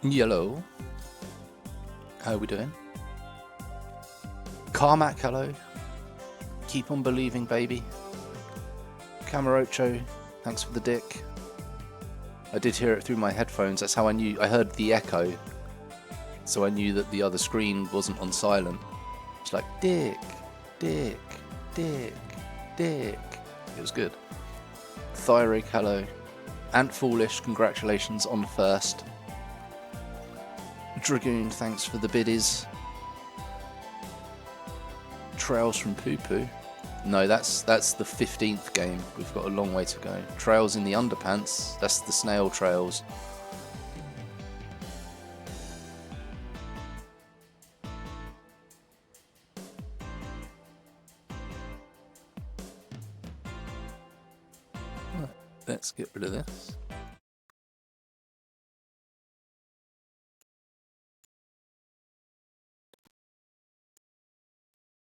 Yellow. How are we doing? Carmack, hello. Keep on believing, baby. Camarocho, thanks for the dick. I did hear it through my headphones. That's how I knew. I heard the echo. So I knew that the other screen wasn't on silent. It's like, dick, dick, dick, dick. It was good. Thyrig, hello. Ant Foolish, congratulations on first. Dragoon, thanks for the biddies. Trails from Poo Poo. No, that's the 15th game. We've got a long way to go. Trails in the Underpants. That's the snail trails. Right, let's get rid of this.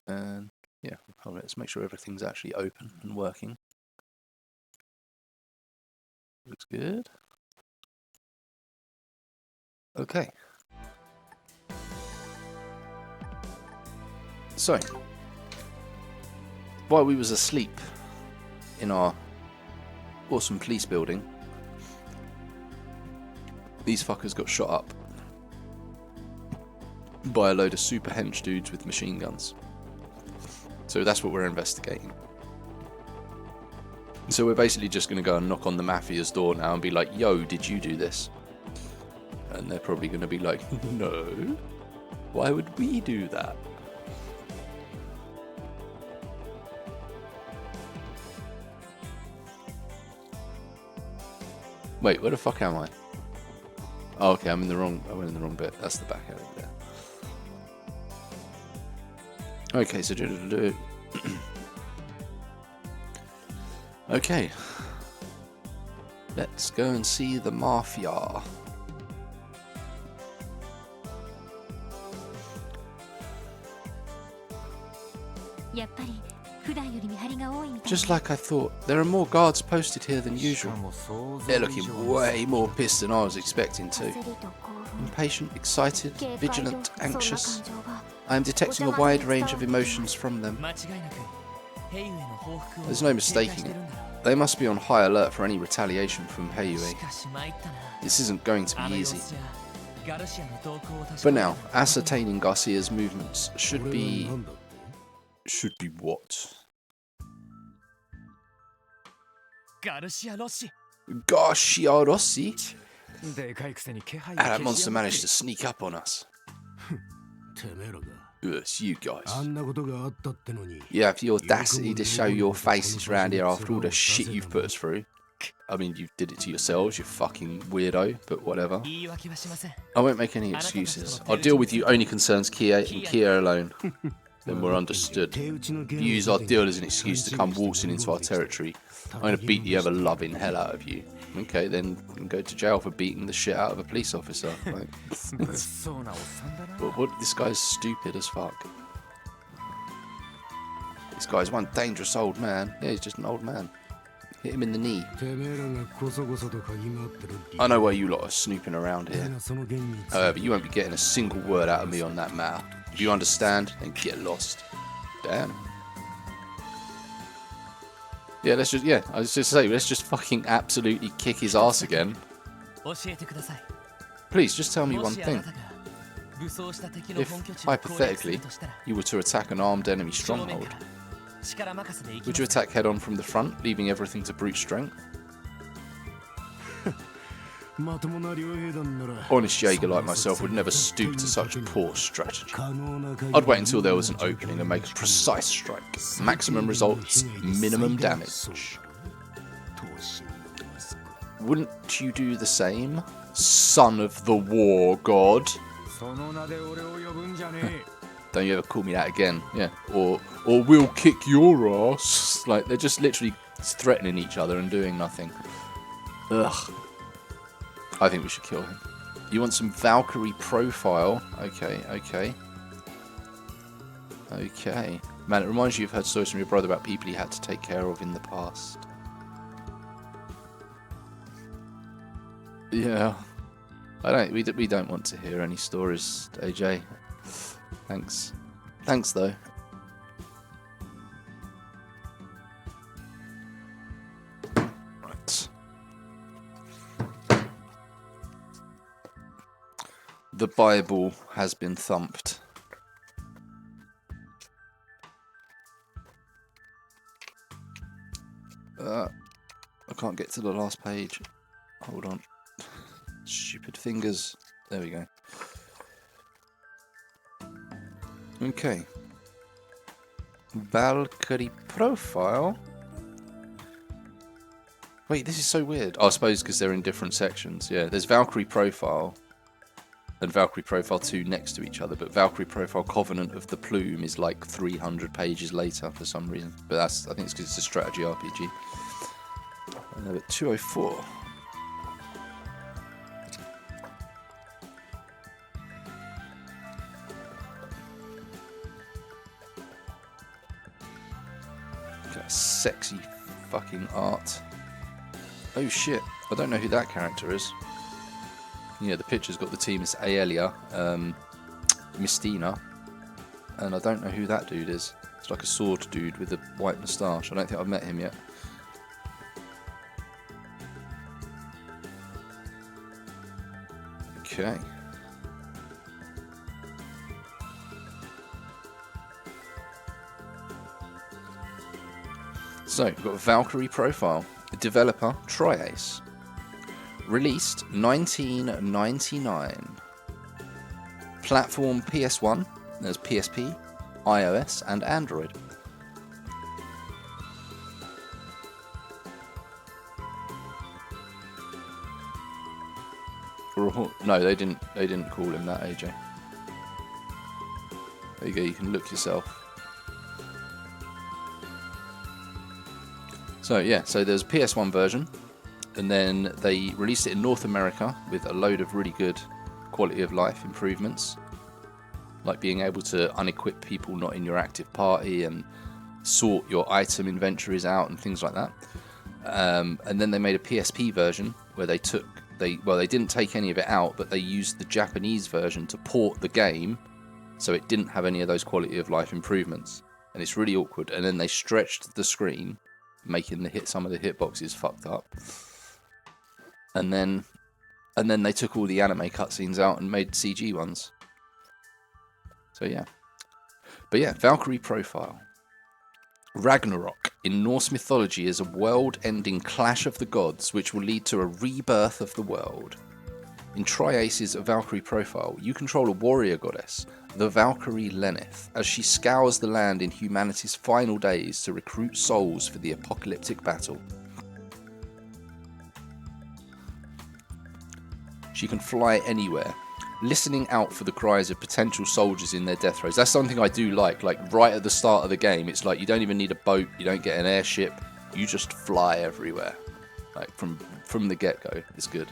And yeah, let's make sure everything's actually open and working. Looks good. Okay. So, while we was asleep in our awesome police building, these fuckers got shot up by a load of super hench dudes with machine guns. So that's what we're investigating. So we're basically just going to go and knock on the mafia's door now and be like, yo, did you do this? And they're probably going to be like, no. Why would we do that? Wait, where the fuck am I? Oh, okay, I went in the wrong bit. That's the back area there. Okay, so okay. Let's go and see the mafia. Just like I thought, there are more guards posted here than usual. They're looking way more pissed than I was expecting to. Impatient, excited, vigilant, anxious. I am detecting a wide range of emotions from them. There's no mistaking it. They must be on high alert for any retaliation from Heiyue. This isn't going to be easy. But now, ascertaining Garcia's movements should be what? Garcia Rossi? That monster managed to sneak up on us. It's you guys. You have the audacity to show your faces round here after all the shit you've put us through. I mean, you did it to yourselves, you fucking weirdo, but whatever. I won't make any excuses. Our deal with you only concerns Kia and Kia alone. Then we're understood. If you use our deal as an excuse to come waltzing into our territory, I'm going to beat the ever-loving hell out of you. Okay, then you can go to jail for beating the shit out of a police officer. Like, but this guy's stupid as fuck. This guy's one dangerous old man. Yeah, he's just an old man. Hit him in the knee. I know why you lot are snooping around here. But you won't be getting a single word out of me on that matter. If you understand, then get lost. Damn. Yeah, let's just fucking absolutely kick his ass again. Please, just tell me one thing. If, hypothetically, you were to attack an armed enemy stronghold, would you attack head-on from the front, leaving everything to brute strength? Honest Jaeger like myself would never stoop to such poor strategy. I'd wait until there was an opening and make a precise strike. Maximum results, minimum damage. Wouldn't you do the same, son of the war god? Don't you ever call me that again, yeah. Or we'll kick your ass. Like, they're just literally threatening each other and doing nothing. Ugh. I think we should kill him. You want some Valkyrie profile? Okay. Man, it reminds you you've heard stories from your brother about people he had to take care of in the past. Yeah. We don't want to hear any stories, AJ. Thanks though. Right. The Bible has been thumped. I can't get to the last page. Hold on. Stupid fingers. There we go. Okay. Valkyrie profile. Wait, this is so weird. Oh, I suppose because they're in different sections. Yeah, there's Valkyrie profile and Valkyrie profile 2 next to each other, but Valkyrie profile Covenant of the Plume is like 300 pages later for some reason. But I think it's because it's a strategy RPG. But 204. Sexy fucking art. Oh shit, I don't know who that character is. Yeah, the picture's got the team as Aelia, Mistina, and I don't know who that dude is. It's like a sword dude with a white moustache. I don't think I've met him yet. Okay. So, we've got Valkyrie profile. Developer, Tri-Ace. Released 1999. Platform PS1, there's PSP, iOS, and Android. No, they didn't call him that, AJ. There you go, you can look yourself. So yeah, so there's a PS1 version, and then they released it in North America with a load of really good quality of life improvements, like being able to unequip people not in your active party and sort your item inventories out and things like that. And then they made a PSP version where they didn't take any of it out, but they used the Japanese version to port the game, so it didn't have any of those quality of life improvements, and it's really awkward. And then they stretched the screen, making some of the hitboxes fucked up. And then they took all the anime cutscenes out and made CG ones. So yeah. But yeah, Valkyrie profile. Ragnarok in Norse mythology is a world-ending clash of the gods which will lead to a rebirth of the world. In Tri-Ace's Valkyrie profile, you control a warrior goddess, the Valkyrie Lenneth, as she scours the land in humanity's final days to recruit souls for the apocalyptic battle. She can fly anywhere, listening out for the cries of potential soldiers in their death throes. That's something I do like right at the start of the game, it's like you don't even need a boat, you don't get an airship, you just fly everywhere. Like from the get-go, it's good.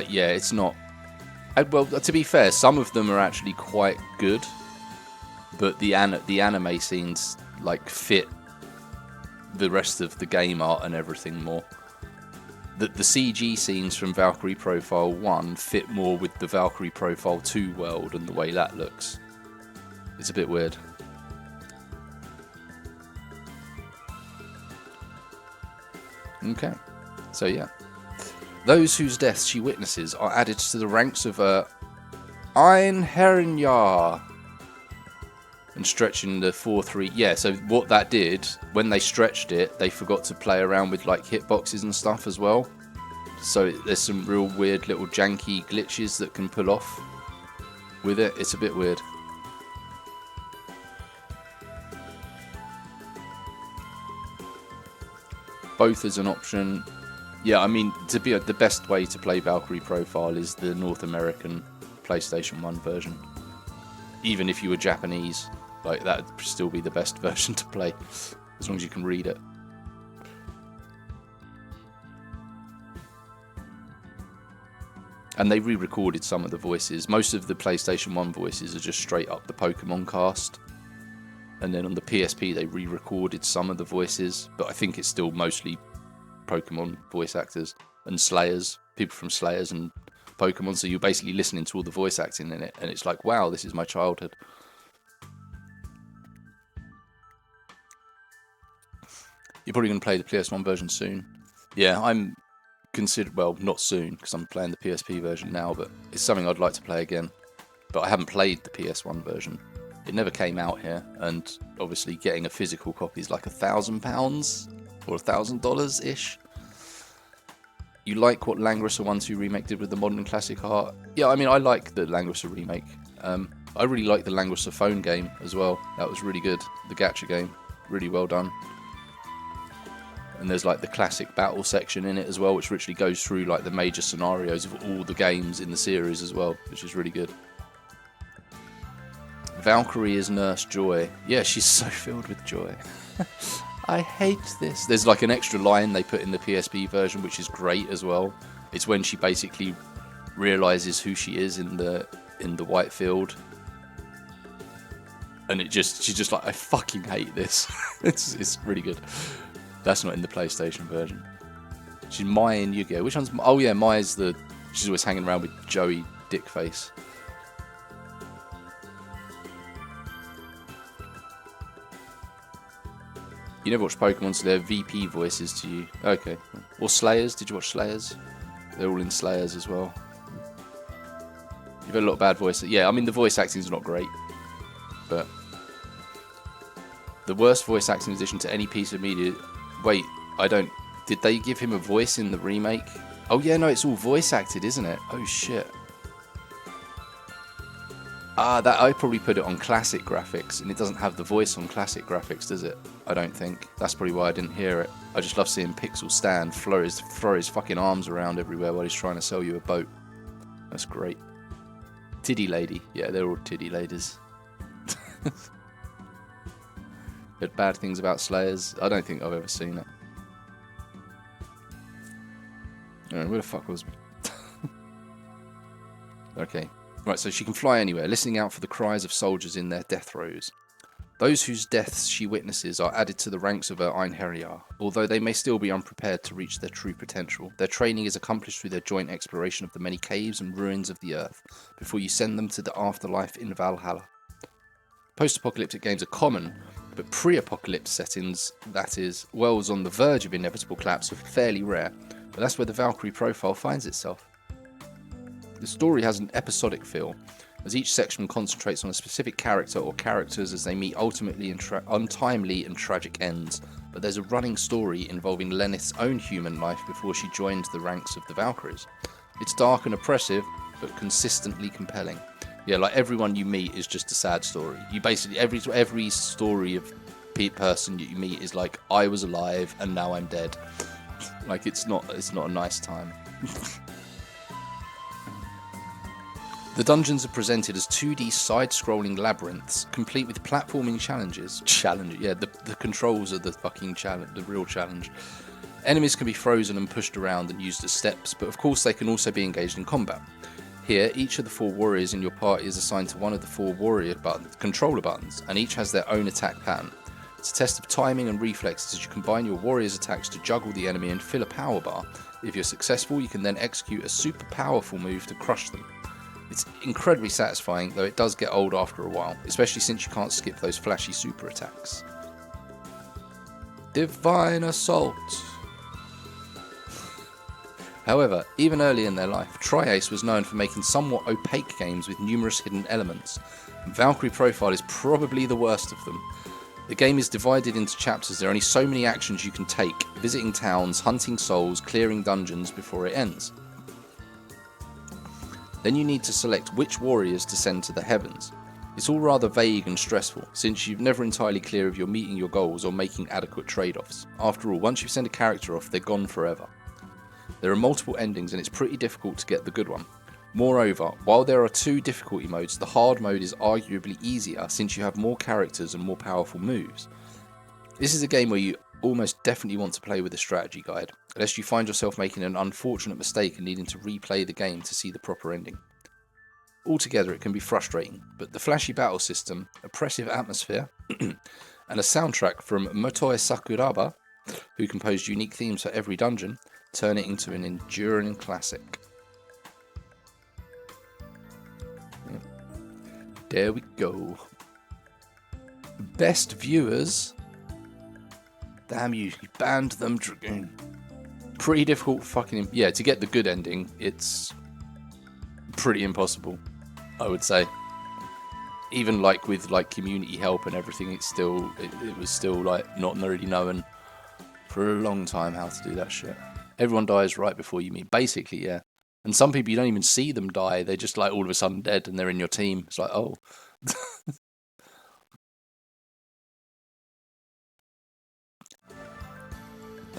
Yeah, it's not... Well, to be fair, some of them are actually quite good, but the anime scenes like fit the rest of the game art and everything more. The CG scenes from Valkyrie Profile 1 fit more with the Valkyrie Profile 2 world and the way that looks. It's a bit weird. Okay, so yeah. Those whose deaths she witnesses are added to the ranks of Einherjar. And stretching the 4-3. Yeah, so what that did, when they stretched it, they forgot to play around with like hitboxes and stuff as well. So there's some real weird little janky glitches that can pull off with it. It's a bit weird. Both as an option. Yeah, I mean, the best way to play Valkyrie Profile is the North American PlayStation 1 version. Even if you were Japanese, like that would still be the best version to play, as long as you can read it. And they re-recorded some of the voices. Most of the PlayStation 1 voices are just straight up the Pokemon cast. And then on the PSP they re-recorded some of the voices, but I think it's still mostly Pokemon voice actors. and Slayers, people from Slayers and Pokemon, so you're basically listening to all the voice acting in it, and it's like, wow, this is my childhood. You're probably going to play the PS1 version soon. Yeah, I'm considered, well, not soon, because I'm playing the PSP version now, but it's something I'd like to play again. But I haven't played the PS1 version. It never came out here, and obviously getting a physical copy is like £1,000 or $1,000-ish. You like what Langrisser 1-2 Remake did with the modern classic art? Yeah, I mean, I like the Langrisser remake. I really like the Langrisser phone game as well. That was really good. The gacha game, really well done. And there's like the classic battle section in it as well, which literally goes through like the major scenarios of all the games in the series as well, which is really good. Valkyrie is Nurse Joy. Yeah, she's so filled with joy. I hate this. There's like an extra line they put in the PSP version, which is great as well. It's when she basically realizes who she is in the white field, and she's just like, I fucking hate this. It's really good. That's not in the PlayStation version. She's Mai in Yu-Gi-Oh! Which one's? Oh yeah, Mai's she's always hanging around with Joey Dickface. You never watched Pokemon, so they're VP voices to you. Okay. Or Slayers. Did you watch Slayers? They're all in Slayers as well. You've had a lot of bad voices. Yeah, I mean, the voice acting's not great. But the worst voice acting addition to any piece of media... Wait, Did they give him a voice in the remake? Oh yeah, no, it's all voice acted, isn't it? Oh shit. I probably put it on classic graphics, and it doesn't have the voice on classic graphics, does it? I don't think. That's probably why I didn't hear it. I just love seeing Pixel Stan throw his fucking arms around everywhere while he's trying to sell you a boat. That's great. Tiddy lady. Yeah, they're all tiddy ladies. Heard bad things about Slayers. I don't think I've ever seen it. Alright, where the fuck was... Okay. Right, so she can fly anywhere, listening out for the cries of soldiers in their death throes. Those whose deaths she witnesses are added to the ranks of her Einherjar, although they may still be unprepared to reach their true potential. Their training is accomplished through their joint exploration of the many caves and ruins of the earth, before you send them to the afterlife in Valhalla. Post-apocalyptic games are common, but pre-apocalypse settings, that is, worlds on the verge of inevitable collapse, are fairly rare, but that's where the Valkyrie profile finds itself. The story has an episodic feel, as each section concentrates on a specific character or characters as they meet ultimately untimely and tragic ends, but there's a running story involving Lennith's own human life before she joined the ranks of the Valkyries. It's dark and oppressive, but consistently compelling. Yeah, like everyone you meet is just a sad story. You basically, every story of person that you meet is like, I was alive and now I'm dead. Like it's not a nice time. The dungeons are presented as 2D side-scrolling labyrinths, complete with platforming challenges. Yeah, the controls are the fucking challenge, the real challenge. Enemies can be frozen and pushed around and used as steps, but of course they can also be engaged in combat. Here, each of the 4 warriors in your party is assigned to one of the 4 controller buttons, and each has their own attack pattern. It's a test of timing and reflexes as you combine your warriors' attacks to juggle the enemy and fill a power bar. If you're successful, you can then execute a super powerful move to crush them. It's incredibly satisfying, though it does get old after a while, especially since you can't skip those flashy super attacks. Divine Assault. However, even early in their life, Tri-Ace was known for making somewhat opaque games with numerous hidden elements, and Valkyrie Profile is probably the worst of them. The game is divided into chapters. There are only so many actions you can take, visiting towns, hunting souls, clearing dungeons before it ends. Then you need to select which warriors to send to the heavens. It's all rather vague and stressful, since you're never entirely clear if you're meeting your goals or making adequate trade-offs. After all, once you send a character off, they're gone forever. There are multiple endings and it's pretty difficult to get the good one. Moreover, while there are 2 difficulty modes, the hard mode is arguably easier since you have more characters and more powerful moves. This is a game where you almost definitely want to play with a strategy guide, unless you find yourself making an unfortunate mistake and needing to replay the game to see the proper ending. Altogether it can be frustrating, but the flashy battle system, oppressive atmosphere, and a soundtrack from Motoi Sakuraba, who composed unique themes for every dungeon, Turn it into an enduring classic. Yep. There we go. Best viewers. Damn you banned them, Dragoon. Pretty difficult fucking... Yeah, to get the good ending, it's pretty impossible, I would say. Even like with like community help and everything, it was still like not really known for a long time how to do that shit. Everyone dies right before you meet. Basically, yeah. And some people, you don't even see them die. They're just like all of a sudden dead and they're in your team. It's like, oh.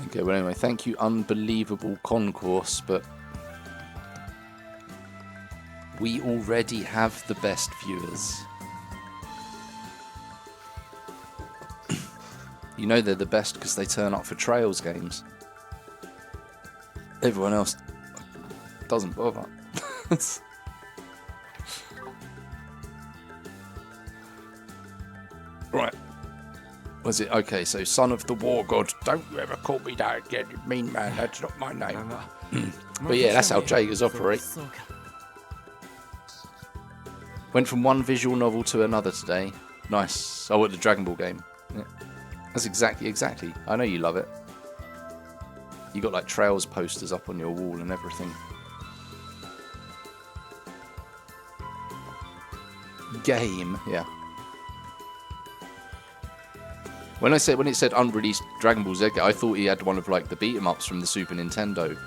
Okay, well anyway, thank you, Unbelievable Concourse, but we already have the best viewers. You know they're the best because they turn up for Trails games. Everyone else doesn't bother. Right. Was it? Okay, so Son of the War God. Don't you ever call me that again, you mean man. That's not my name. But yeah, that's how Jaegers operate. Went from one visual novel to another today. Nice. Oh, what, the Dragon Ball game. Yeah. That's exactly. I know you love it. You got like Trails posters up on your wall and everything. Game, yeah. When it said unreleased Dragon Ball Z, I thought he had one of like the beat 'em ups from the Super Nintendo,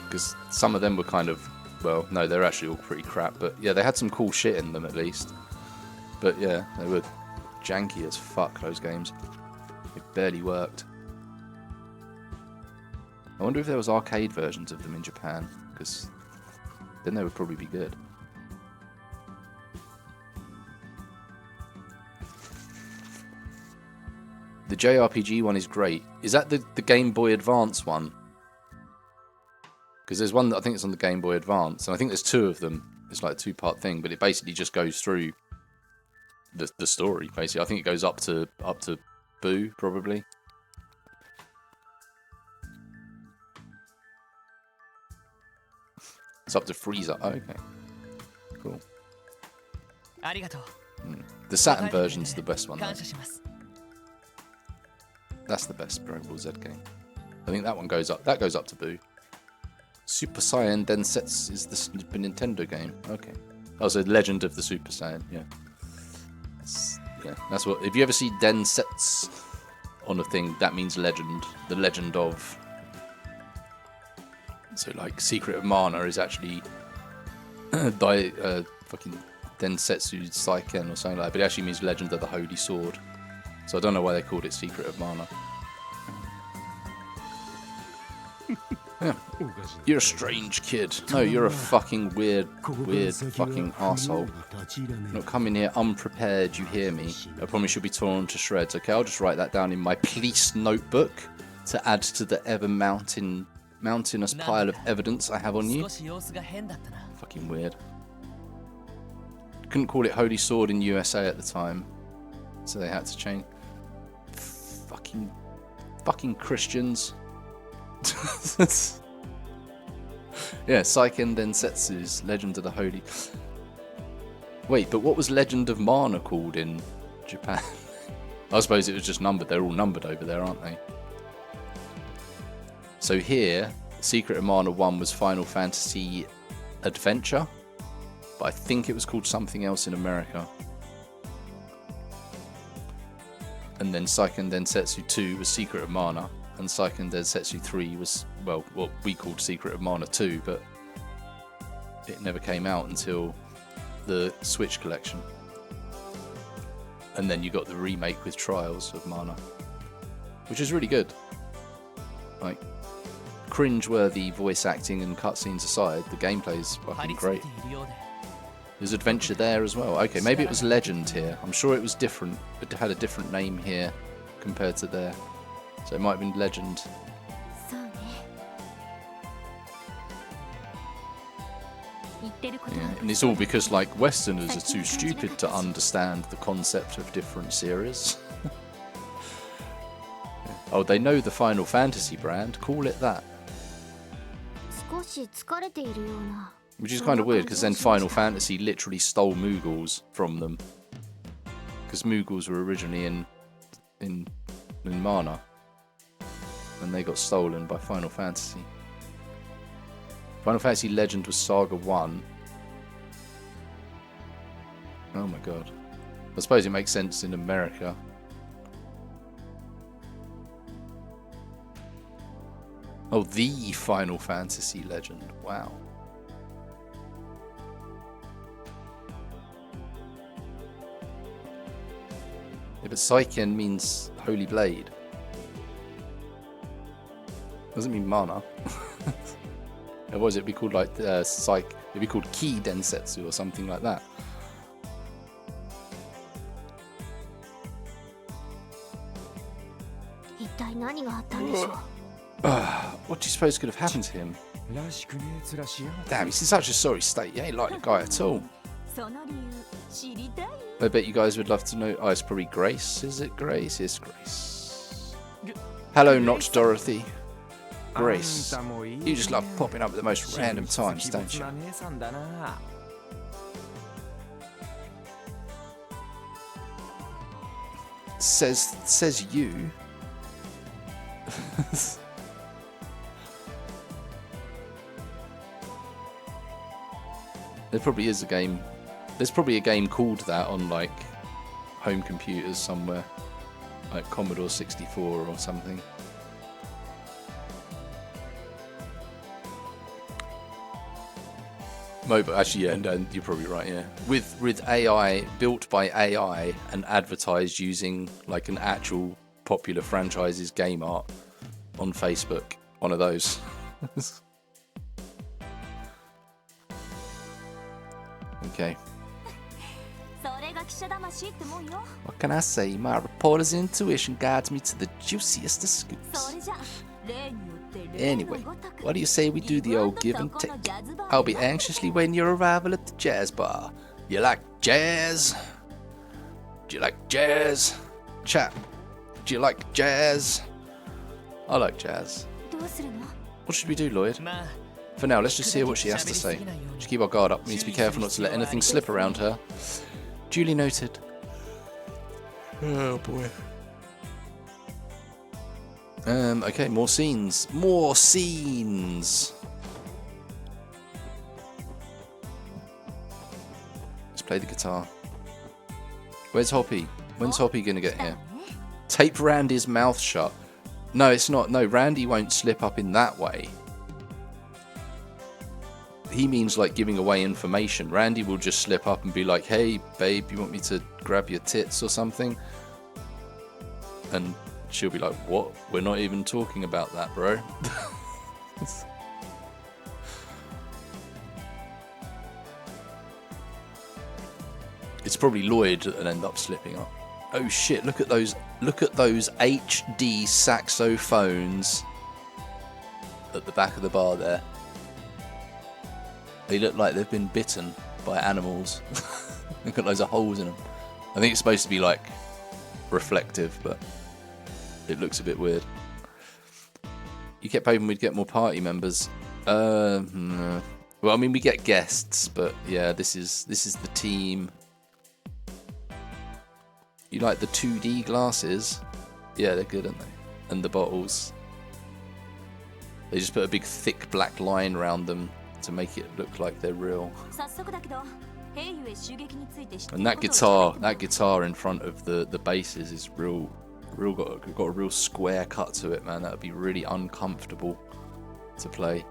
because some of them were kind of, well, no, they're actually all pretty crap, but yeah, they had some cool shit in them at least. But yeah, they were janky as fuck, those games. It barely worked. I wonder if there was arcade versions of them in Japan, because then they would probably be good. The JRPG one is great. Is that the Game Boy Advance one? Because there's one that I think it's on the Game Boy Advance, and I think there's two of them. It's like a two-part thing, but it basically just goes through the story. Basically, I think it goes up to Boo probably. It's up to Frieza. Oh, okay, cool. The Saturn version's the best one, though. That's the best Dragon Ball Z game. I think that one goes up. That goes up to Boo. Super Saiyan Densetsu is the Super Nintendo game. Okay. Oh, so Legend of the Super Saiyan. Yeah. That's what. If you ever see Densetsu on a thing, that means legend. The legend of. So like Secret of Mana is actually fucking Densetsu Saiken or something like that, but it actually means Legend of the Holy Sword. So I don't know why they called it Secret of Mana. Yeah. You're a strange kid. No, you're a fucking weird fucking arsehole. Not coming here unprepared, you hear me? I promise you'll be torn to shreds, okay? I'll just write that down in my police notebook to add to the ever mountainous pile of evidence I have on you. Fucking weird. Couldn't call it Holy Sword in USA at the time, so they had to change. Fucking Christians. Yeah, Saiken Densetsu's Legend of the Holy... Wait, but what was Legend of Mana called in Japan? I suppose it was just numbered. They're all numbered over there, aren't they? So here, Secret of Mana 1 was Final Fantasy Adventure, but I think it was called something else in America. And then Saiken Densetsu 2 was Secret of Mana, and Saiken Densetsu 3 was, well, what we called Secret of Mana 2, but it never came out until the Switch collection. And then you got the remake with Trials of Mana, which is really good. Like, cringe-worthy voice acting and cutscenes aside, the gameplay is fucking great. There's adventure there as well. Okay, maybe it was Legend here. I'm sure it was different. It had a different name here compared to there. So it might have been Legend. Yeah, and it's all because like Westerners are too stupid to understand the concept of different series. Oh, they know the Final Fantasy brand. Call it that. Which is kind of weird, because then Final Fantasy literally stole Moogles from them. Because Moogles were originally in Mana. And they got stolen by Final Fantasy. Final Fantasy Legend was Saga 1. Oh my god. I suppose it makes sense in America. Oh, the Final Fantasy Legend. Wow. Yeah, but Saiken means Holy Blade. Doesn't mean mana. Otherwise it'd be called like it'd be called Ki Densetsu or something like that. What do you suppose could have happened to him? Damn, he's in such a sorry state. He ain't like the guy at all. I bet you guys would love to know. Oh, it's probably Grace. Is it Grace? It's Grace. Hello, not Dorothy. Grace. You just love popping up at the most random times, don't you? Says you. There probably is a game. There's probably a game called that on like home computers somewhere, like Commodore 64 or something. Mobile, actually, yeah, and you're probably right. Yeah, with AI, built by AI and advertised using like an actual popular franchise's game art on Facebook. One of those. Okay. What can I say? My reporter's intuition guides me to the juiciest of scoops. Anyway, what do you say we do the old give and take? I'll be anxiously waiting your arrival at the jazz bar. You like jazz? Do you like jazz? Chap, do you like jazz? I like jazz. What should we do, Lloyd? For now, let's just hear what she has to say. Just keep our guard up. We need to be careful not to let anything slip around her. Duly noted. Oh boy. Okay, more scenes. More scenes! Let's play the guitar. Where's Hoppy? When's Hoppy gonna get here? Tape Randy's mouth shut. No, it's not. No, Randy won't slip up in that way. He means like giving away information. Randy will just slip up and be like, hey, babe, you want me to grab your tits or something? And she'll be like, what? We're not even talking about that, bro. It's probably Lloyd that'll end up slipping up. Oh shit, look at those HD saxophones at the back of the bar there. They look like they've been bitten by animals. They've got loads of holes in them. I think it's supposed to be like reflective, but it looks a bit weird. You kept hoping we'd get more party members. No. Well, I mean, we get guests, but yeah, this is the team. You like the 2D glasses? Yeah, they're good, aren't they? And the bottles. They just put a big thick black line around them to make it look like they're real. And that guitar in front of the basses is got a real square cut to it, man. That would be really uncomfortable to play.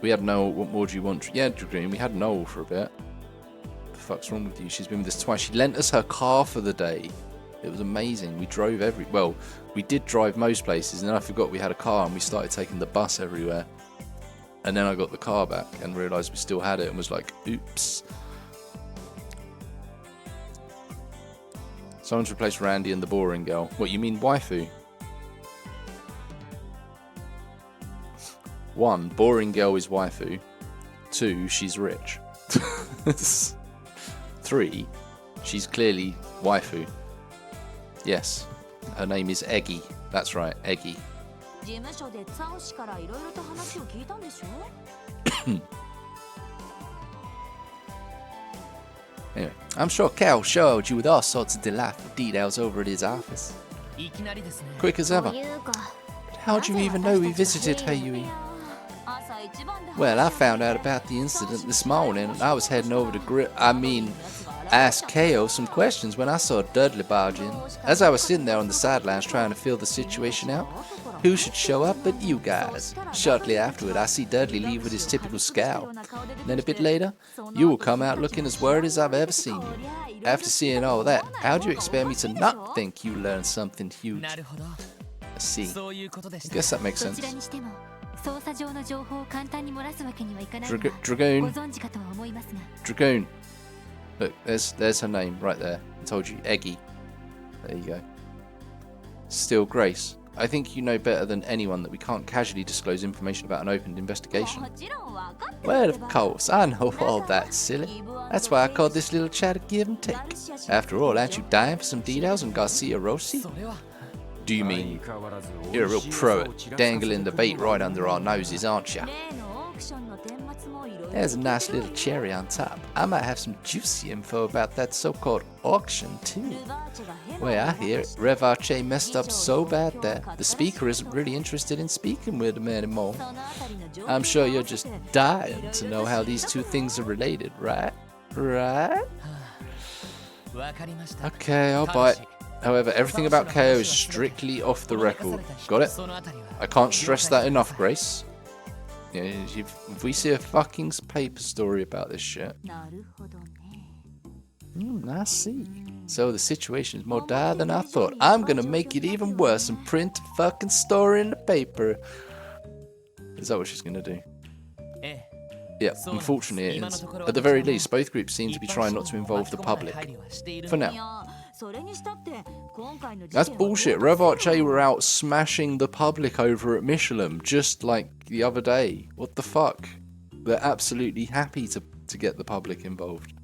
We had Noel. What more do you want? Yeah, Green. We had Noel for a bit. What the fuck's wrong with you? She's been with us twice. She lent us her car for the day. It was amazing. We drove we did drive most places, and then I forgot we had a car, and we started taking the bus everywhere. And then I got the car back and realised we still had it, and was like, oops. Someone's replaced Randy and the boring girl. What, you mean waifu? 1, boring girl is waifu. 2, she's rich. 3, she's clearly waifu. Yes, her name is Eggy. That's right, Eggy. Anyway, I'm sure Cal showed you with all sorts of delightful details over at his office. Quick as ever. But how'd you even know we visited Hayui? Well, I found out about the incident this morning, and I was heading over to ask KO some questions when I saw Dudley barge in. As I was sitting there on the sidelines trying to feel the situation out, who should show up but you guys? Shortly afterward, I see Dudley leave with his typical scowl. Then a bit later, you will come out looking as worried as I've ever seen you. After seeing all that, how do you expect me to not think you learned something huge? I see. I guess that makes sense. Dragoon. Dragoon. Look, there's her name right there. I told you, Eggy. There you go. Still, Grace, I think you know better than anyone that we can't casually disclose information about an opened investigation. Well, of course, I know all that, silly. That's why I called this little chat a give and take. After all, aren't you dying for some details on Garcia Rossi? Do you mean you're a real pro at dangling the bait right under our noses, aren't you? There's a nice little cherry on top. I might have some juicy info about that so-called auction, too. Well, I hear it. Rev Arche messed up so bad that the speaker isn't really interested in speaking with him anymore. I'm sure you're just dying to know how these two things are related, right? Right? Okay, I'll buy it. However, everything about KO is strictly off the record. Got it? I can't stress that enough, Grace. Yeah, if we see a fucking paper story about this shit. I see. So the situation is more dire than I thought. I'm gonna make it even worse and print a fucking story in the paper. Is that what she's gonna do? Yeah, unfortunately it is. At the very least, both groups seem to be trying not to involve the public. For now. That's bullshit. Rev Arche were out smashing the public over at Michelin just like the other day. What the fuck? They're absolutely happy to get the public involved.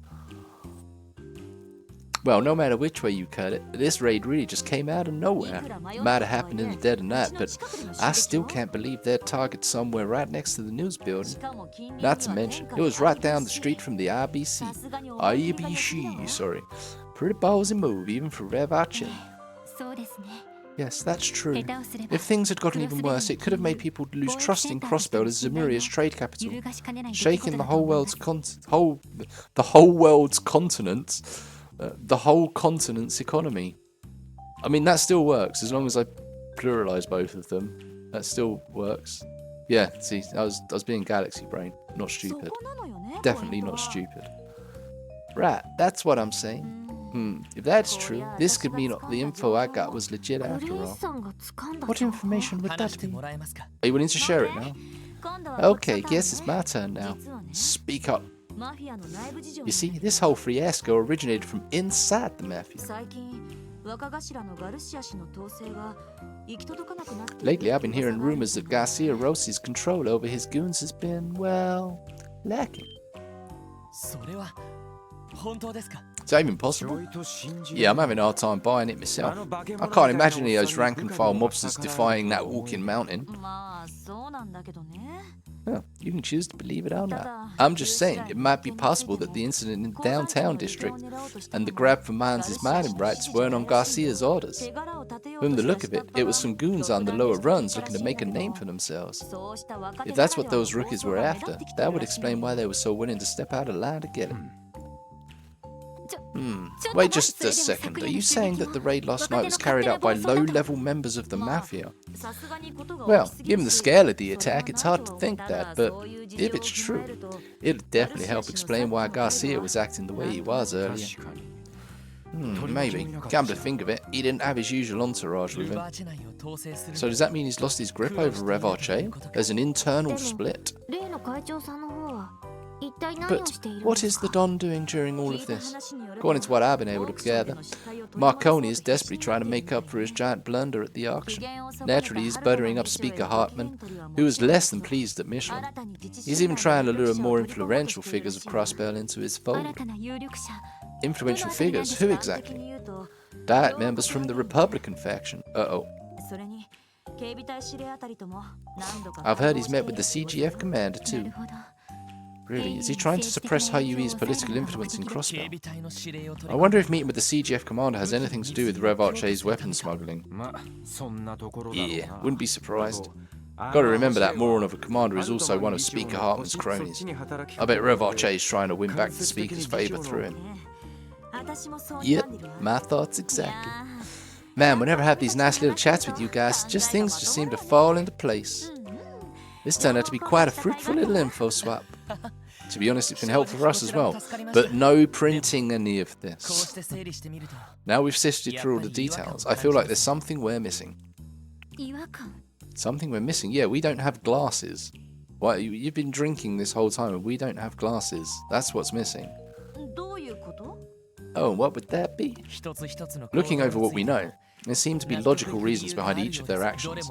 Well, no matter which way you cut it, this raid really just came out of nowhere. It might have happened in the dead of night, but I still can't believe their target somewhere right next to the news building. Not to mention, it was right down the street from the IBC, sorry. Pretty ballsy move, even for Rev Arche. Yes, that's true. If things had gotten even worse, it could have made people lose trust in Crossbell as Zemuria's trade capital, shaking the whole continent's economy. I mean, that still works as long as I pluralize both of them. That still works. Yeah, see, I was being galaxy brain, not stupid. Definitely not stupid. Right, that's what I'm saying. If that's true, this could mean the info I got was legit after all. What information would that be? Are you willing to share it now? Okay, guess it's my turn now. Speak up. You see, this whole fiasco originated from inside the Mafia. Lately, I've been hearing rumors that Garcia Rossi's control over his goons has been, well, lacking. Is that even possible? Yeah, I'm having a hard time buying it myself. I can't imagine any of those rank-and-file mobsters defying that walking mountain. Well, you can choose to believe it or not. I'm just saying, it might be possible that the incident in the downtown district and the grab for Mines' mining rights weren't on Garcia's orders. From the look of it, it was some goons on the lower runs looking to make a name for themselves. If that's what those rookies were after, that would explain why they were so willing to step out of line to get him. Wait just a second, are you saying that the raid last night was carried out by low-level members of the Mafia? Well, given the scale of the attack, it's hard to think that, but if it's true, it'll definitely help explain why Garcia was acting the way he was earlier. Maybe. Come to think of it, he didn't have his usual entourage with him. So does that mean he's lost his grip over Rev Arche? There's an internal split. But what is the Don doing during all of this? According to what I've been able to gather, Marconi is desperately trying to make up for his giant blunder at the auction. Naturally, he's buttering up Speaker Hartman, who was less than pleased at Michelin. He's even trying to lure more influential figures of Crossbell into his fold. Influential figures? Who exactly? Diet members from the Republican faction. Uh-oh. I've heard he's met with the CGF commander too. Really? Is he trying to suppress Hayui's political influence in Crossbell? I wonder if meeting with the CGF commander has anything to do with Rev Arche's weapon smuggling. Yeah, wouldn't be surprised. Gotta remember that moron of a commander is also one of Speaker Hartman's cronies. I bet Rev Arche is trying to win back the Speaker's favour through him. Yep, my thoughts exactly. Man, whenever I have these nice little chats with you guys, things just seem to fall into place. This turned out to be quite a fruitful little info swap. To be honest, it's been helpful for us as well, but no printing any of this. Now we've sifted through all the details, I feel like there's something we're missing. Something we're missing? Yeah, we don't have glasses. Why, you've been drinking this whole time and we don't have glasses. That's what's missing. Oh, what would that be? Looking over what we know, there seem to be logical reasons behind each of their actions.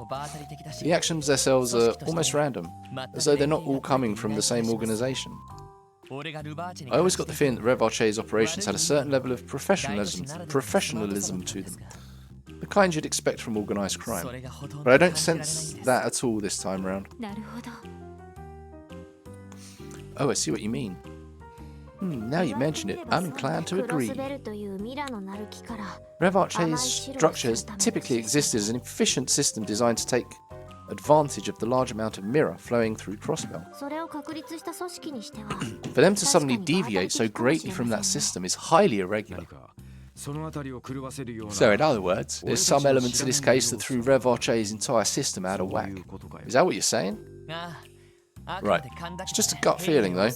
The actions themselves are almost random, as though they're not all coming from the same organisation. I always got the feeling that Rev Arche's operations had a certain level of professionalism to them. The kind you'd expect from organised crime. But I don't sense that at all this time round. Oh, I see what you mean. Now you mention it, I'm inclined to agree. Rev Arche's structure has typically existed as an efficient system designed to take advantage of the large amount of mirror flowing through Crossbell. For them to suddenly deviate so greatly from that system is highly irregular. So in other words, there's some elements of this case that threw Rev Arche's entire system out of whack. Is that what you're saying? Right, it's just a gut feeling though.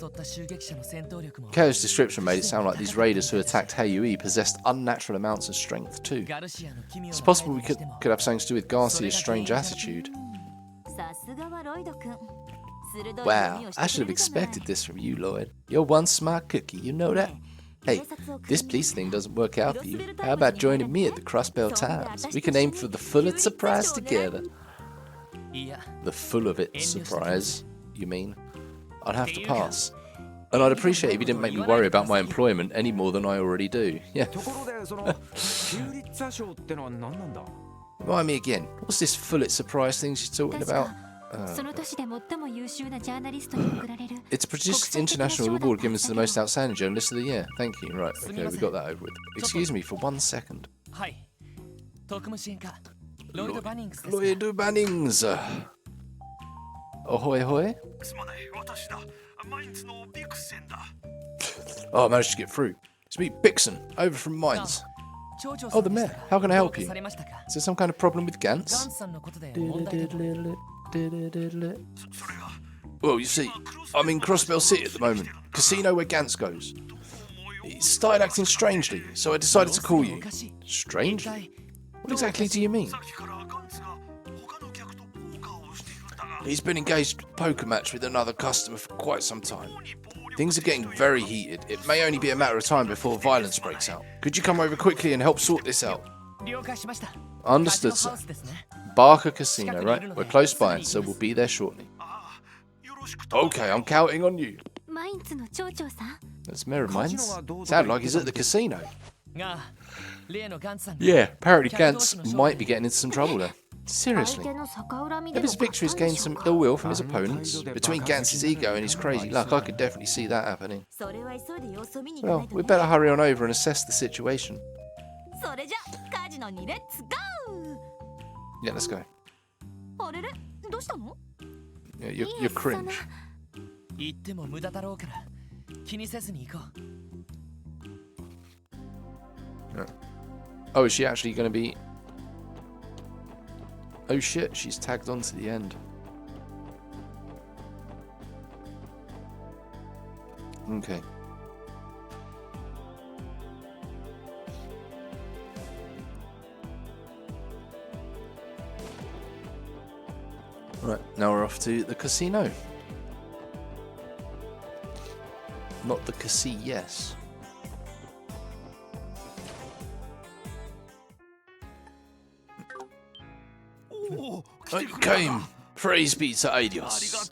Keo's description made it sound like these raiders who attacked Hayui possessed unnatural amounts of strength too. It's possible we could have something to do with Garcia's strange attitude. Wow, I should have expected this from you, Lloyd. You're one smart cookie, you know that? Hey, this police thing doesn't work out for you. How about joining me at the Crossbell Times? We can aim for the Full-It prize together. The full of it surprise, you mean? I'd have to pass. And I'd appreciate if you didn't make me worry about my employment any more than I already do. Yeah. Remind me again, what's this Full-It surprise thing she's talking about? It's a prestigious international award given to the most outstanding journalist of the year. Thank you. Right, okay, we got that over with. Excuse me for 1 second. Lloyd Bannings. Ahoy, ahoy. Oh, I managed to get through. It's me, Bixen, over from Mines. Oh, the mayor. How can I help you? Is there some kind of problem with Gantz? Well, you see, I'm in Crossbell City at the moment, casino where Gantz goes. He started acting strangely, so I decided to call you. Strangely? What exactly do you mean? He's been engaged in a poker match with another customer for quite some time. Things are getting very heated. It may only be a matter of time before violence breaks out. Could you come over quickly and help sort this out? Understood, sir. Barker Casino, right? We're close by, so we'll be there shortly. Okay, I'm counting on you. That's Mayor of Mines. Sounds like he's at the casino. Yeah, apparently Gantz might be getting into some trouble there. Seriously. If his victories gained some ill will from his opponents, between Gantz's ego and his crazy luck, I could definitely see that happening. Well, we'd better hurry on over and assess the situation. Yeah, let's go. Yeah, you're cringe. Yeah. Oh, is she actually going to be... Oh shit, she's tagged on to the end. Okay. Right, now we're off to the casino. Not the casino, yes. I came. Praise be to Adios.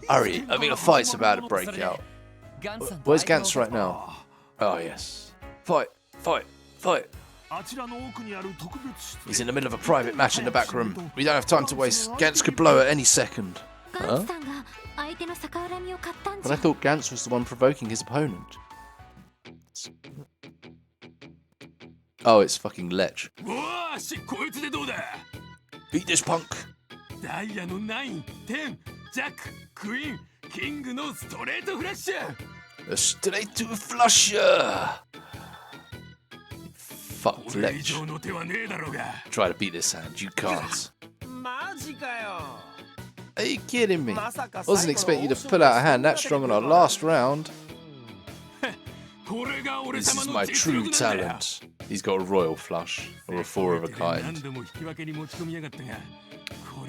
Hurry, I mean a fight's about to break out. Where's Gantz right now? Oh yes. Fight, fight, fight. He's in the middle of a private match in the back room. We don't have time to waste. Gantz could blow at any second. Huh? But I thought Gantz was the one provoking his opponent. Oh, it's fucking Lech. Beat this punk. A straight to flusher. Fuck Lech. Try to beat this hand. You can't. Are you kidding me? I wasn't expecting you to pull out a hand that strong on our last round. This is my true talent. He's got a royal flush, or a 4 of a kind.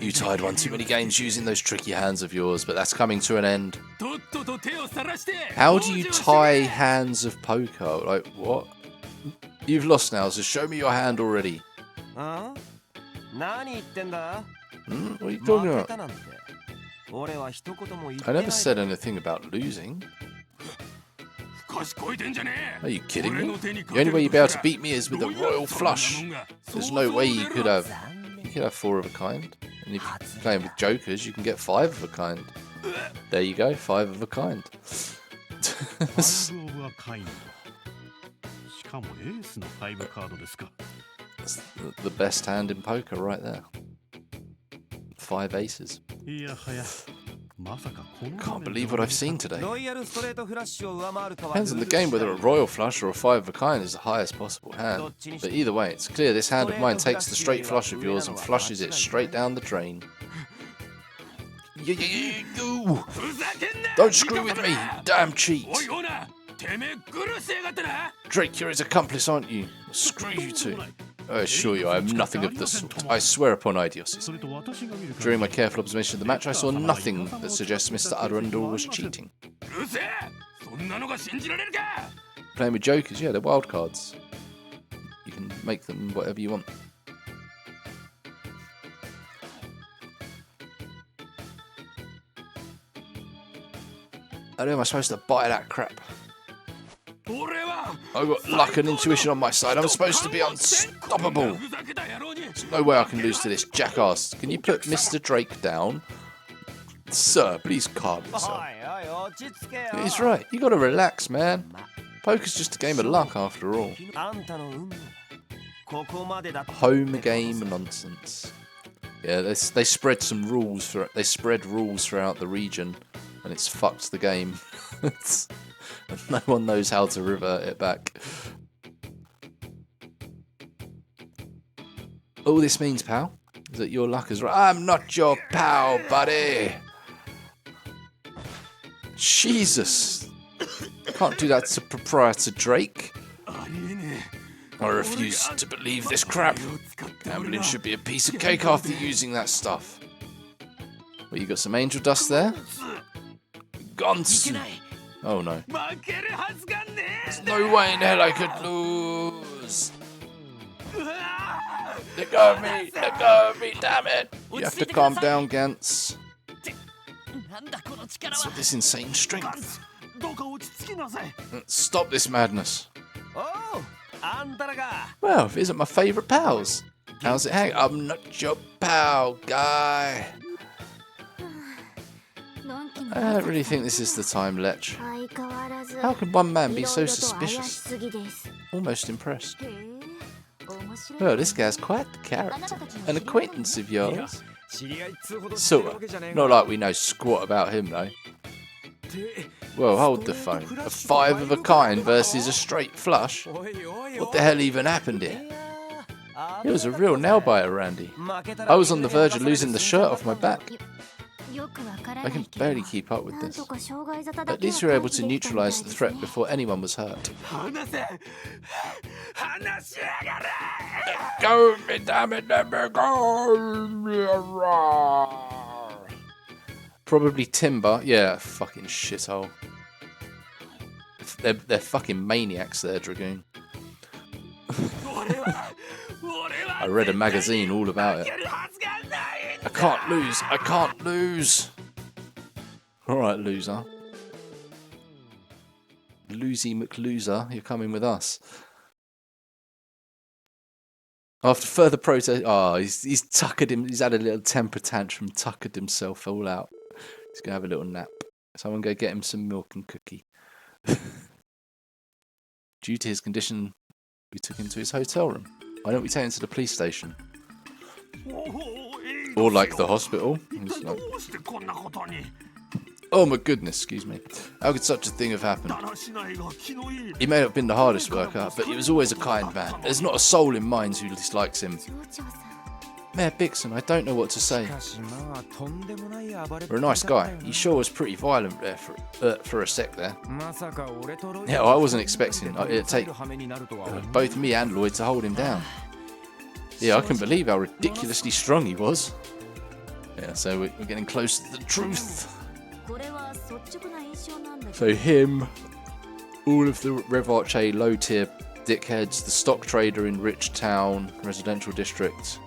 You tied one too many games using those tricky hands of yours, but that's coming to an end. How do you tie hands of poker? Like, what? You've lost now, so show me your hand already. What are you talking about? I never said anything about losing. Are you kidding me? The only way you'd be able to beat me is with a royal flush. There's no way you could have 4 of a kind. And if you're playing with jokers, you can get 5 of a kind. There you go, 5 of a kind. That's the best hand in poker right there. 5 aces. Can't believe what I've seen today. Depends on the game whether a royal flush or a 5 of a kind is the highest possible hand. But either way, it's clear this hand of mine takes the straight flush of yours and flushes it straight down the drain. Don't screw with me, damn cheat. Drake, you're his accomplice, aren't you? Screw you two. I assure you, I have nothing of the sort. I swear upon Idiosis. During my careful observation of the match, I saw nothing that suggests Mr. Arundel was cheating. Playing with jokers, yeah, they're wild cards. You can make them whatever you want. How am I supposed to buy that crap? I've got luck and intuition on my side. I'm supposed to be unstoppable. There's no way I can lose to this jackass. Can you put Mr. Drake down? Sir, please calm yourself. He's right. You gotta relax, man. Poker's just a game of luck after all. Home game nonsense. Yeah, they spread some rules they spread rules throughout the region, and it's fucked the game. No one knows how to revert it back. All this means, pal, is that your luck is right. I'm not your pal, buddy. Jesus. Can't do that to Proprietor Drake. I refuse to believe this crap. Gambling should be a piece of cake after using that stuff. Well, you got some angel dust there? Gonsu. Oh no. There's no way in hell I could lose. Let go of me! Let go of me, damn it! You have to calm down, Gantz. What's with this insane strength? Stop this madness. Well, these are my favourite pals. How's it hang? I'm not your pal, guy. I don't really think this is the time, Lech. How can one man be so suspicious? Almost impressed. Well, this guy's quite the character. An acquaintance of yours? Sort of. Not like we know squat about him, though. Well, hold the phone. A 5 of a kind versus a straight flush? What the hell even happened here? It was a real nail-biter, Randy. I was on the verge of losing the shirt off my back. I can barely keep up with this. At least we were able to neutralise the threat before anyone was hurt. Go, me damn it, let me go! Probably Timber. Yeah, fucking shithole. They're fucking maniacs there, Dragoon. I read a magazine all about it. I can't lose. I can't lose. Alright, loser. Losey McLoser, you're coming with us. After further protest, he's tuckered him. He's had a little temper tantrum, tuckered himself all out. He's gonna have a little nap. Someone go get him some milk and cookie. Due to his condition, we took him to his hotel room. Why don't we take him to the police station? Or like the hospital. Like, oh my goodness, excuse me. How could such a thing have happened? He may have been the hardest worker, but he was always a kind man. There's not a soul in Mines who dislikes him. Mayor Bixon, I don't know what to say. You're a nice guy. He sure was pretty violent there for a sec there. Yeah, well, I wasn't expecting it'd take both me and Lloyd to hold him down. Yeah, I couldn't believe how ridiculously strong he was. Yeah, so we're getting close to the truth. So him, all of the Rev Arche low-tier dickheads, the stock trader in Rich Town residential district,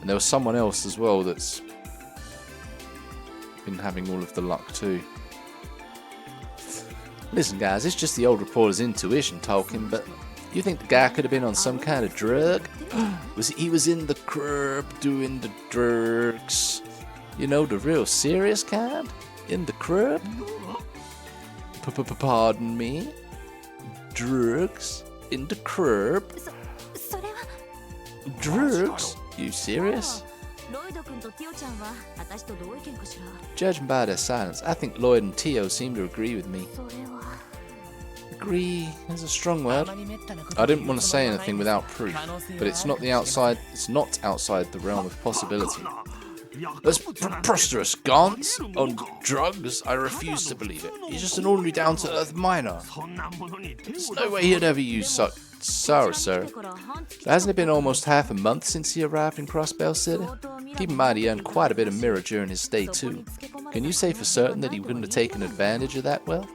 and there was someone else as well that's been having all of the luck too. Listen guys, it's just the old reporter's intuition talking, but you think the guy could have been on some kind of drug? He was in the crib doing the drugs. You know, the real serious kind? In the crib? Pardon me? Drugs? In the crib? Drugs? You serious? Judging by their silence, I think Lloyd and Tio seem to agree with me. Agree is a strong word. I didn't want to say anything without proof, but it's not outside the realm of possibility. That's preposterous, Gantz. On drugs, I refuse to believe it. He's just an ordinary down-to-earth miner. There's no way he'd ever use such... Sorry, sir. Hasn't it been almost half a month since he arrived in Crossbell City? Keep in mind he earned quite a bit of mirror during his stay too. Can you say for certain that he wouldn't have taken advantage of that wealth?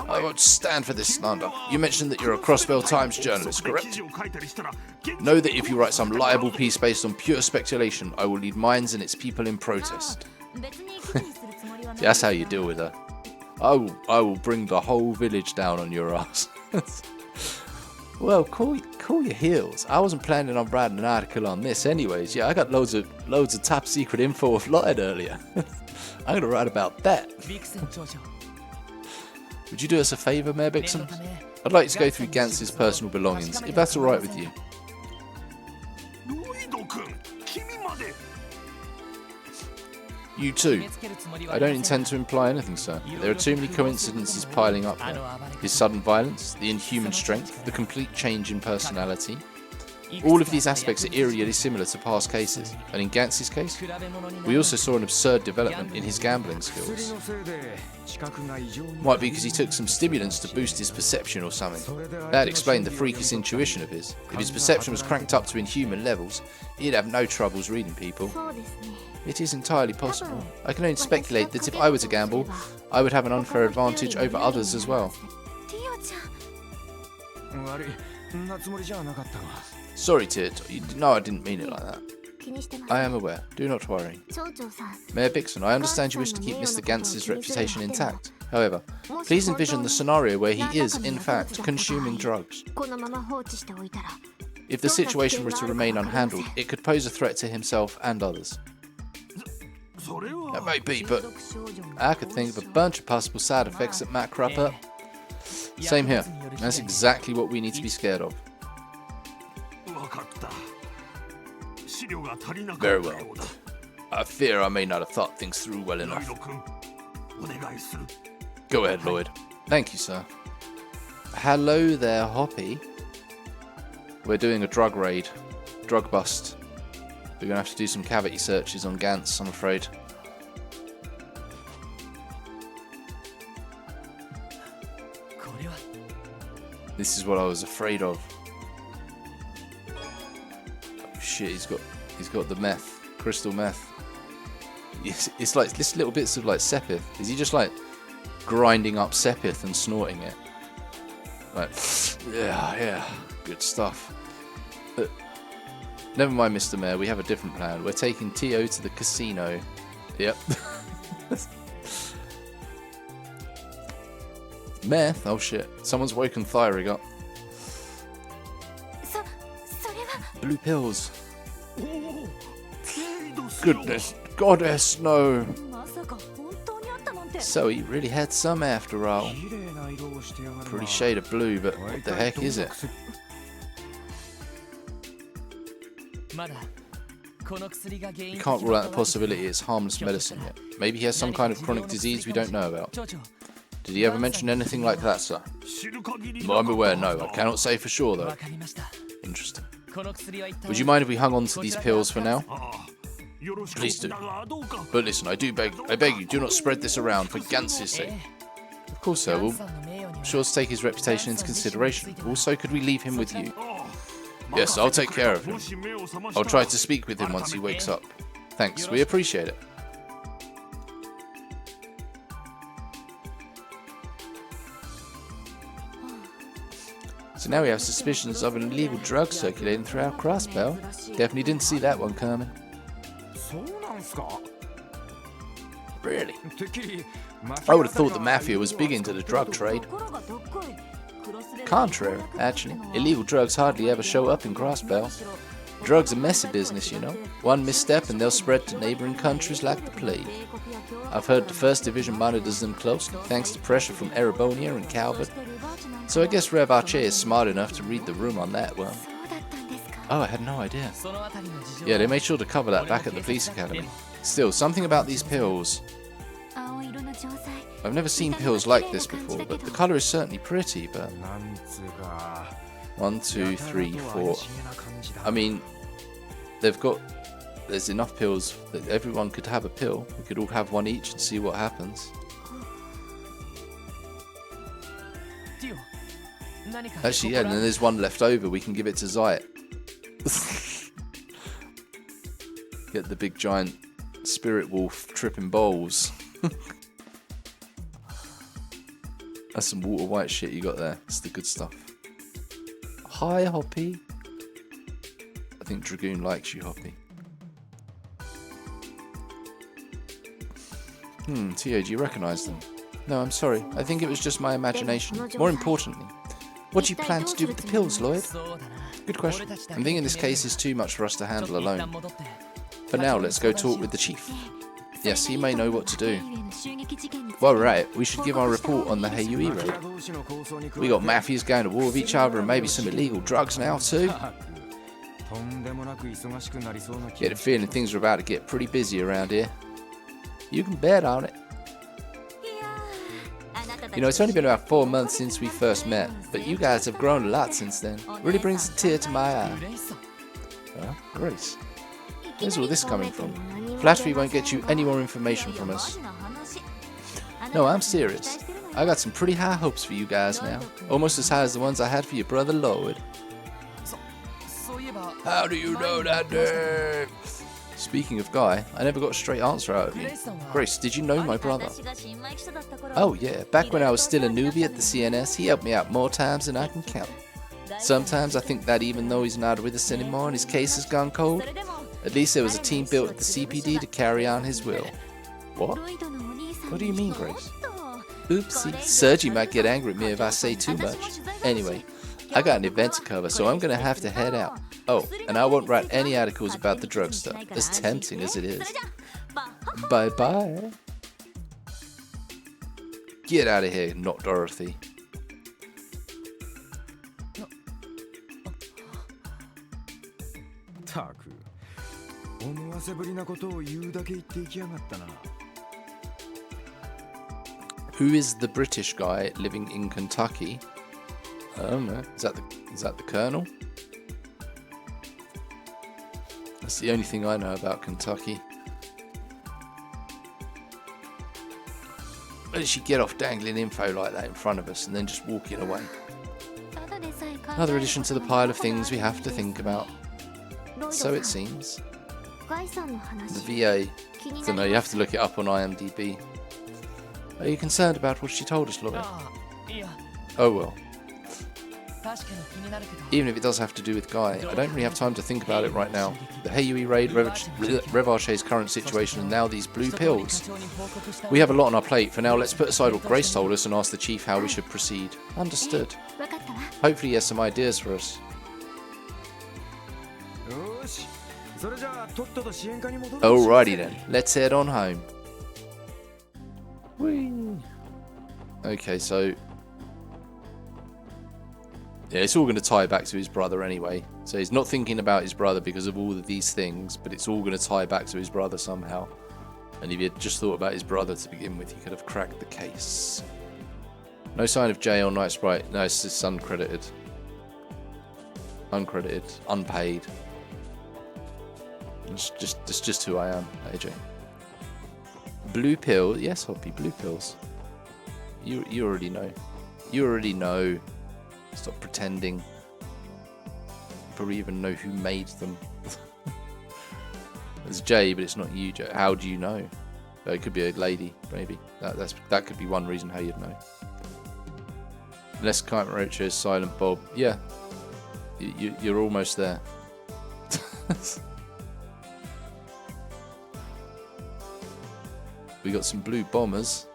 I won't stand for this slander. You mentioned that you're a Crossbell Times journalist, correct? Know that if you write some liable piece based on pure speculation, I will lead Mines and its people in protest. That's how you deal with her. I will bring the whole village down on your ass. Well, cool your heels. I wasn't planning on writing an article on this anyways. Yeah, I got loads of top secret info of Lloyd earlier. I'm gonna write about that. Would you do us a favour, Mayor Bixon? I'd like to go through Gantz's personal belongings, if that's alright with you. You too. I don't intend to imply anything, sir. There are too many coincidences piling up here. His sudden violence, the inhuman strength, the complete change in personality. All of these aspects are eerily similar to past cases, and in Gantz's case, we also saw an absurd development in his gambling skills. Might be because he took some stimulants to boost his perception or something. That explained the freakish intuition of his. If his perception was cranked up to inhuman levels, he'd have no troubles reading people. It is entirely possible. I can only speculate that if I were to gamble, I would have an unfair advantage over others as well. Sorry, Tia. No, I didn't mean it like that. I am aware. Do not worry. Mayor Bixon, I understand you wish to keep Mr. Gantz's reputation intact. However, please envision the scenario where he is, in fact, consuming drugs. If the situation were to remain unhandled, it could pose a threat to himself and others. That may be, but I could think of a bunch of possible side effects that might crop up. Same here. That's exactly what we need to be scared of. Very well. I fear I may not have thought things through well enough. Go ahead, Lloyd. Thank you, sir. Hello there, Hoppy. We're doing a drug raid. Drug bust. We're going to have to do some cavity searches on Gantz, I'm afraid. This is what I was afraid of. Oh shit, he's got the meth, crystal meth. It's like this little bits of like Sepith. Is he just like grinding up Sepith and snorting it? Like, yeah, good stuff. But never mind, Mr. Mayor, we have a different plan. We're taking Tio to the casino. Yep. Meth? Oh shit. Someone's woken Thyrig up. blue pills. Goodness, goddess, no. So he really had some after all. Pretty shade of blue, but what the heck is it? You can't rule out the possibility it's harmless medicine yet. Maybe he has some kind of chronic disease we don't know about. Did he ever mention anything like that, sir? I'm aware, no. I cannot say for sure, though. Interesting. Would you mind if we hung on to these pills for now? Please do. But listen, I beg you, do not spread this around for Gans's sake. Of course, sir. We'll sure to take his reputation into consideration. Also, could we leave him with you? Yes, I'll take care of him. I'll try to speak with him once he wakes up. Thanks, we appreciate it. So now we have suspicions of an illegal drug circulating throughout Crossbell. Definitely didn't see that one coming. Really? I would have thought the Mafia was big into the drug trade. Contrary, actually. Illegal drugs hardly ever show up in Crossbell. Drugs are messy business, you know. One misstep and they'll spread to neighboring countries like the plague. I've heard the 1st Division monitors them closely, thanks to pressure from Erebonia and Calvert. So I guess Rev Arche is smart enough to read the room on that one. Oh, I had no idea. Yeah, they made sure to cover that back at the police academy. Still, something about these pills. I've never seen pills like this before, but the colour is certainly pretty, but... 1, 2, 3, 4... I mean, there's enough pills that everyone could have a pill. We could all have one each and see what happens. Actually, yeah, and then there's one left over. We can give it to Zayat. Get the big giant spirit wolf tripping bowls. That's some Walter White shit you got there. That's the good stuff. Hi, Hoppy. I think Dragoon likes you, Hoppy. Tio, do you recognise them? No, I'm sorry. I think it was just my imagination. More importantly, what do you plan to do with the pills, Lloyd? Good question. I'm thinking this case is too much for us to handle alone. For now, let's go talk with the chief. Yes, he may know what to do. While we're at it, we should give our report on the Heiyui raid. We got mafias going to war with each other and maybe some illegal drugs now too. Get a feeling things are about to get pretty busy around here. You can bet on it. You know, it's only been about 4 months since we first met, but you guys have grown a lot since then. Really brings a tear to my eye. Well, Grace. Where's all this coming from? Flattery won't get you any more information from us. No, I'm serious. I got some pretty high hopes for you guys now. Almost as high as the ones I had for your brother Lloyd. How do you know that name? Speaking of Guy, I never got a straight answer out of you. Grace, did you know my brother? Oh yeah, back when I was still a newbie at the CNS, he helped me out more times than I can count. Sometimes I think that even though he's not with us anymore and his case has gone cold, at least there was a team built at the CPD to carry on his will. What? What do you mean, Grace? Oopsie, Sergi might get angry at me if I say too much. Anyway, I got an event to cover, so I'm gonna have to head out. Oh, and I won't write any articles about the drug stuff, as tempting as it is. Bye-bye. Get out of here, not Dorothy. Who is the British guy living in Kentucky? I don't know. Is that the Colonel? That's the only thing I know about Kentucky. Where did she get off dangling info like that in front of us and then just walking away? Another addition to the pile of things we have to think about. So it seems. The VA. I don't know, you have to look it up on IMDb. Are you concerned about what she told us, Lloyd? Oh well. Even if it does have to do with Guy, I don't really have time to think about it right now. The Heiyui raid, Rev Arche's current situation, and now these blue pills. We have a lot on our plate. For now, let's put aside what Grace told us and ask the chief how we should proceed. Understood. Hopefully he has some ideas for us. Alrighty then, let's head on home. Whee. Okay, so yeah, it's all going to tie back to his brother anyway. So he's not thinking about his brother because of all of these things, but it's all going to tie back to his brother somehow. And if he had just thought about his brother to begin with, he could have cracked the case. No sign of Jay or Night Sprite. No, it's just uncredited. Uncredited. Unpaid. It's just who I am, AJ. Blue pill. Yes, Hoppy, blue pills. You already know. You already know. Stop pretending. You probably even know who made them. It's Jay, but it's not you, Jay. How do you know? It could be a lady, maybe. That could be one reason how you'd know. Unless Kite Roach is Silent Bob. Yeah. You're almost there. We got some blue bombers.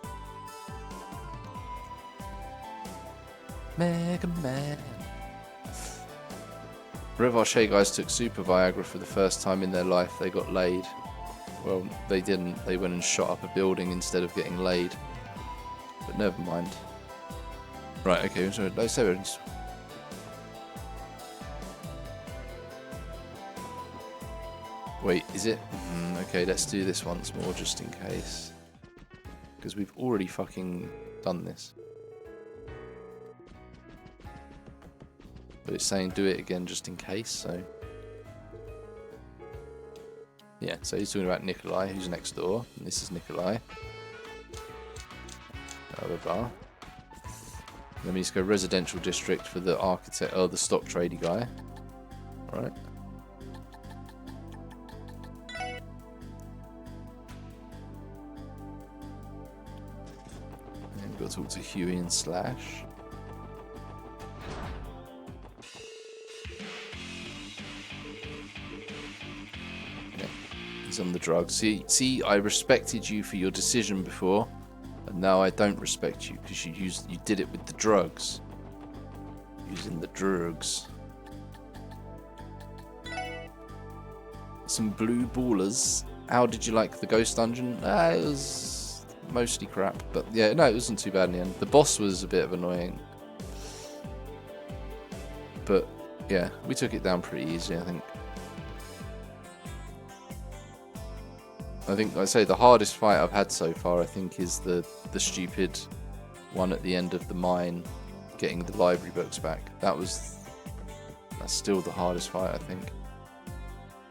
Mega Man. Revache guys took Super Viagra for the first time in their life. They got laid. Well, they didn't. They went and shot up a building instead of getting laid. But never mind. Right, okay, so let's say it. Wait, is it? Okay, let's do this once more just in case. Because we've already fucking done this. But it's saying do it again just in case, so... Yeah, so he's talking about Nikolai, who's next door. And this is Nikolai. Blah, blah, blah. Let me just go residential district for the architect, or the stock trading guy. Alright. And we've got to talk to Huey and Slash. On the drugs. See, I respected you for your decision before, and now I don't respect you because you did it with the drugs. Using the drugs. Some blue ballers. How did you like the ghost dungeon? It was mostly crap, but yeah, no, it wasn't too bad in the end. The boss was a bit of annoying, but yeah, we took it down pretty easy, I think. I'd say the hardest fight I've had so far, I think, is the stupid one at the end of the mine, getting the library books back. That's still the hardest fight, I think.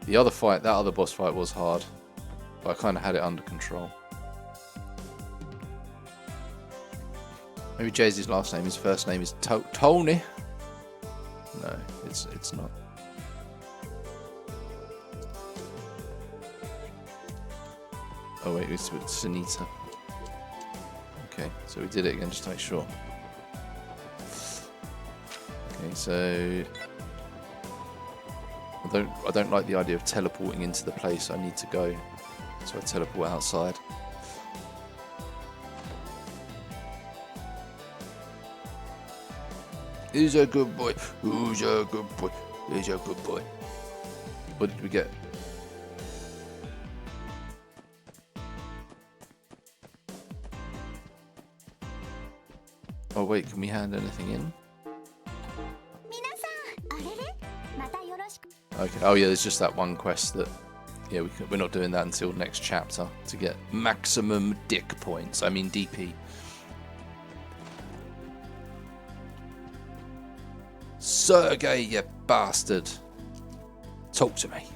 The other fight, that other boss fight was hard, but I kind of had it under control. Maybe Jay-Z's last name, his first name is Tony. No, it's not. Oh wait, it's with Sunita. Okay, so we did it again just to make sure. Okay, so I don't like the idea of teleporting into the place I need to go, so I teleport outside. Who's a good boy? Who's a good boy? Who's a good boy? What did we get? Oh wait, can we hand anything in? Okay, oh yeah, there's just that one quest that, yeah, we're not doing that until next chapter to get maximum dick points, I mean DP. Sergey, you bastard. Talk to me.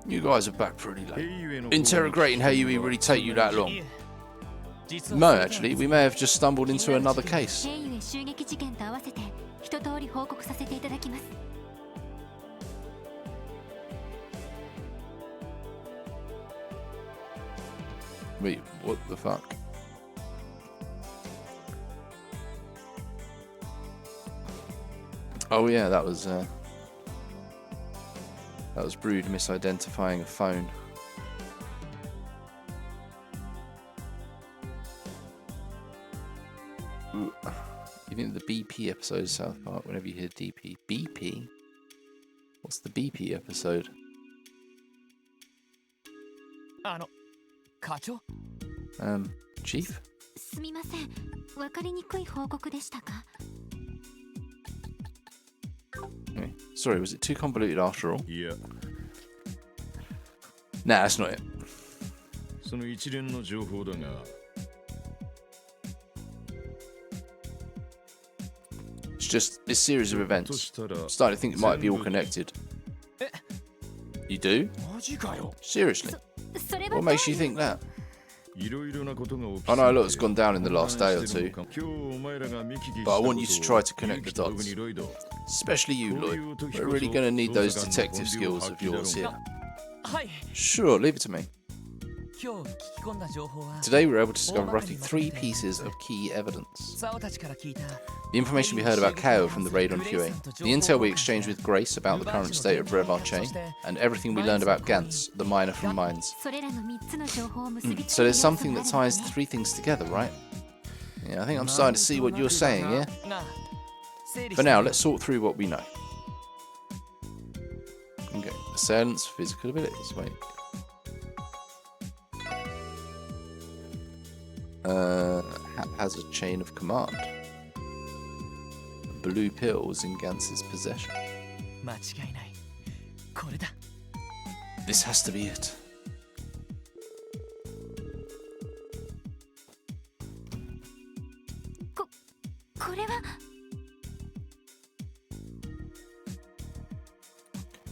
You guys are back pretty late. Interrogating Heiyui really take you that long? No, actually, we may have just stumbled into another case. Wait, what the fuck? Oh yeah, that was Brood misidentifying a phone. You think the BP episode of South Park, whenever you hear DP? BP? What's the BP episode? Chief? Okay. Sorry, was it too convoluted after all? Yeah. Nah, that's not it. It's just this series of events. I'm starting to think it might be all connected. You do? Seriously? What makes you think that? I know a lot has gone down in the last day or two, but I want you to try to connect the dots. Especially you, Lloyd. We're really going to need those detective skills of yours here. Sure, leave it to me. Today we were able to discover roughly 3 pieces of key evidence. The information we heard about Kao from the raid on Huey, the intel we exchanged with Grace about the current state of Revache, and everything we learned about Gantz, the miner from Mines. So there's something that ties the 3 things together, right? Yeah, I think I'm starting to see what you're saying, yeah? For now, let's sort through what we know. Okay, assailants, physical abilities, wait. Haphazard chain of command. Blue pills in Gantz's possession. This has to be it.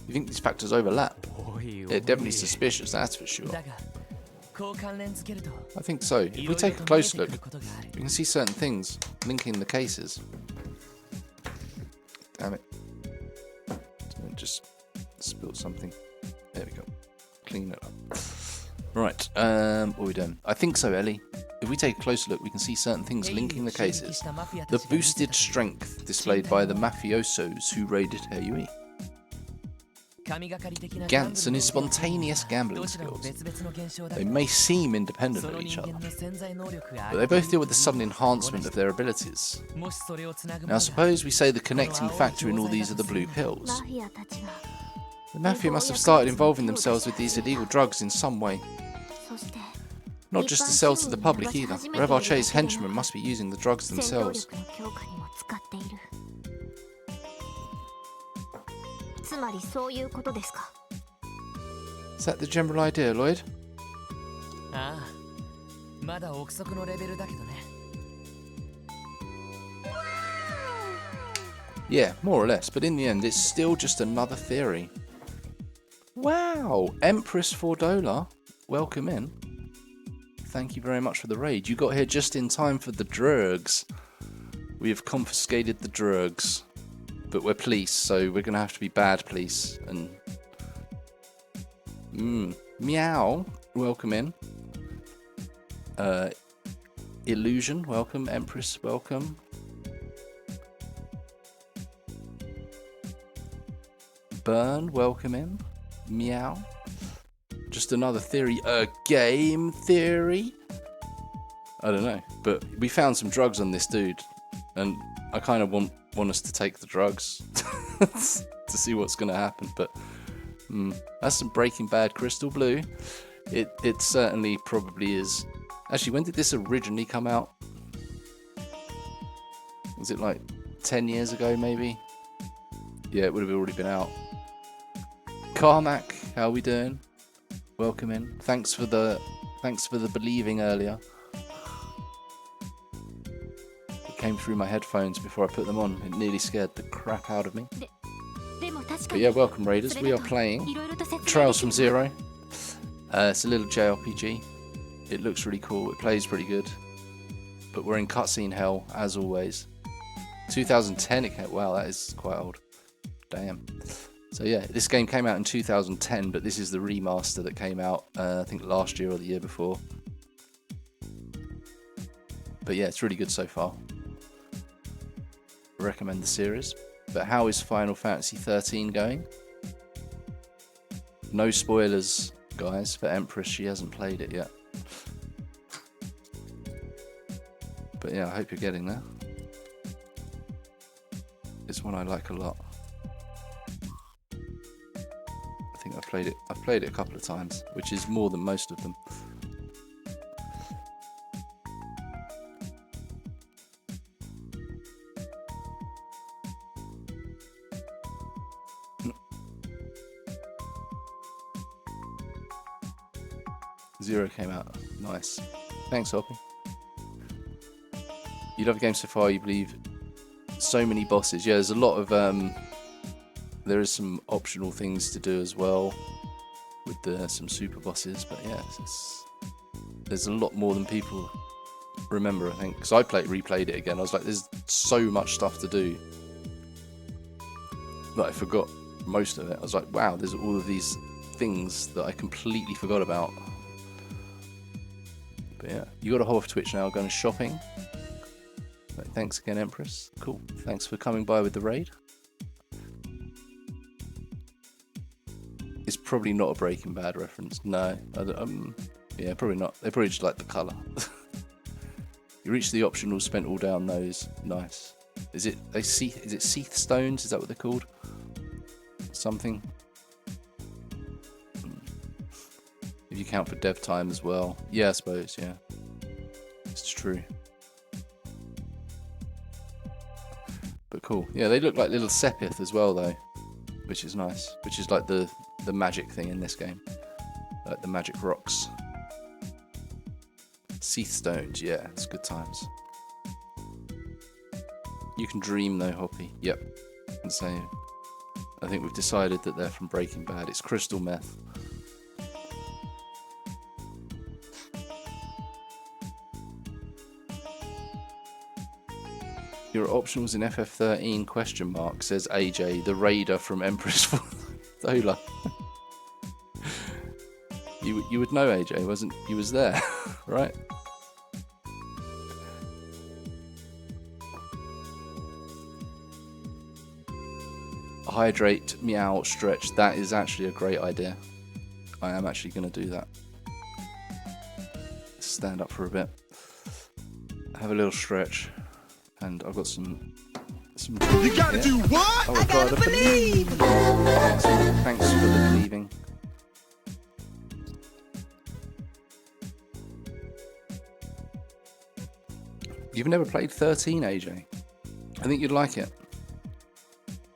You think these factors overlap? They're definitely suspicious, that's for sure. I think so. If we take a close look, we can see certain things linking the cases. Damn it. Just spilled something. There we go. Clean it up. Right, what are we doing? I think so, Ellie. If we take a closer look, we can see certain things linking the cases. The boosted strength displayed by the mafiosos who raided Heyui. Gantz and his spontaneous gambling skills. They may seem independent of each other, but they both deal with the sudden enhancement of their abilities. Now suppose we say the connecting factor in all these are the blue pills. The Mafia must have started involving themselves with these illegal drugs in some way. Not just to sell to the public either. Revache's henchmen must be using the drugs themselves. Is that the general idea, Lloyd? Yeah, more or less, but in the end it's still just another theory. Wow! Empress Fordola, welcome in. Thank you very much for the raid. You got here just in time for the drugs. We have confiscated the drugs. But we're police, so we're going to have to be bad police. And Meow, welcome in. Illusion, welcome. Empress, welcome. Burn, welcome in. Meow. Just another theory. A game theory? I don't know. But we found some drugs on this dude. And I kind of want us to take the drugs to see what's going to happen. But that's some Breaking Bad Crystal Blue. It certainly probably is. Actually, when did this originally come out? Was it like 10 years ago, maybe? Yeah, it would have already been out. Carmack, how are we doing? Welcome in. Thanks for the believing earlier. It came through my headphones before I put them on. It nearly scared the crap out of me. But yeah, welcome Raiders. We are playing Trails from Zero. It's a little JRPG. It looks really cool. It plays pretty good. But we're in cutscene hell, as always. 2010 it came. Wow, that is quite old. Damn. So yeah, this game came out in 2010, but this is the remaster that came out, I think last year or the year before. But yeah, it's really good so far. I recommend the series. But how is Final Fantasy 13 going? No spoilers, guys, for Empress. She hasn't played it yet. But yeah, I hope you're getting there. It's one I like a lot. played it. I've played it a couple of times, which is more than most of them. Zero came out. Nice. Thanks, Hoppy. You love the game so far, you believe so many bosses. Yeah, there's a lot of there is some optional things to do as well with some super bosses, but yeah, there's a lot more than people remember, I think. Because I replayed it again, I was like, there's so much stuff to do that I forgot most of it. I was like, wow, there's all of these things that I completely forgot about. But yeah, you got to hop off Twitch now, going shopping. Right, thanks again, Empress. Cool. Thanks for coming by with the raid. It's probably not a Breaking Bad reference. No. Yeah, probably not. They probably just like the colour. You reach the optional, spent all day on those. Nice. Is it Seath Stones? Is that what they're called? Something. If you count for dev time as well. Yeah, I suppose, yeah. It's true. But cool. Yeah, they look like little Sepith as well, though. Which is nice. Which is like the magic thing in this game. Like the magic rocks. Seath Stones, yeah, it's good times. You can dream though, Hoppy. Yep. And so I think we've decided that they're from Breaking Bad. It's crystal meth. Your optionals in FF13 question mark, says AJ, the raider from Empress Zola. You would know AJ, wasn't you? Was there, right? Hydrate, meow, stretch. That is actually a great idea. I am actually going to do that. Stand up for a bit. Have a little stretch. And I've got some you gotta do what? I gotta believe. Thanks for the believing. You've never played 13, AJ? I think you'd like it.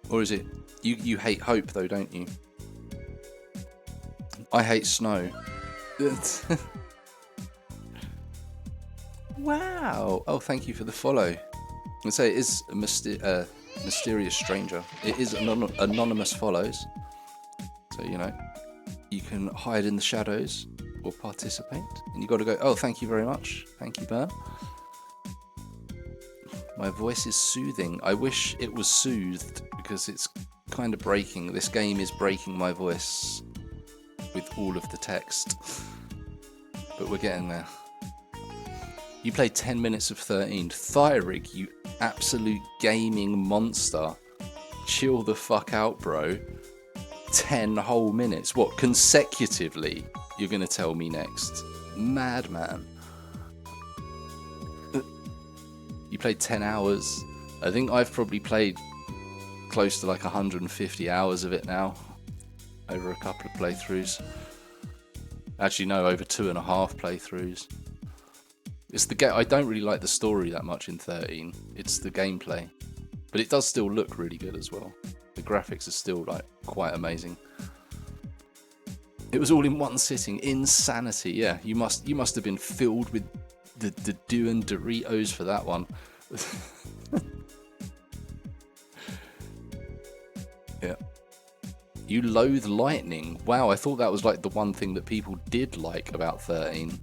Or is it... You hate hope, though, don't you? I hate snow. Wow. Oh, thank you for the follow. I say it is a mysterious stranger. It is anonymous follows. So, you know, you can hide in the shadows or participate. And you got to go, oh, thank you very much. Thank you, Burn. My voice is soothing. I wish it was soothed because it's kind of breaking. This game is breaking my voice with all of the text. But we're getting there. You played 10 minutes of 13. Thyrig, you absolute gaming monster. Chill the fuck out, bro. 10 whole minutes. What, consecutively? You're going to tell me next. Madman. You played 10 hours. I think I've probably played close to like 150 hours of it now. Over a couple of playthroughs. Actually, no, over 2.5 playthroughs. It's the game. I don't really like the story that much in 13. It's the gameplay, but it does still look really good as well. The graphics are still like quite amazing. It was all in one sitting. Insanity. Yeah, you must have been filled with the dew and Doritos for that one. Yeah. You loathe lightning. Wow, I thought that was like the one thing that people did like about 13.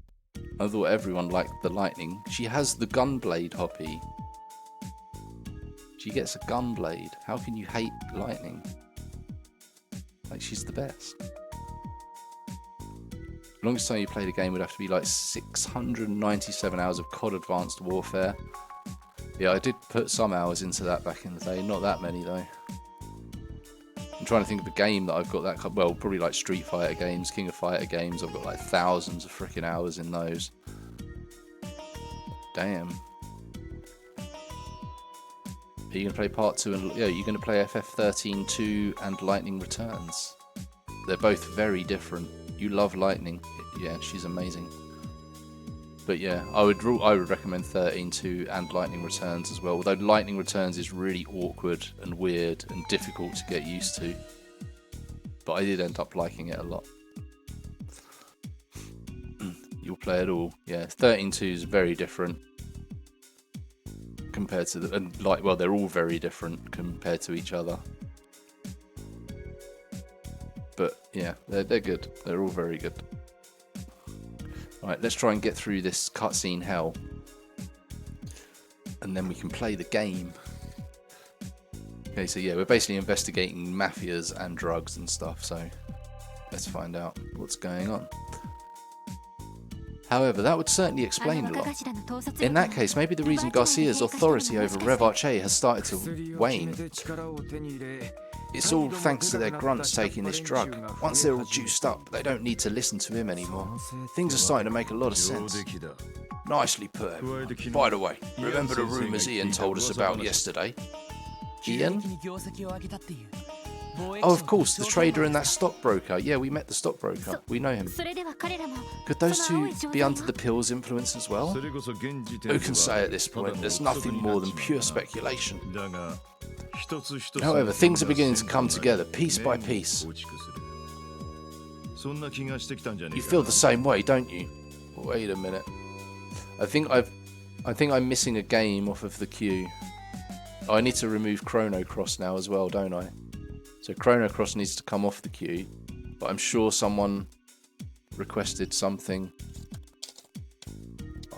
I thought everyone liked the lightning. She has the gunblade, Hoppy. She gets a gunblade. How can you hate lightning? Like, she's the best. The longest time you played a game would have to be like 697 hours of COD Advanced Warfare. Yeah, I did put some hours into that back in the day. Not that many, though. I'm trying to think of a game that I've got that... Well, probably like Street Fighter games, King of Fighter games. I've got like thousands of freaking hours in those. Damn. Are you going to play part 2? And yeah, you're going to play FF13 2 and Lightning Returns. they're both very different. You love Lightning. Yeah, she's amazing. But yeah, I would recommend 13-2 and Lightning Returns as well. Although Lightning Returns is really awkward and weird and difficult to get used to. But I did end up liking it a lot. You'll play it all. Yeah, 13-2 is very different compared to they're all very different compared to each other. But yeah, they're good. They're all very good. Alright, let's try and get through this cutscene hell. And then we can play the game. Okay, so yeah, we're basically investigating mafias and drugs and stuff, so let's find out what's going on. However, that would certainly explain a lot. In that case, maybe the reason Garcia's authority over Rev Arche has started to wane. It's all thanks to their grunts taking this drug. Once they're all juiced up, they don't need to listen to him anymore. Things are starting to make a lot of sense. Nicely put, everyone. By the way, remember the rumours Ian told us about yesterday? Ian? Oh, of course, the trader and that stockbroker. Yeah, we met the stockbroker. We know him. Could those two be under the pill's influence as well? Who can say at this point? There's nothing more than pure speculation. However, things are beginning to come together, piece by piece. You feel the same way, don't you? Wait a minute. I think I'm missing a game off of the queue. Oh, I need to remove Chrono Cross now as well, don't I? So Chrono Cross needs to come off the queue, but I'm sure someone requested something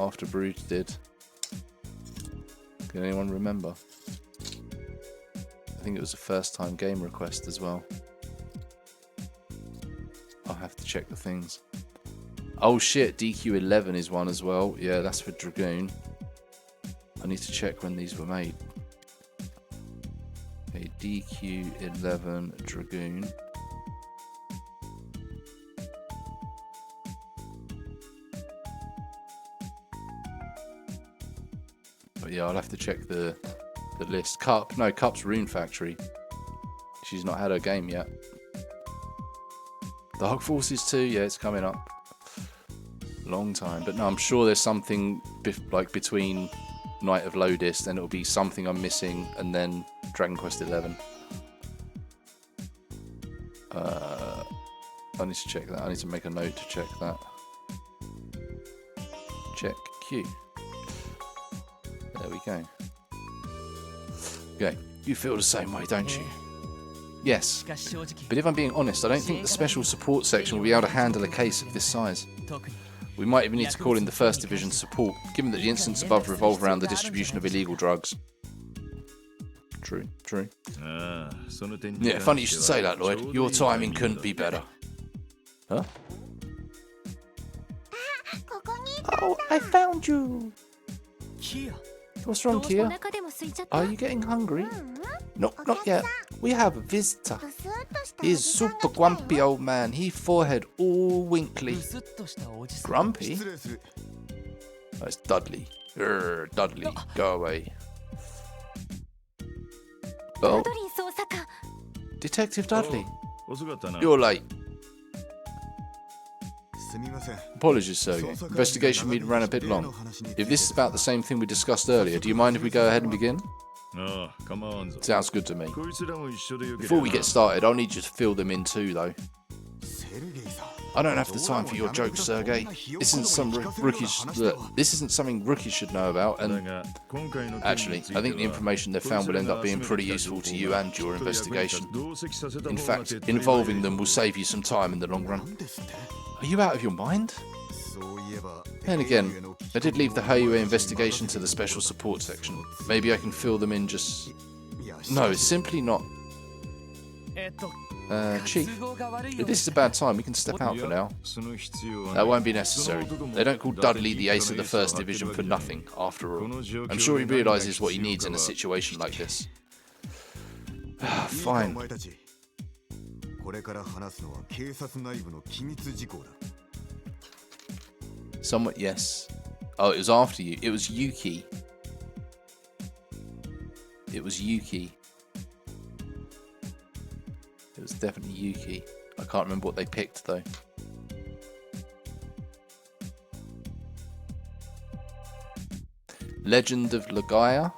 after Brood did. Can anyone remember? I think it was a first time game request as well. I'll have to check the things. Oh shit, DQ11 is one as well. Yeah, that's for Dragoon. I need to check when these were made. Okay, DQ11 Dragoon. But yeah, I'll have to check the list. Cup's Rune Factory. She's not had her game yet. The Hog Forces 2, yeah, it's coming up. Long time, but no, I'm sure there's something like between Night of Lodis, then it'll be something I'm missing, and then Dragon Quest 11. I need to check that. I need to make a note to check that. Check Q. There we go. Okay, you feel the same way, don't you? Yes, but if I'm being honest, I don't think the special support section will be able to handle a case of this size. We might even need to call in the First Division support, given that the incidents above revolve around the distribution of illegal drugs. True. Yeah, funny you should say that, Lloyd. Your timing couldn't be better. Huh? Oh, I found you! What's wrong, Kia? Are you getting hungry? No, not yet. We have a visitor. He's super grumpy old man. His forehead all winkly. Grumpy? Oh, it's Dudley. Dudley, go away. Oh. Detective Dudley. You're late. Apologies, Sergey. Investigation meeting ran a bit long. If this is about the same thing we discussed earlier, do you mind if we go ahead and begin? Sounds good to me. Before we get started, I'll need you to fill them in too, though. I don't have the time for your jokes, Sergey. This isn't something rookies should know about, and actually, I think the information they've found will end up being pretty useful to you and your investigation. In fact, involving them will save you some time in the long run. Are you out of your mind? Then again, I did leave the Hayue investigation to the special support section. Maybe I can fill them in just... No, it's simply not. Chief, if this is a bad time, we can step out for now. That won't be necessary. They don't call Dudley the ace of the First Division for nothing, after all. I'm sure he realises what he needs in a situation like this. Fine. Somewhat, yes. Oh, it was after you. It was Yuki. It was Yuki. It was definitely Yuki. I can't remember what they picked though. Legend of Legaia.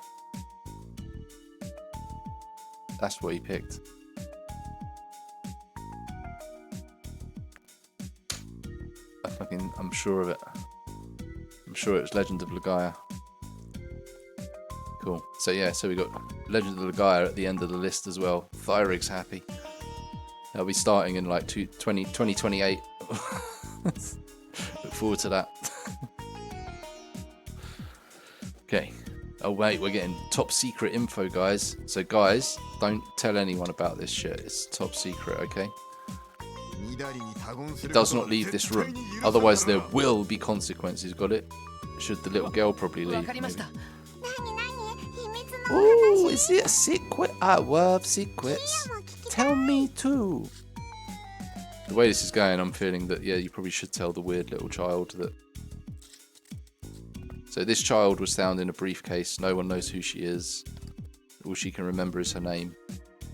That's what he picked. I'm sure of it. I'm sure it was Legend of Legaia. Cool. So yeah, so we got Legend of Legaia at the end of the list as well. Thyrig's happy. They'll be starting in like 2028. Look forward to that. Okay. Oh wait, we're getting top secret info, guys. So guys, don't tell anyone about this shit. It's top secret, okay? It does not leave this room. Otherwise there will be consequences, got it? Should the little girl probably leave, maybe. Oh, is it a secret? I love secrets. Tell me too. The way this is going, I'm feeling that, yeah, you probably should tell the weird little child that. So this child was found in a briefcase. No one knows who she is. All she can remember is her name.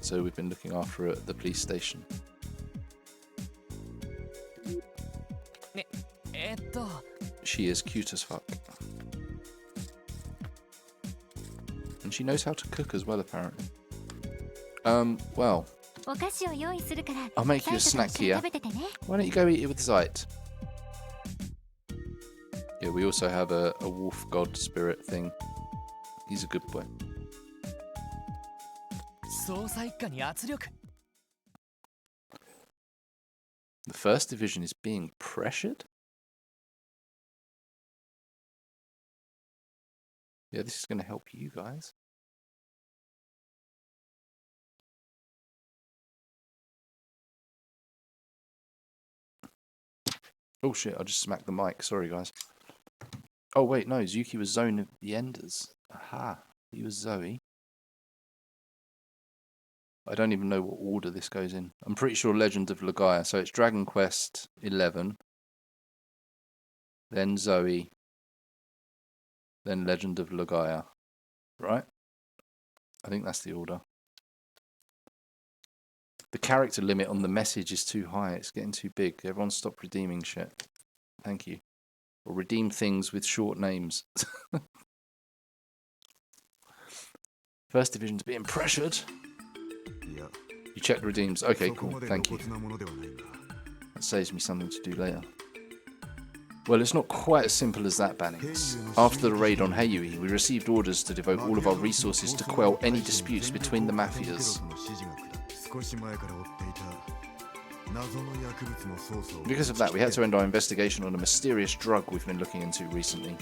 So we've been looking after her at the police station. She is cute as fuck. And she knows how to cook as well, apparently. Well. I'll make you a snack here. Why don't you go eat it with Zeit? Yeah, we also have a wolf god spirit thing. He's a good boy. The First Division is being pressured? Yeah, this is going to help you guys. Oh shit, I just smacked the mic. Sorry, guys. Oh wait, no, Zuki was Zone of the Enders. Aha, he was Zoe. I don't even know what order this goes in. I'm pretty sure Legend of Legaia. So it's Dragon Quest 11. Then Zoe. Then Legend of Legaia. Right? I think that's the order. The character limit on the message is too high. It's getting too big. Everyone stop redeeming shit. Thank you. Or redeem things with short names. First Division's being pressured. You checked redeems. Okay, cool. Thank you. That saves me something to do later. Well, it's not quite as simple as that, Bannings. After the raid on Heiyui, we received orders to devote all of our resources to quell any disputes between the mafias. Because of that, we had to end our investigation on a mysterious drug we've been looking into recently.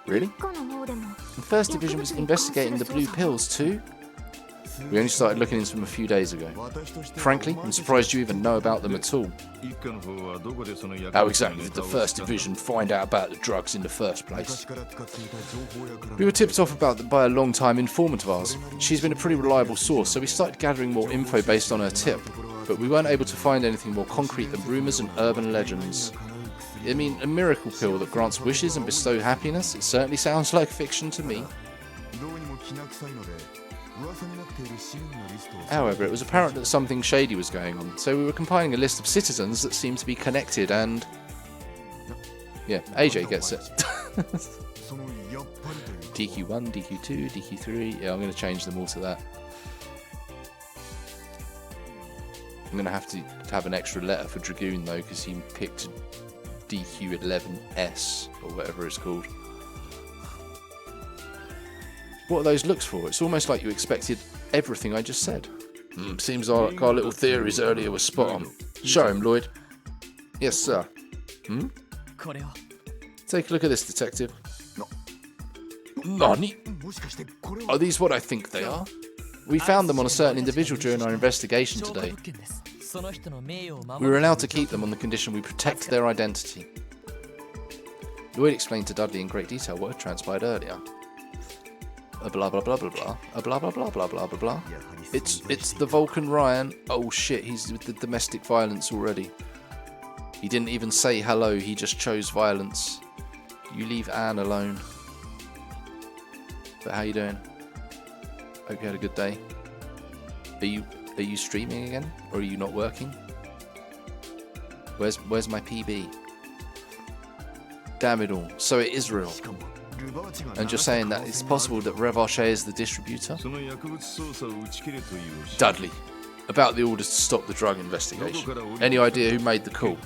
Really? The First Division was investigating the blue pills too? We only started looking into them a few days ago. Frankly, I'm surprised you even know about them at all. How exactly did the First Division find out about the drugs in the first place? We were tipped off about them by a long-time informant of ours. She's been a pretty reliable source, so we started gathering more info based on her tip. But we weren't able to find anything more concrete than rumours and urban legends. I mean, a miracle pill that grants wishes and bestows happiness? It certainly sounds like fiction to me. However, it was apparent that something shady was going on, so we were compiling a list of citizens that seemed to be connected and... yeah, AJ gets it. DQ1, DQ2, DQ3, yeah, I'm going to change them all to that. I'm going to have an extra letter for Dragoon though, because he picked DQ11S, or whatever it's called. What are those looks for? It's almost like you expected everything I just said. Seems like our little theories earlier were spot on. Show him, Lloyd. Yes, sir. Take a look at this, detective. Nani? Are these what I think they are? We found them on a certain individual during our investigation today. We were allowed to keep them on the condition we protect their identity. Lloyd explained to Dudley in great detail what had transpired earlier. A blah blah blah blah blah. A blah blah blah blah blah blah blah. It's the Vulcan Ryan. Oh shit, he's with the domestic violence already. He didn't even say hello, he just chose violence. You leave Anne alone. But how you doing? Hope you had a good day. Are you streaming again, or are you not working? Where's my PB? Damn it all. So it is real. And you're saying that it's possible that Revache is the distributor? Dudley, about the orders to stop the drug investigation. Any idea who made the call?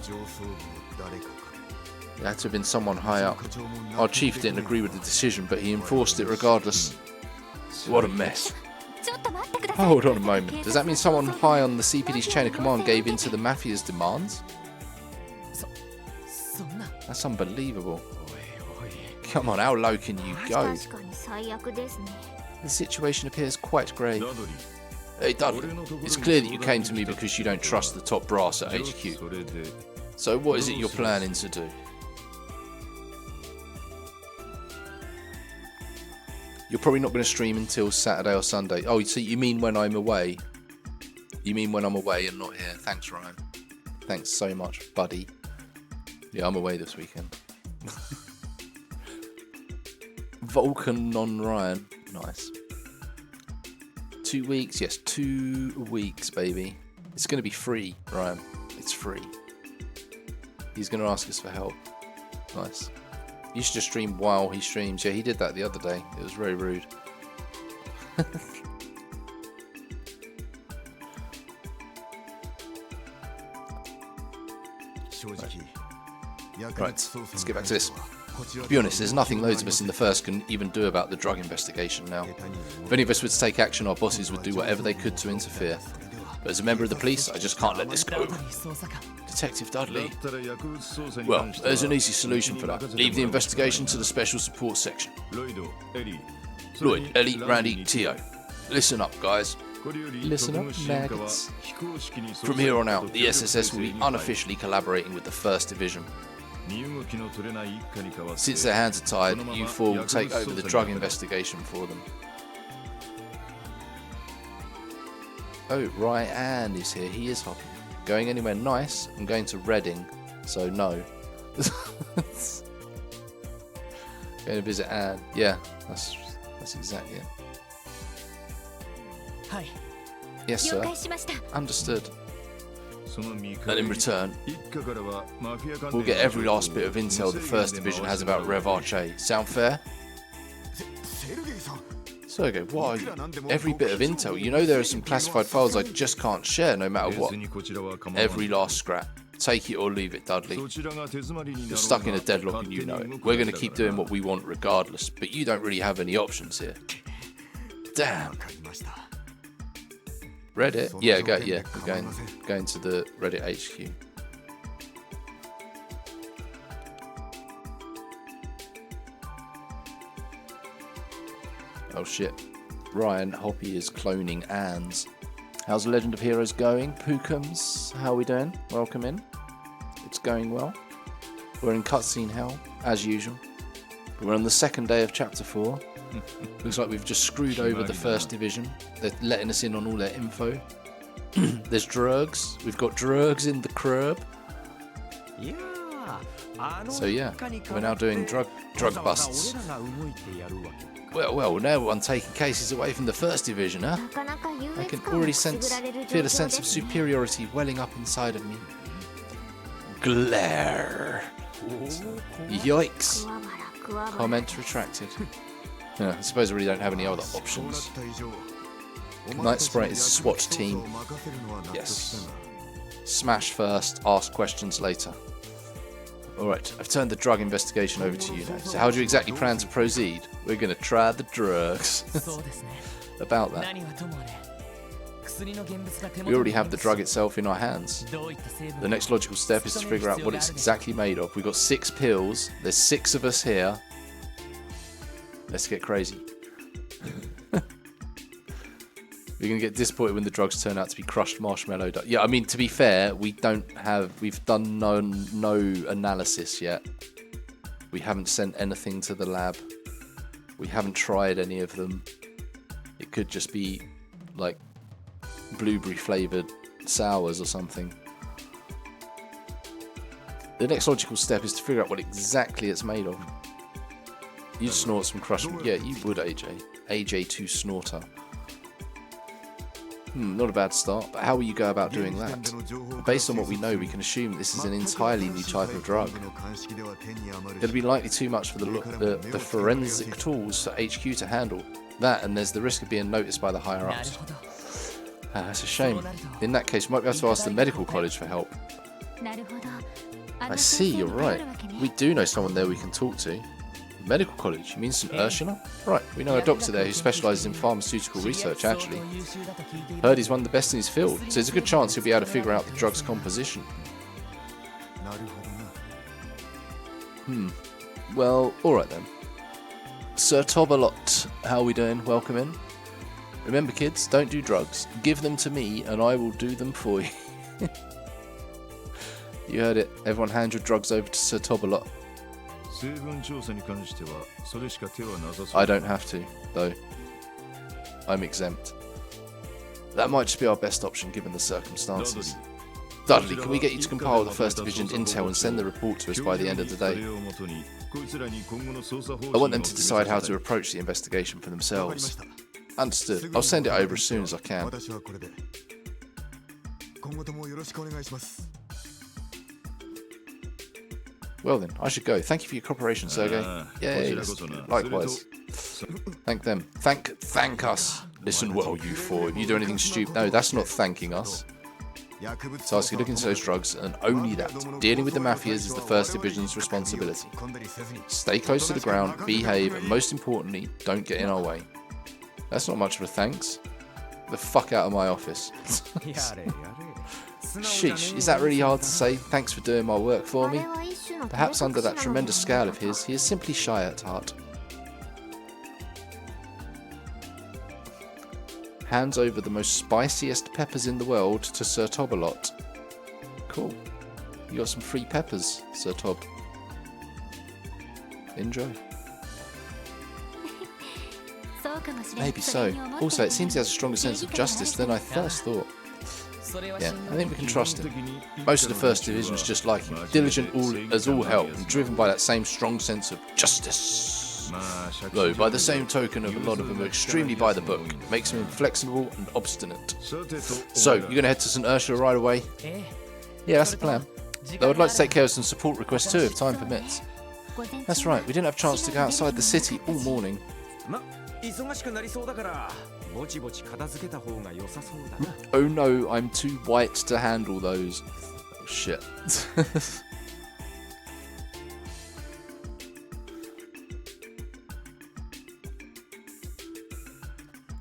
It had to have been someone high up. Our chief didn't agree with the decision, but he enforced it regardless. What a mess. Hold on a moment. Does that mean someone high on the CPD's chain of command gave in to the Mafia's demands? That's unbelievable. Come on, how low can you go? The situation appears quite grave. Hey Dudley, it's clear that you came to me because you don't trust the top brass at HQ. So what is it you're planning to do? You're probably not going to stream until Saturday or Sunday. Oh, so you mean when I'm away? You mean when I'm away and not here? Thanks, Ryan. Thanks so much, buddy. Yeah, I'm away this weekend. Vulcan non-Ryan. Nice. 2 weeks. Yes, 2 weeks, baby. It's going to be free, Ryan. It's free. He's going to ask us for help. Nice. You should just stream while he streams. Yeah, he did that the other day. It was very rude. Right, let's get back to this. To be honest, there's nothing loads of us in the First can even do about the drug investigation now. If any of us were to take action, our bosses would do whatever they could to interfere. But as a member of the police, I just can't let this go. Detective Dudley. Well, there's an easy solution for that. Leave the investigation to the Special Support Section. Lloyd, Ellie, Randy, Tio. Listen up, guys. Listen up, maggots. From here on out, the SSS will be unofficially collaborating with the 1st Division. Since their hands are tied, you four will take over the drug investigation for them. Oh, Ryan is here. He is hopping. Going anywhere nice? I'm going to Reading, so no. Going to visit Anne. Yeah, that's exactly it. Hi. Yes, sir. Understood. And in return, we'll get every last bit of intel the 1st Division has about Revache. Sound fair? Sergey, what are you? Every bit of intel. You know there are some classified files I just can't share no matter what. Every last scrap. Take it or leave it, Dudley. You're stuck in a deadlock and you know it. We're going to keep doing what we want regardless, but you don't really have any options here. Damn. Reddit? Yeah, we're going to the Reddit HQ. Oh shit. Ryan Hoppy is cloning Anne's. How's Legend of Heroes going? Pookums, how are we doing? Welcome in. It's going well. We're in cutscene hell, as usual. We're on the 2nd day of Chapter 4. Looks like we've just screwed over the 1st Division. They're letting us in on all their info. There's drugs. We've got drugs in the crib. So yeah, we're now doing drug busts. Well, now we're taking cases away from the 1st Division, huh? I can already feel a sense of superiority welling up inside of me. Glare. Yikes. Comment retracted. Yeah, I suppose I really don't have any other options. Night Sprite is SWAT team. Yes. Smash first, ask questions later. Alright, I've turned the drug investigation over to you now. So how do you exactly plan to proceed? We're going to try the drugs. About that. We already have the drug itself in our hands. The next logical step is to figure out what it's exactly made of. We've got 6 pills. There's 6 of us here. Let's get crazy. We're going to get disappointed when the drugs turn out to be crushed marshmallow. Yeah, I mean, to be fair, we've done no analysis yet. We haven't sent anything to the lab. We haven't tried any of them. It could just be like blueberry flavoured sours or something. The next logical step is to figure out what exactly it's made of. You'd snort some crushed... Yeah, you would, AJ. AJ2 Snorter. Not a bad start, but how will you go about doing that? Based on what we know, we can assume this is an entirely new type of drug. It'll be likely too much for the forensic tools for HQ to handle. That, and there's the risk of being noticed by the higher-ups. That's a shame. In that case, we might be able to ask the medical college for help. I see, you're right. We do know someone there we can talk to. Medical college? You mean St. Ursula? Right, we know a doctor there who specialises in pharmaceutical research, actually. Heard he's one of the best in his field, so there's a good chance he'll be able to figure out the drug's composition. Well, alright then. Sir Tobalot, how are we doing? Welcome in. Remember kids, don't do drugs. Give them to me and I will do them for you. You heard it. Everyone hand your drugs over to Sir Tobalot. I don't have to, though. I'm exempt. That might just be our best option given the circumstances. Dudley, can we get you to compile the 1st Division intel and send the report to us by the end of the day? I want them to decide how to approach the investigation for themselves. Understood. I'll send it over as soon as I can. Well then, I should go. Thank you for your cooperation, Sergei. Yay, likewise. Thank them. Thank us. Listen well, you four. If you do anything stupid... No, that's not thanking us. So I ask you to look into those drugs, and only that. Dealing with the mafias is the 1st Division's responsibility. Stay close to the ground, behave, and most importantly, don't get in our way. That's not much of a thanks. The fuck out of my office. Sheesh, is that really hard to say? Thanks for doing my work for me. Perhaps under that tremendous scale of his, he is simply shy at heart. Hands over the most spiciest peppers in the world to Sir Tobalot. Cool. You got some free peppers, Sir Tob. Enjoy. Maybe so. Also, it seems he has a stronger sense of justice than I first thought. Yeah, I think we can trust him. Most of the 1st Division is just like him. Diligent as all hell and driven by that same strong sense of justice. Though, by the same token, of a lot of them are extremely by the book. Makes them inflexible and obstinate. So, you're going to head to St. Ursula right away? Yeah, that's the plan. Though I'd like to take care of some support requests too, if time permits. That's right, we didn't have a chance to go outside the city all morning. Oh no, I'm too white to handle those. Oh shit.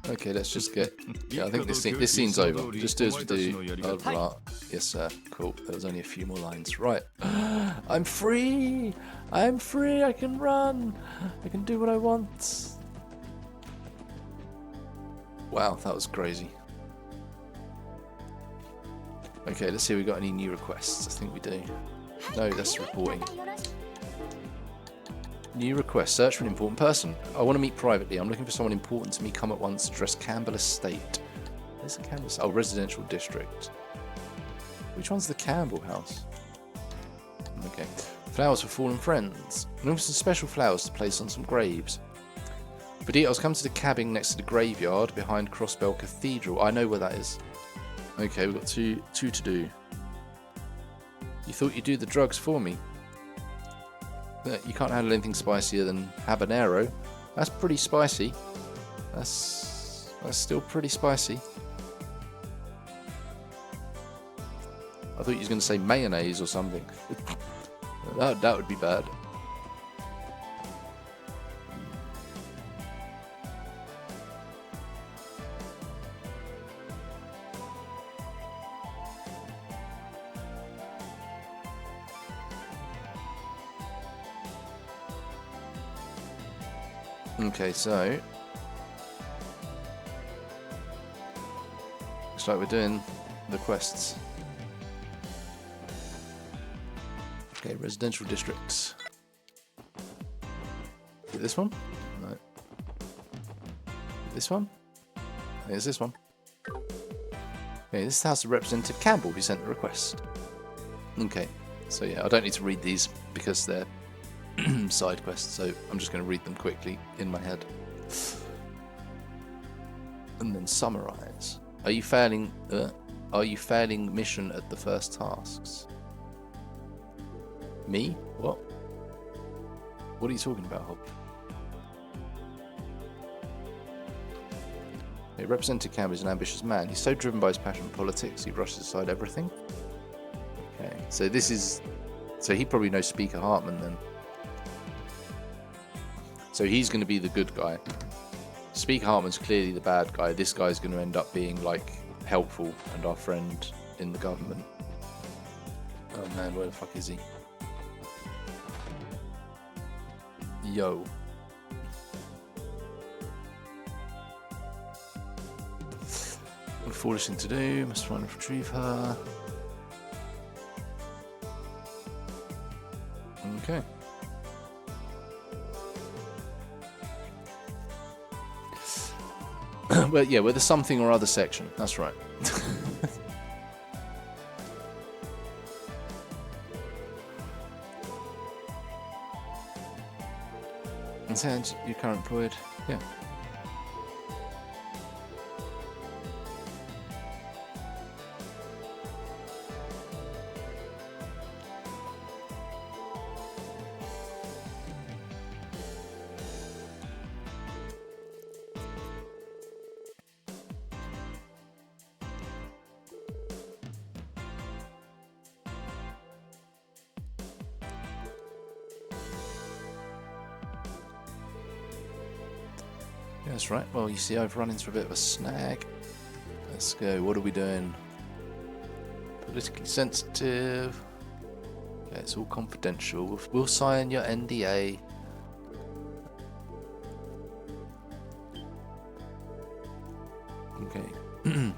Okay, let's just get... Yeah, I think this scene's over. Just do as we do. Blah, blah. Yes, sir. Cool. There was only a few more lines. Right. I'm free! I'm free! I can run! I can do what I want! Wow, that was crazy. Okay, let's see if we got any new requests. I think we do. No, that's reporting. New request. Search for an important person. I want to meet privately. I'm looking for someone important to me. Come at once. Address Campbell Estate. Where's the Campbell Estate? Oh, residential district. Which one's the Campbell house? Okay. Flowers for fallen friends. I'm looking for some special flowers to place on some graves. For details, come to the cabin next to the graveyard behind Crossbell Cathedral. I know where that is. Okay, we've got two to do. You thought you'd do the drugs for me? You can't handle anything spicier than habanero. That's pretty spicy. That's still pretty spicy. I thought you was going to say mayonnaise or something. that would be bad. Okay, so looks like we're doing the quests. Okay, residential districts. Is it this one? No. This one? I think it's this one. Okay, this is the House of Representative Campbell who sent the request. Okay, so yeah, I don't need to read these because they're side quests, so I'm just going to read them quickly in my head and then summarize. Are you failing? Are you failing mission at the first tasks? Me? What? What are you talking about, Hob? Hey, Representative Campbell is an ambitious man. He's so driven by his passion for politics, he brushes aside everything. Okay, so this is... So he probably knows Speaker Hartman then. So he's going to be the good guy. Speaker Hartman's clearly the bad guy. This guy's going to end up being, like, helpful and our friend in the government. Oh man, where the fuck is he? Yo. What a foolish thing to do. Must find and retrieve her. Okay. Well, yeah, we're the something or other section. That's right. And you're currently employed. Yeah. That's right. Well, you see, I've run into a bit of a snag. Let's go. What are we doing? Politically sensitive. Okay, it's all confidential. We'll sign your NDA. Okay.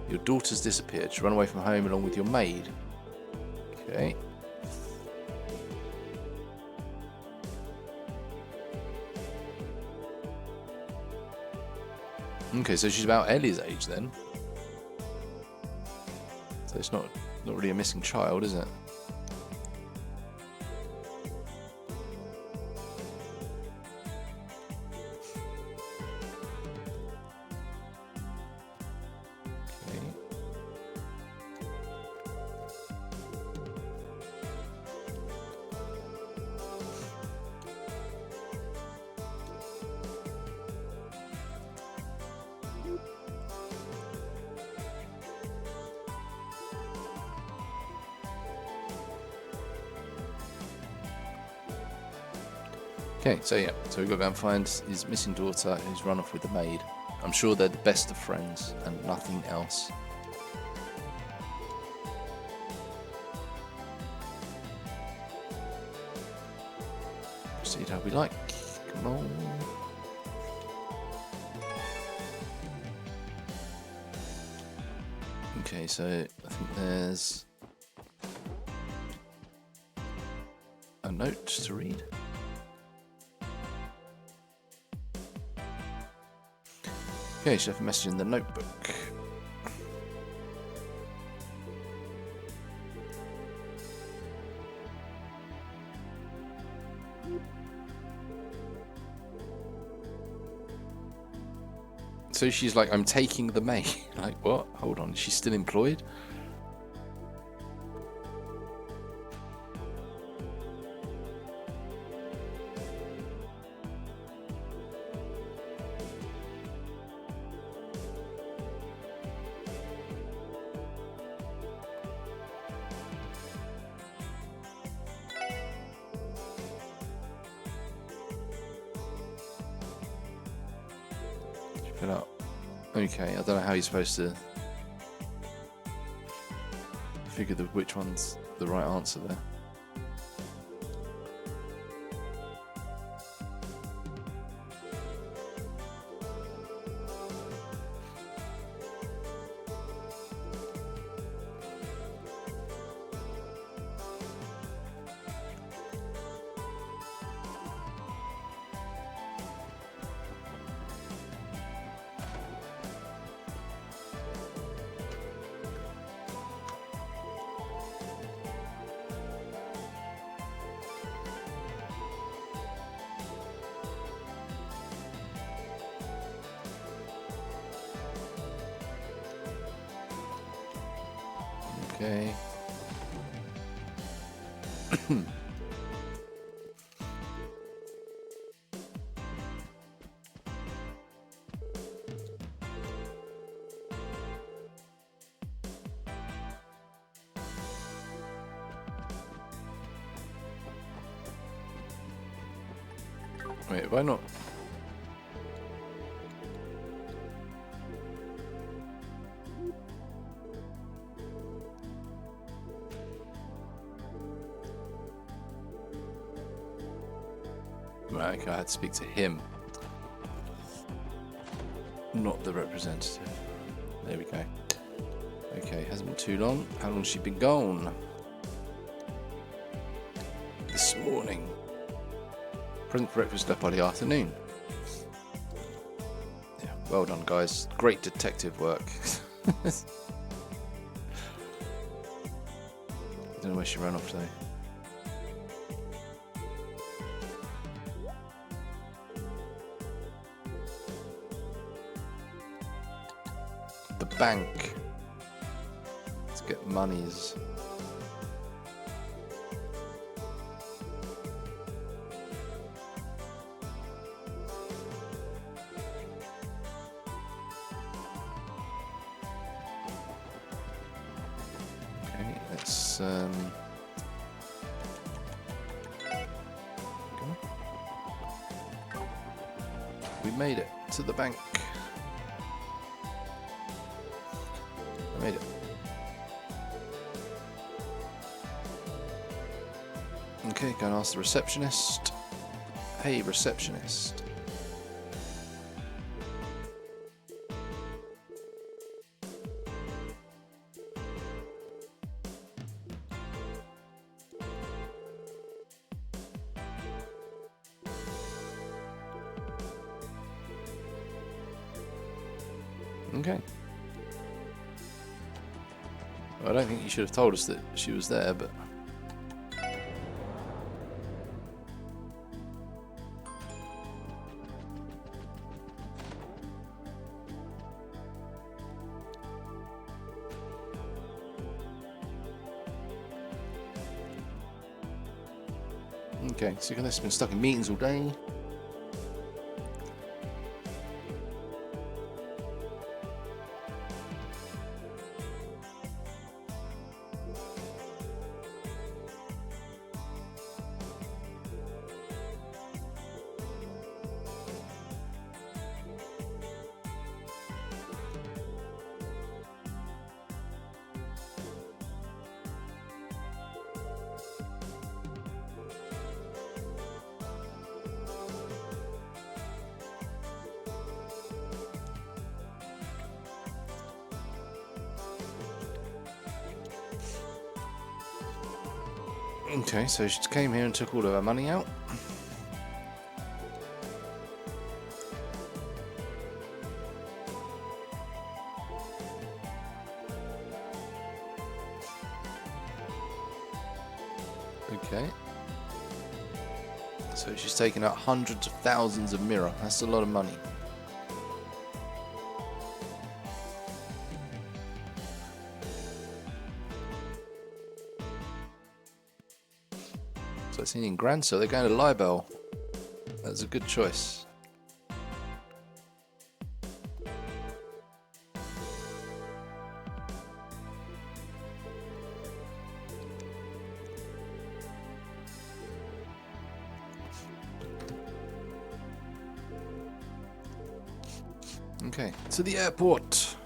Your daughter's disappeared. She ran away from home along with your maid. Okay. Okay, so she's about Ellie's age then. So it's not really a missing child, is it? Okay, so yeah, so we've got to go and find his missing daughter who's run off with the maid. I'm sure they're the best of friends and nothing else. Proceed how we like. Come on. Okay, so I think there's a note to read. Okay, she left a message in the notebook. So she's like, I'm taking the maid. Like, what? Hold on, she's still employed? Okay, I don't know how you're supposed to figure which one's the right answer there. Okay. Wait, why not? Right, okay, I had to speak to him, not the representative. There we go. Okay, hasn't been too long. How long has she been gone? This morning. Present for breakfast left by the afternoon. Yeah, well done, guys. Great detective work. I don't know where she ran off today. The bank. Let's get monies. Okay, let's we made it to the bank. I made it. Okay, go and ask the receptionist. Hey, receptionist. Okay. Well, I don't think you should have told us that she was there, but... Okay, so you've been stuck in meetings all day. Okay, so she came here and took all of her money out. Okay. So she's taken out hundreds of thousands of mirror. That's a lot of money. So it's in Grand, so they're going to Libel. That's a good choice. Okay, to the airport.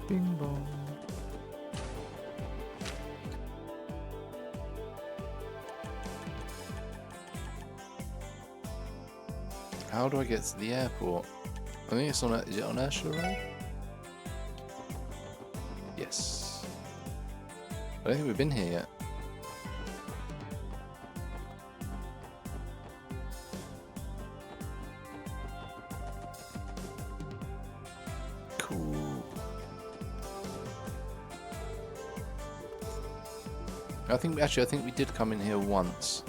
Bing bong. How do I get to the airport? I think it's on. Is it on Ursula Road? Yes. I don't think we've been here yet. Cool. I think we did come in here once,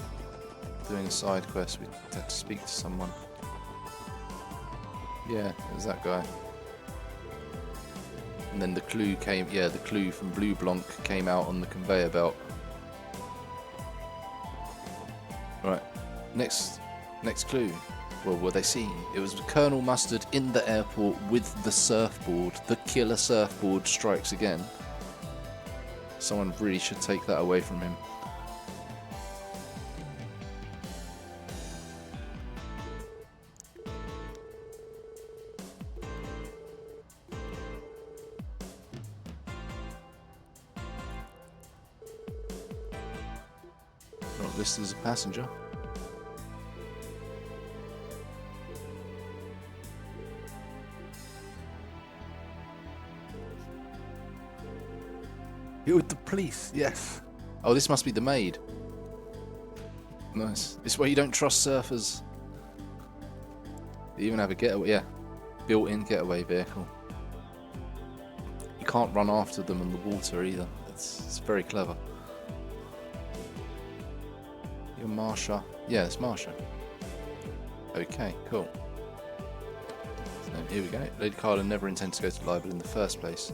doing a side quest. We had to speak to someone. Yeah, it was that guy. And then the clue came. Yeah, the clue from Blue Blanc came out on the conveyor belt. Right, next clue. Well, were they seen? It was Colonel Mustard in the airport with the surfboard. The killer surfboard strikes again. Someone really should take that away from him. Not listed as a passenger. You're with the police, yes. Oh, this must be the maid. Nice. This way you don't trust surfers. They even have a getaway, yeah. Built-in getaway vehicle. You can't run after them in the water either. It's very clever. You're Marsha. Yeah, it's Marsha. Okay, cool. Here we go. Lady Carla never intended to go to Libel in the first place.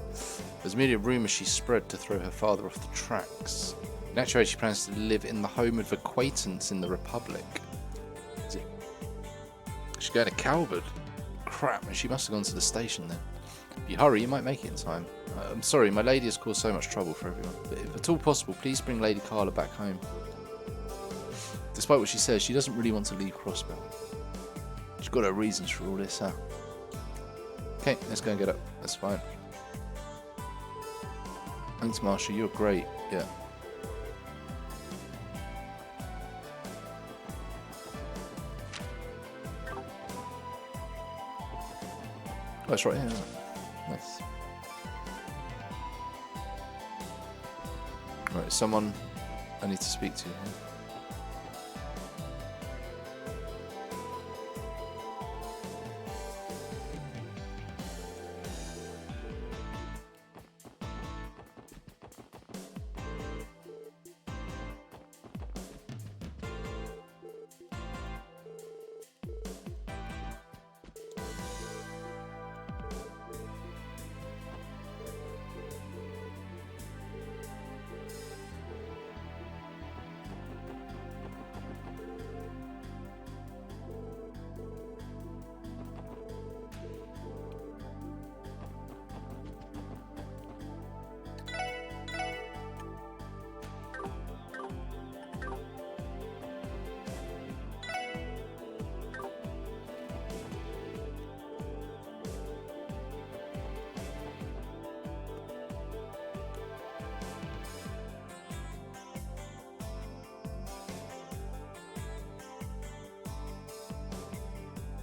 There's merely a rumour she spread to throw her father off the tracks. In actuality, she plans to live in the home of acquaintance in the Republic. Is it? She's going to Calvert. Crap, she must have gone to the station then. If you hurry, you might make it in time. I'm sorry, my lady has caused so much trouble for everyone. But if at all possible, please bring Lady Carla back home. Despite what she says, she doesn't really want to leave Crossbell. She's got her reasons for all this, huh? Okay, let's go and get up. That's fine. Thanks, Marsha. You're great. Yeah. Oh, it's right here. Nice. Right, someone I need to speak to here.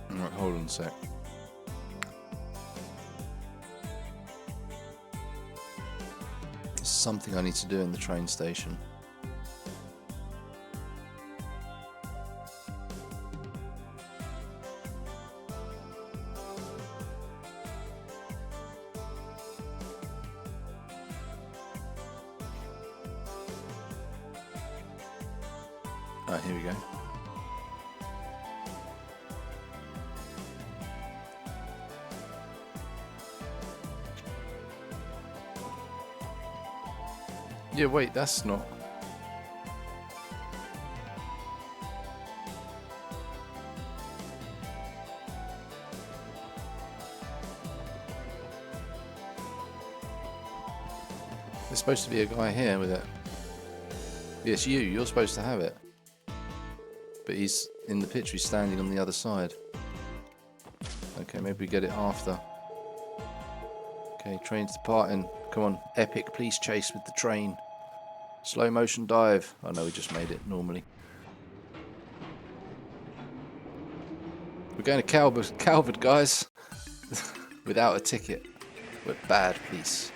Right, hold on a sec. There's something I need to do in the train station. Ah, here we go. Yeah, wait, that's not... There's supposed to be a guy here with it. Yes, you're supposed to have it. But he's in the picture, he's standing on the other side. Okay, maybe we get it after. Okay, train's departing. Come on, epic police chase with the train. Slow motion dive. Oh no, we just made it normally. We're going to Calvert, guys. Without a ticket. We're bad police.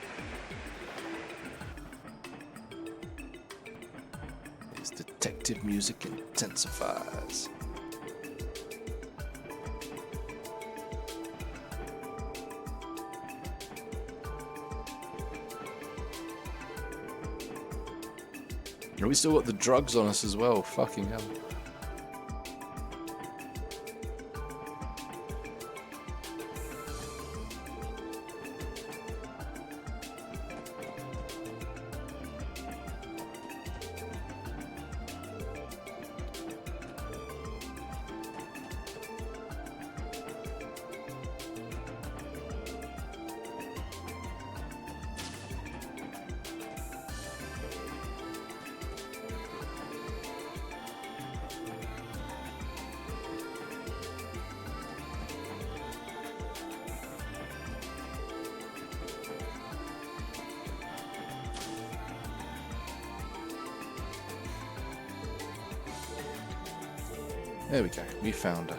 His detective music intensifies. We still got the drugs on us as well. Fucking hell. There we go, we found her.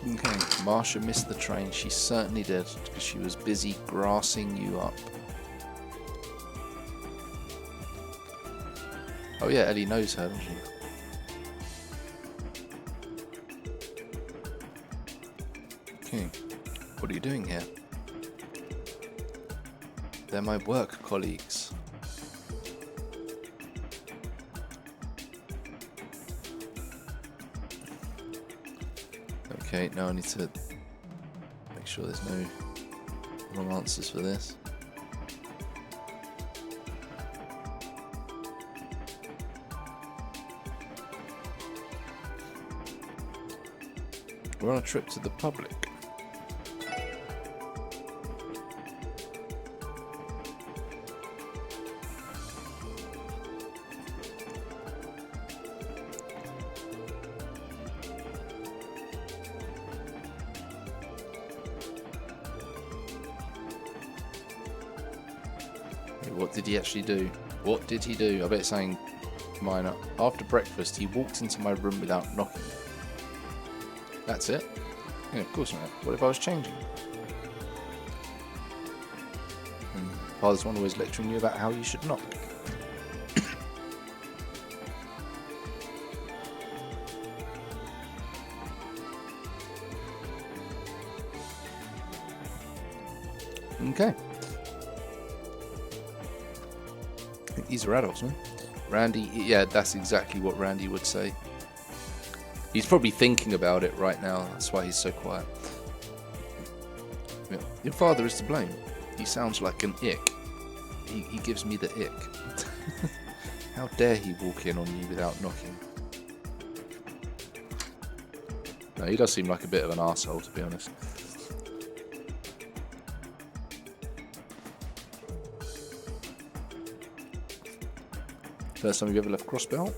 Okay, Marsha missed the train. She certainly did, because she was busy grassing you up. Oh yeah, Ellie knows her, doesn't she? Okay, what are you doing here? They're my work colleagues. Okay, now I need to make sure there's no wrong answers for this. We're on a trip to the public. What did he actually do? What did he do? I bet it's saying minor. After breakfast, he walked into my room without knocking. That's it? Yeah, of course not. What if I was changing? And Father's one always lecturing you about how you should knock. Okay. These are adults, man. Randy, yeah, that's exactly what Randy would say. He's probably thinking about it right now. That's why he's so quiet. Yeah. Your father is to blame. He sounds like an ick. He gives me the ick. How dare he walk in on you without knocking? No, he does seem like a bit of an arsehole, to be honest. First time you've ever left Crossbell?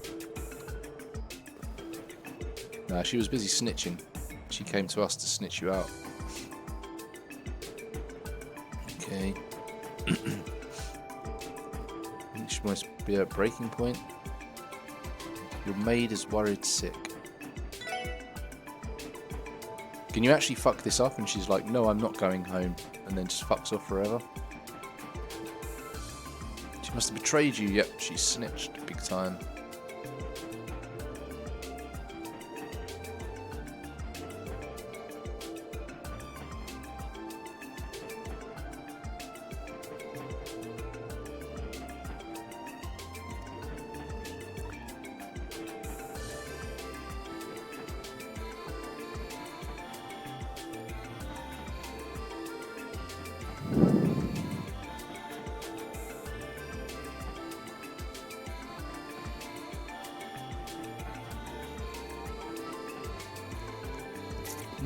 Nah, she was busy snitching. She came to us to snitch you out. Okay. She must be at breaking point. Your maid is worried sick. Can you actually fuck this up? And she's like, no, I'm not going home. And then just fucks off forever. She must have betrayed you. Yep, she snitched big time.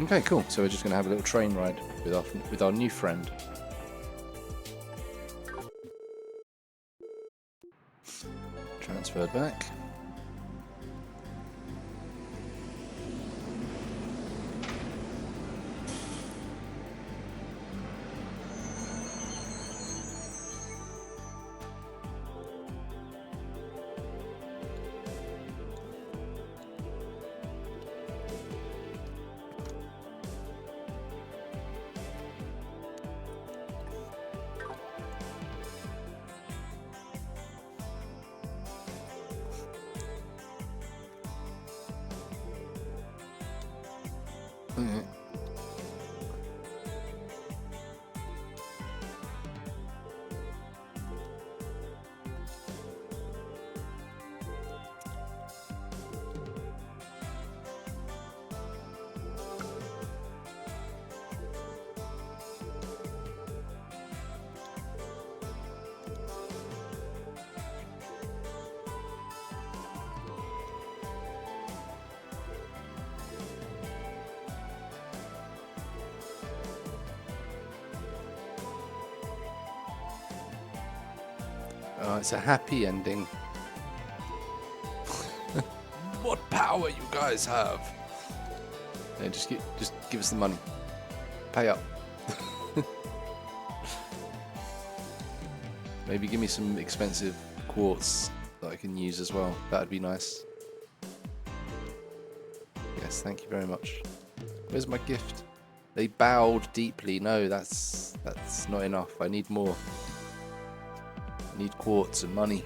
Okay, cool. So we're just going to have a little train ride with our new friend. Transferred back. It's a happy ending. What power you guys have! Yeah, just give us the money. Pay up. Maybe give me some expensive quartz that I can use as well. That'd be nice. Yes, thank you very much. Where's my gift? They bowed deeply. No, that's not enough. I need more. I need quartz and money.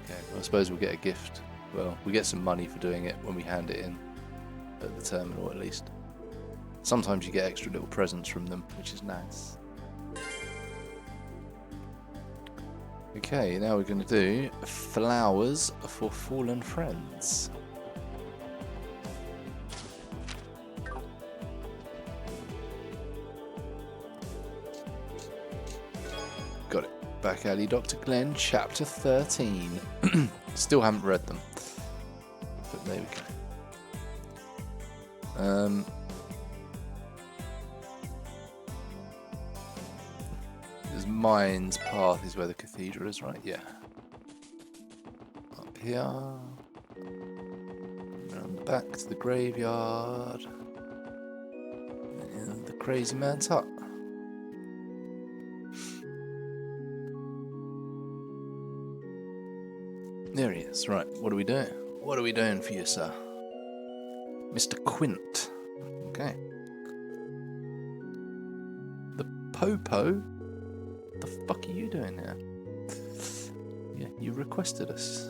Okay, well, I suppose we'll get a gift. Well, we get some money for doing it when we hand it in at the terminal, at least. Sometimes you get extra little presents from them, which is nice. Okay, now we're going to do flowers for fallen friends. Got it. Back Alley Dr. Glenn, chapter 13. Still haven't read them. But there we go. There's Mind's Path is where the cathedral is, right? Yeah. Up here. Around back to the graveyard. And the crazy man's hut. There he is. Right, what are we doing? What are we doing for you, sir? Mr. Quint. Okay. The Popo? What the fuck are you doing here? Yeah, you requested us.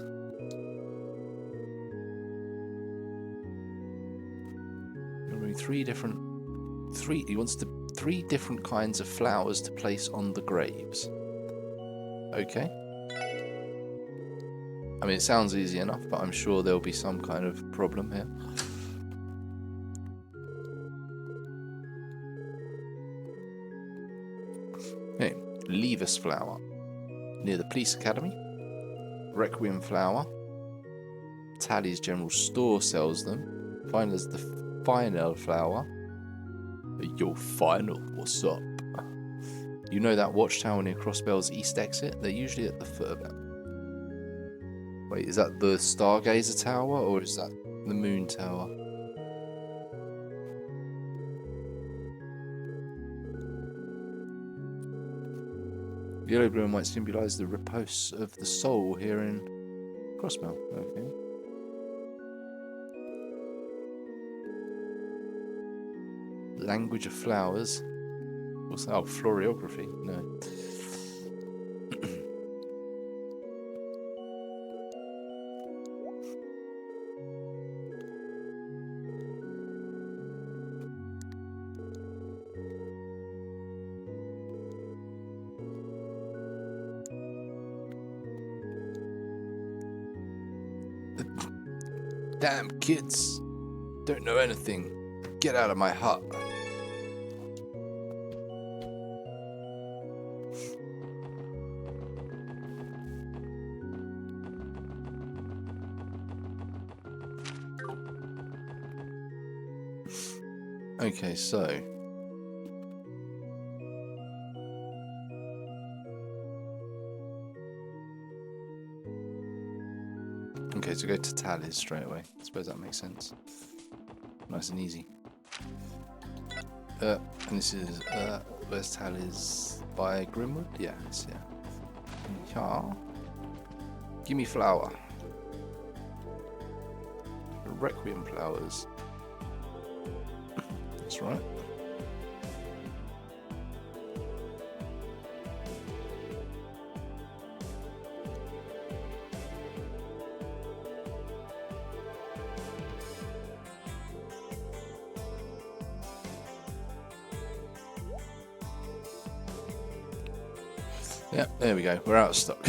You're doing three different kinds of flowers to place on the graves. Okay. I mean, it sounds easy enough, but I'm sure there'll be some kind of problem here. Okay, Levis flower. Near the police academy. Requiem flower. Tally's general store sells them. Final is the final flower. Yo, final, what's up? You know that watchtower near Crossbell's east exit? They're usually at the foot of it. Wait, is that the Stargazer Tower, or is that the Moon Tower? Yellow, blue and white symbolise the repose of the soul here in Crossbell. Okay. Language of flowers. What's that? Oh, florography. No. Damn kids. Don't know anything. Get out of my hut. Okay, so go to Tally's straight away. I suppose that makes sense. Nice and easy. And this is where's Tally's? By Grimwood? Yes, yeah. Yeah. Give me flower. Requiem flowers. That's right. Yeah, there we go. We're out of stock.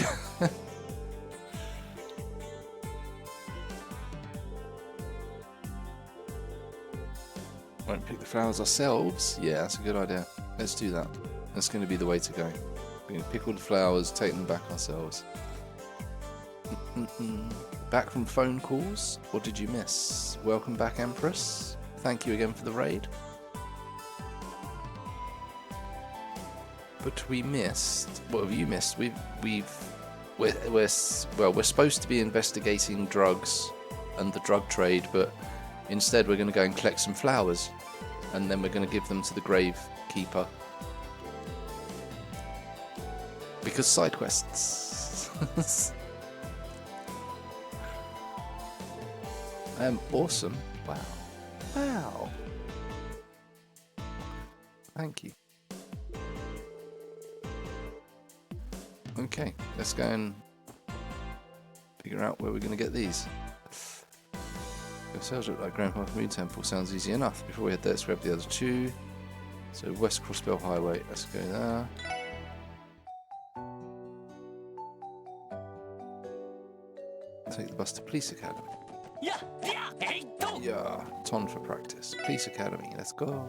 Won't pick the flowers ourselves? Yeah, that's a good idea. Let's do that. That's going to be the way to go. We're going to pick all the flowers, take them back ourselves. Back from phone calls? What did you miss? Welcome back, Empress. Thank you again for the raid. But we missed. What have you missed? We're supposed to be investigating drugs and the drug trade, but instead we're going to go and collect some flowers, and then we're going to give them to the gravekeeper. Because side quests. Awesome. Wow. Wow. Thank you. Okay, let's go and figure out where we're going to get these. Yourselves look like Grandpa's Moon Temple. Sounds easy enough. Before we head there, let's grab the other two. So West Crossbell Highway. Let's go there. Take the bus to Police Academy. Yeah, ton for practice. Police Academy. Let's go.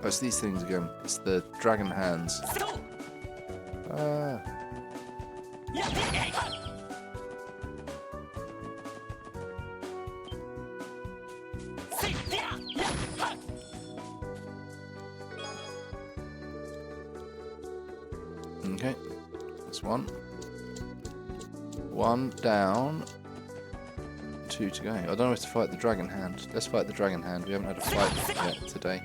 Oh, it's these things again. It's the dragon hands. Okay, that's one. One down. Two to go. I don't know if to fight the dragon hand. Let's fight the dragon hand. We haven't had a fight yet today.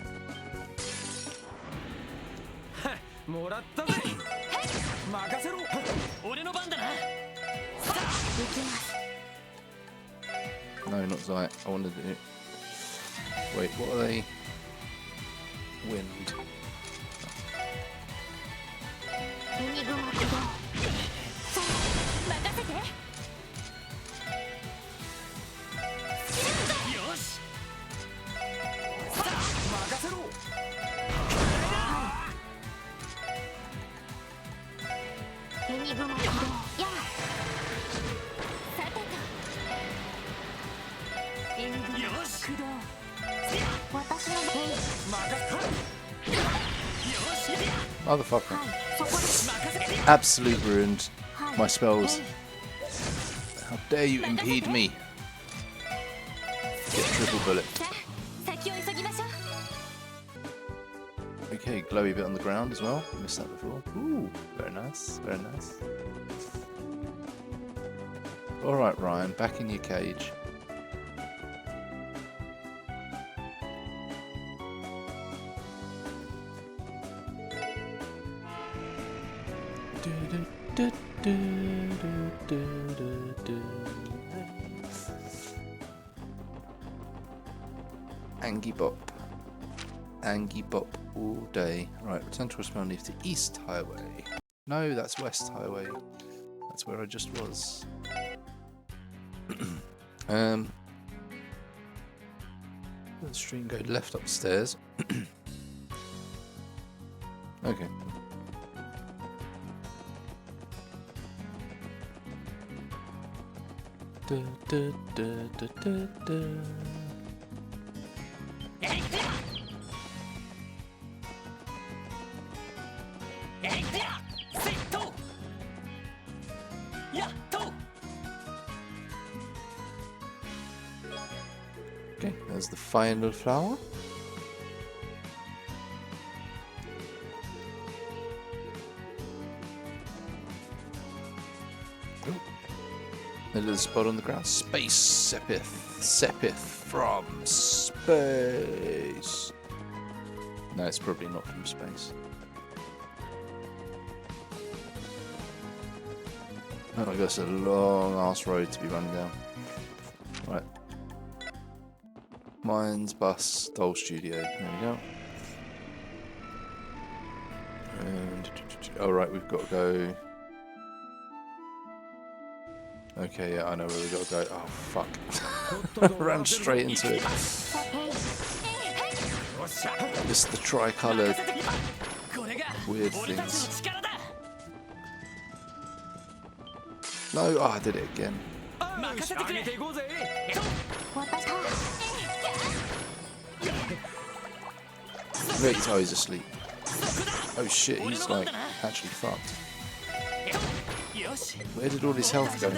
No, not Zayat. I wanted to do... Wait, what are they? Wind. Motherfucker. Absolute ruined my spells. How dare you impede me? Get triple bullet. Okay, glowy bit on the ground as well. Missed that before. Ooh, very nice, very nice. Alright, Ryan, back in your cage. Angie Bop. Angie Bop all day. Right, return to Crossbell and leave to East Highway. No, that's West Highway. That's where I just was. The stream go left upstairs. Okay. Okay, there's the final flower. A little spot on the ground. Space Sepith. Sepith from space. No, it's probably not from space. Oh my god, it's a long ass road to be running down. Right. Mines, bus, Doll Studio. There we go. And alright, we've got to go. Okay, yeah, I know where we got to go. Oh fuck. Ran straight into it. This the tri-coloured weird things. No, oh, I did it again. Wait, oh, he's asleep. Oh shit, he's like actually fucked. Where did all his health go?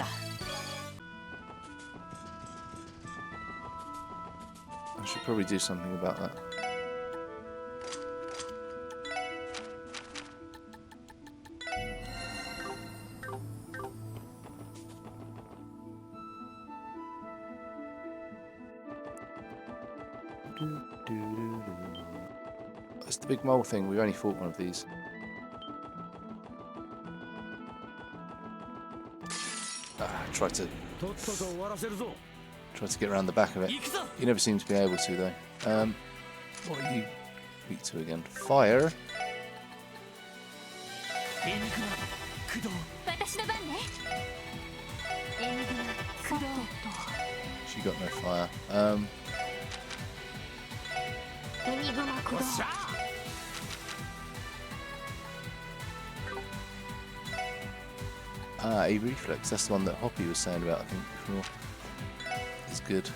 I should probably do something about that. That's the big mole thing. We only fought one of these. Tried to get around the back of it. You never seem to be able to though. What are you weak to again? Fire. She got no fire. A reflex, that's the one that Hoppy was saying about, I think, before. It's good.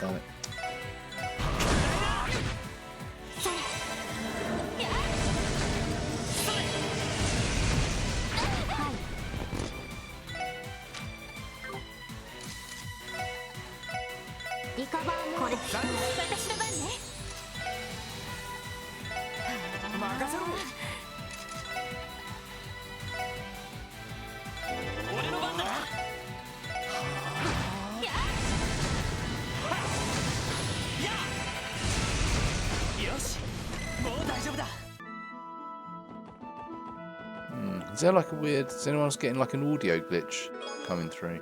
Damn it. Is there like a weird... Is anyone else getting like an audio glitch coming through?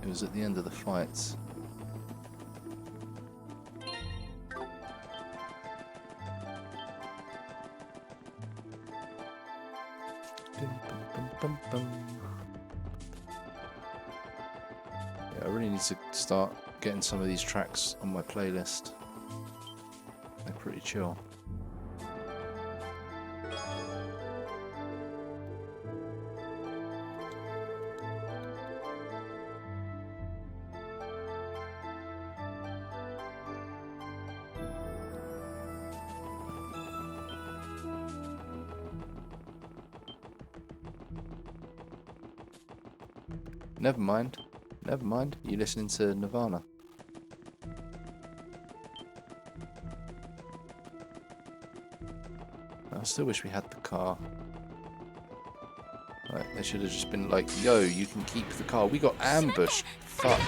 It was at the end of the fights. Yeah, I really need to start getting some of these tracks on my playlist. They're pretty chill. Never mind. Never mind. You're listening to Nirvana. I still wish we had the car. Right, they should have just been like, yo, you can keep the car. We got ambushed. Fuck.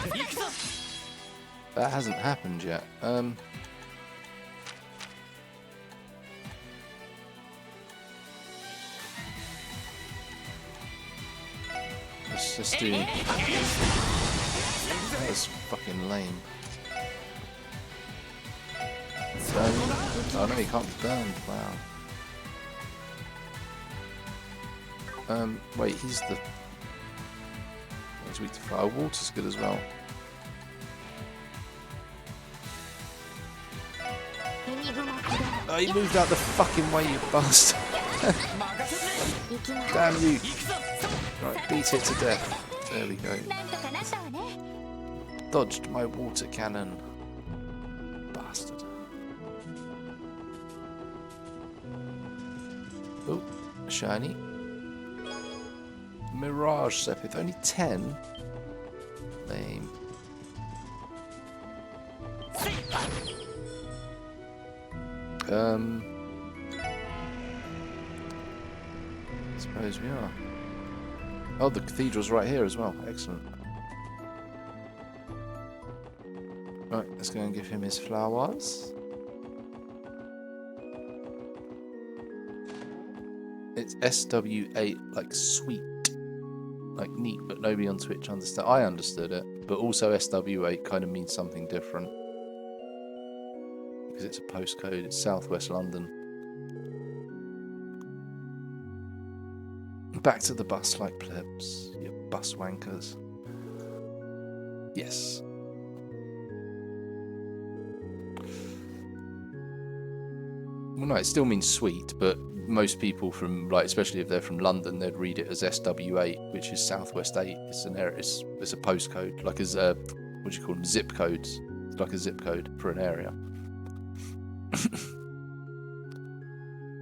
That hasn't happened yet. Let's just do... That was fucking lame. Oh no, he can't be burned. Wow. Wait, he's the... He's weak to fire. Water's good as well. Oh, he moved out the fucking way, you bastard. Damn you. Right, beat it to death. There we go. Dodged my water cannon. Bastard. Oh, shiny. Mirage Sepith, only 10? Lame. Suppose we are. Oh, the cathedral's right here as well. Excellent. Right, let's go and give him his flowers. It's SW8, like sweet. Like neat, but nobody on Twitch understood. I understood it, but also SW8 kind of means something different. Because it's a postcode, it's southwest London. Back to the bus like plebs, you bus wankers. Yes. Well, no, it still means sweet, but most people from, like, especially if they're from London, they'd read it as SW8, which is Southwest 8. It's an area, it's a postcode, like as a, what do you call them, zip codes. It's like a zip code for an area.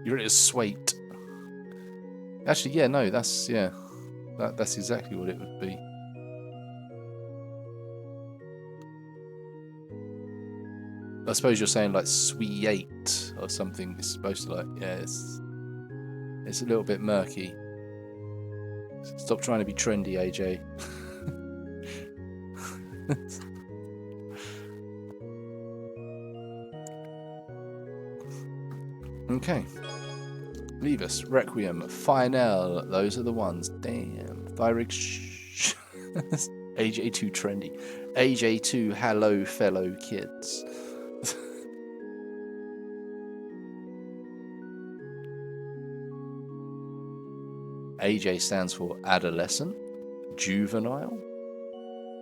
You're at a swait. Actually, yeah, no, that's, yeah. That's exactly what it would be. I suppose you're saying like sweet or something. It's supposed to like, yeah, it's a little bit murky. Stop trying to be trendy, AJ. Okay. Leave us. Requiem. Final. Those are the ones. Damn. Thyrig. AJ2 trendy. AJ2 hello fellow kids. AJ stands for adolescent. Juvenile.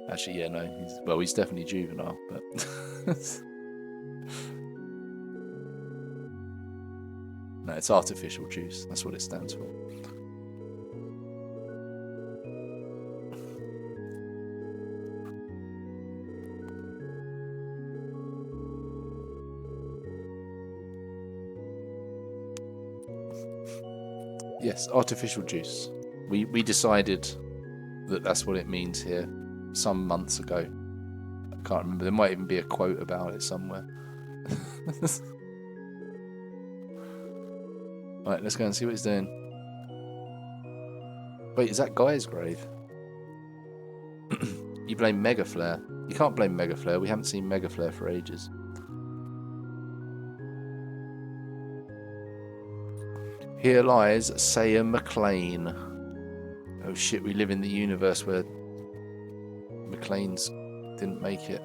Actually, yeah, no. He's definitely juvenile, but... No, it's artificial juice. That's what it stands for. Yes, artificial juice. We decided that that's what it means here some months ago. I can't remember. There might even be a quote about it somewhere. Right, let's go and see what he's doing. Wait, is that Guy's grave? You blame Mega Flare. You can't blame Mega Flare. We haven't seen Mega Flare for ages. Here lies Saya McLean. Oh shit, we live in the universe where McLean's didn't make it.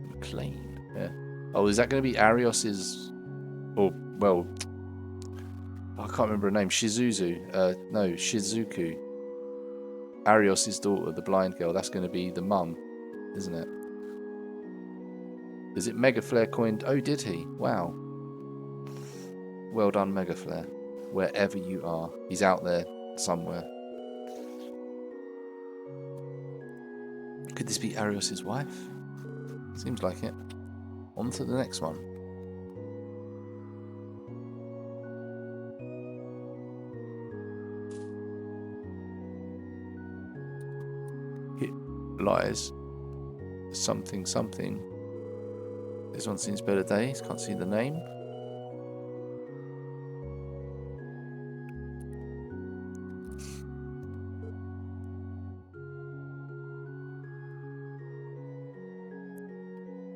McLean, yeah. Oh, is that going to be Arios's... Or, well... I can't remember her name. Shizuzu. No, Shizuku. Arios's daughter, the blind girl. That's going to be the mum, isn't it? Is it Mega Flare coined? Oh, did he? Wow. Well done, Mega Flare. Wherever you are. He's out there somewhere. Could this be Arios's wife? Seems like it. On to the next one. Here lies something something. This one seems better days. Can't see the name.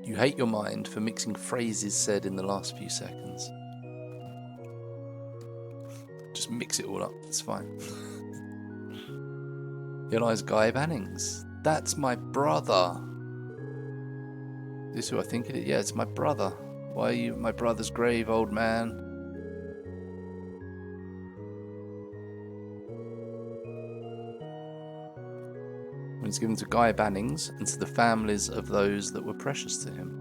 You hate your mind for mixing phrases said in the last few seconds. Just mix it all up, it's fine. Here lies Guy Bannings. That's my brother. This is who I think it is? Yeah, it's my brother. Why are you at my brother's grave, old man? When it's given to Guy Bannings and to the families of those that were precious to him.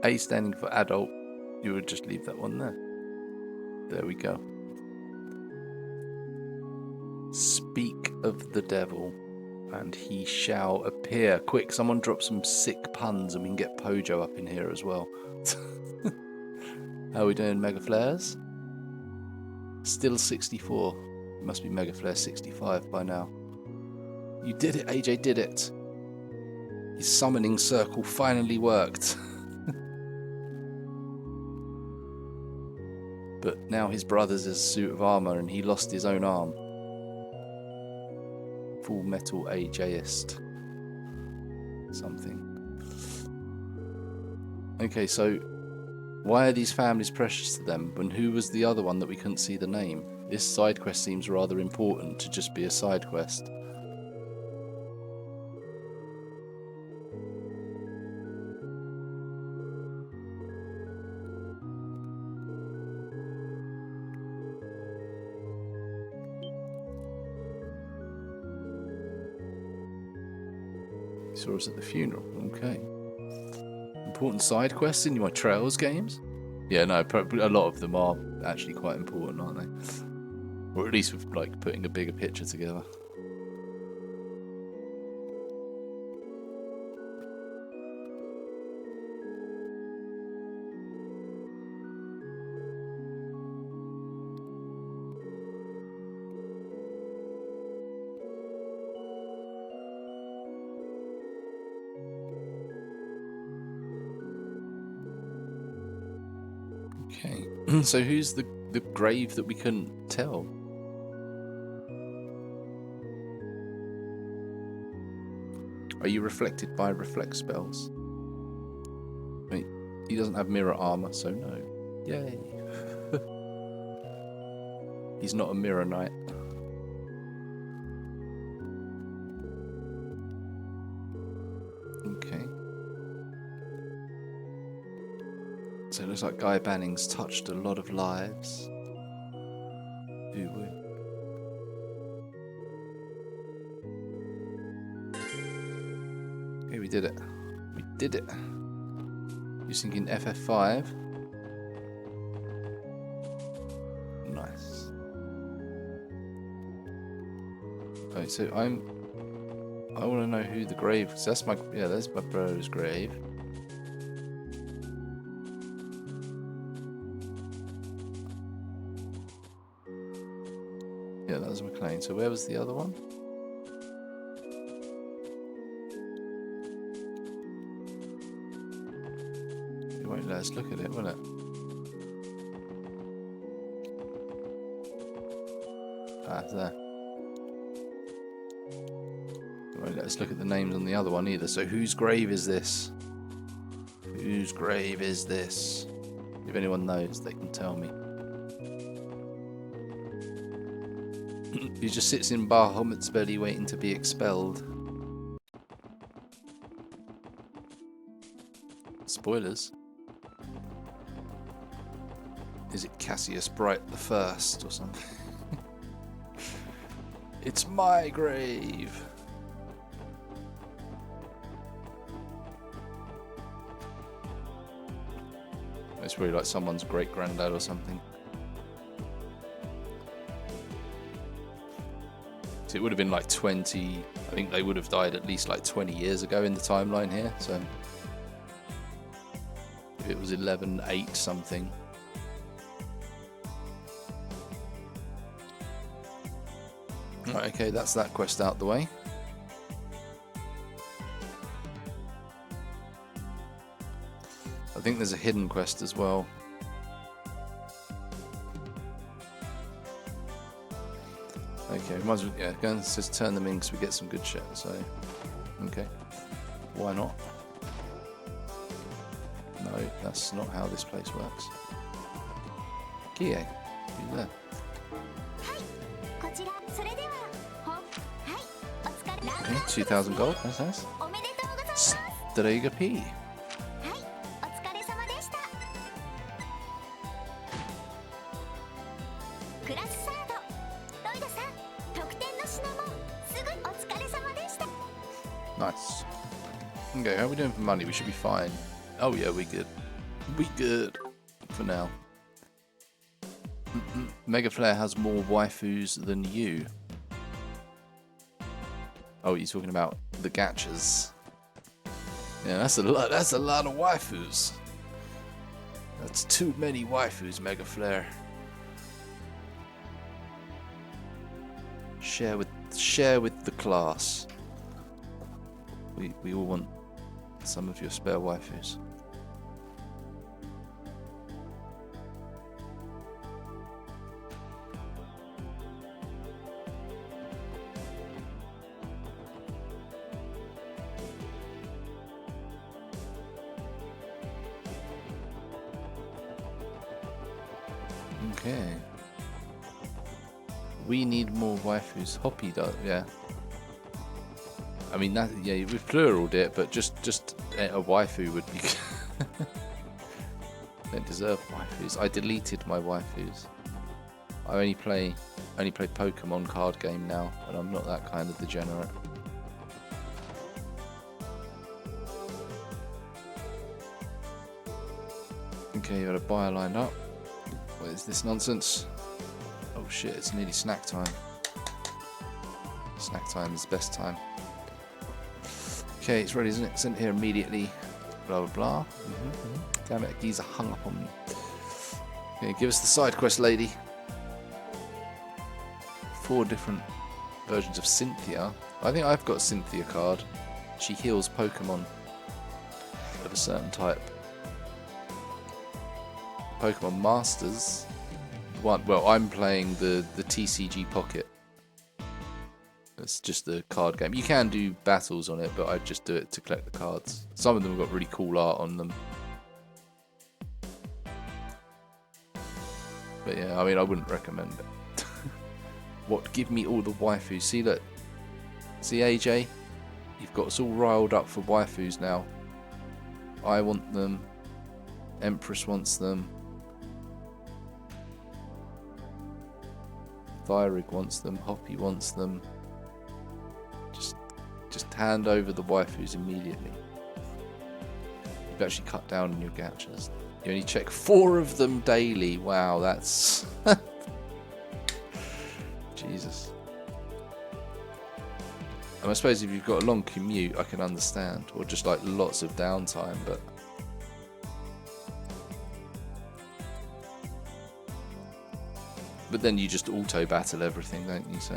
A standing for adult, you would just leave that one there. There we go. Speak of the devil, and he shall appear. Quick, someone drop some sick puns and we can get Pojo up in here as well. How are we doing, Mega Flares? Still 64. It must be Mega Flare 65 by now. You did it, AJ did it. His summoning circle finally worked. But now his brother's a suit of armor and he lost his own arm. Full Metal AJist. Something. Okay, so why are these families precious to them, and who was the other one that we couldn't see the name? This side quest seems rather important to just be a side quest. You saw us at the funeral, okay. Important side quests in my Trails games? Yeah, no, a lot of them are actually quite important, aren't they? Or at least with like putting a bigger picture together. Okay. So who's the grave that we couldn't tell? Are you reflected by reflect spells? Wait, he doesn't have mirror armor, so no. Yay. He's not a mirror knight. Okay. So it looks like Guy Banning's touched a lot of lives. Okay, we did it. We did it. Using in FF5. Nice. Okay, so I want to know who the grave is. That's my that's my bro's grave. Yeah, that was McLean. So where was the other one? It won't let us look at it, will it? Ah, there. It won't let us look at the names on the other one either. So whose grave is this? Whose grave is this? If anyone knows, they can tell me. He just sits in Bahamut's belly waiting to be expelled. Spoilers. Is it Cassius Bright the First or something? It's my grave. It's probably like someone's great granddad or something. So it would have been like 20. I think they would have died at least like 20 years ago in the timeline here. So if it was 11/8 something. Right, okay, that's that quest out the way. I think there's a hidden quest as well. Okay, might as well, yeah, go and just turn them in because we get some good shit, so, okay. Why not? No, that's not how this place works. Kie, you there? Okay, 2,000 gold, that's nice. Strega P. Nice. Okay, how are we doing for money? We should be fine. Oh yeah, we good. We good. For now. Mega Flare has more waifus than you. Oh, you're talking about the gachas. Yeah, that's a lot. That's a lot of waifus. That's too many waifus, Mega Flare. Share with the class. We all want some of your spare waifus. Okay. We need more waifus. Hoppy does, yeah. I mean, that, yeah, we've pluraled it, but just a waifu would be good. Don't deserve waifus. I deleted my waifus. I only play Pokemon card game now, and I'm not that kind of degenerate. Okay, you got a buyer lined up. What is this nonsense? Oh shit, it's nearly snack time. Snack time is the best time. Okay, it's ready, isn't it? Sent here immediately. Blah blah blah. Damn it, geezer hung up on me. Okay, give us the side quest, lady. 4 different versions of Cynthia. I think I've got a Cynthia card. She heals Pokemon of a certain type. Pokemon Masters. Well, I'm playing the TCG Pocket. It's just the card game. You can do battles on it, but I just do it to collect the cards. Some of them have got really cool art on them. But yeah, I mean, I wouldn't recommend it. What? Give me all the waifus. See, look. See, AJ? You've got us all riled up for waifus now. I want them. Empress wants them. Thyrig wants them. Hoppy wants them. Just hand over the waifus immediately. You've actually cut down on your gachas. You only check 4 of them daily. Wow, that's... Jesus. And I suppose if you've got a long commute, I can understand. Or just like lots of downtime, but... But then you just auto-battle everything, don't you, so...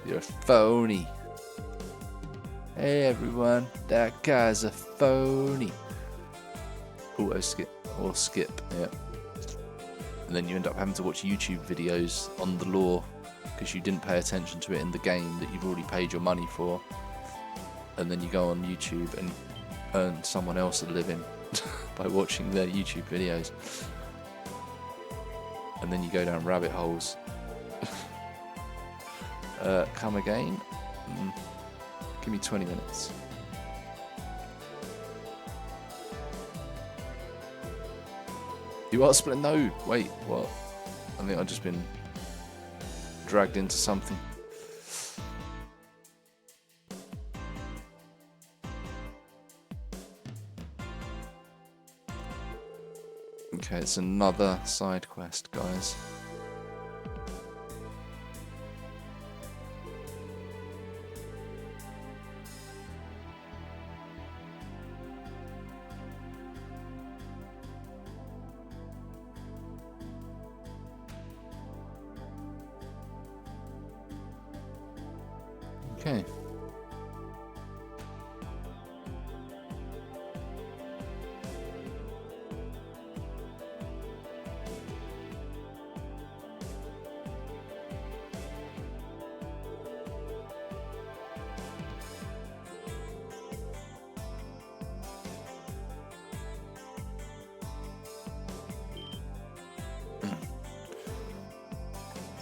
You're a phony. Hey everyone, that guy's a phony. Auto skip or skip, yeah. And then you end up having to watch YouTube videos on the lore because you didn't pay attention to it in the game that you've already paid your money for. And then you go on YouTube and earn someone else a living by watching their YouTube videos. And then you go down rabbit holes. Come again? Give me 20 minutes. You are split? No, wait, what? I think I've just been dragged into something. Okay, it's another side quest, guys. Okay.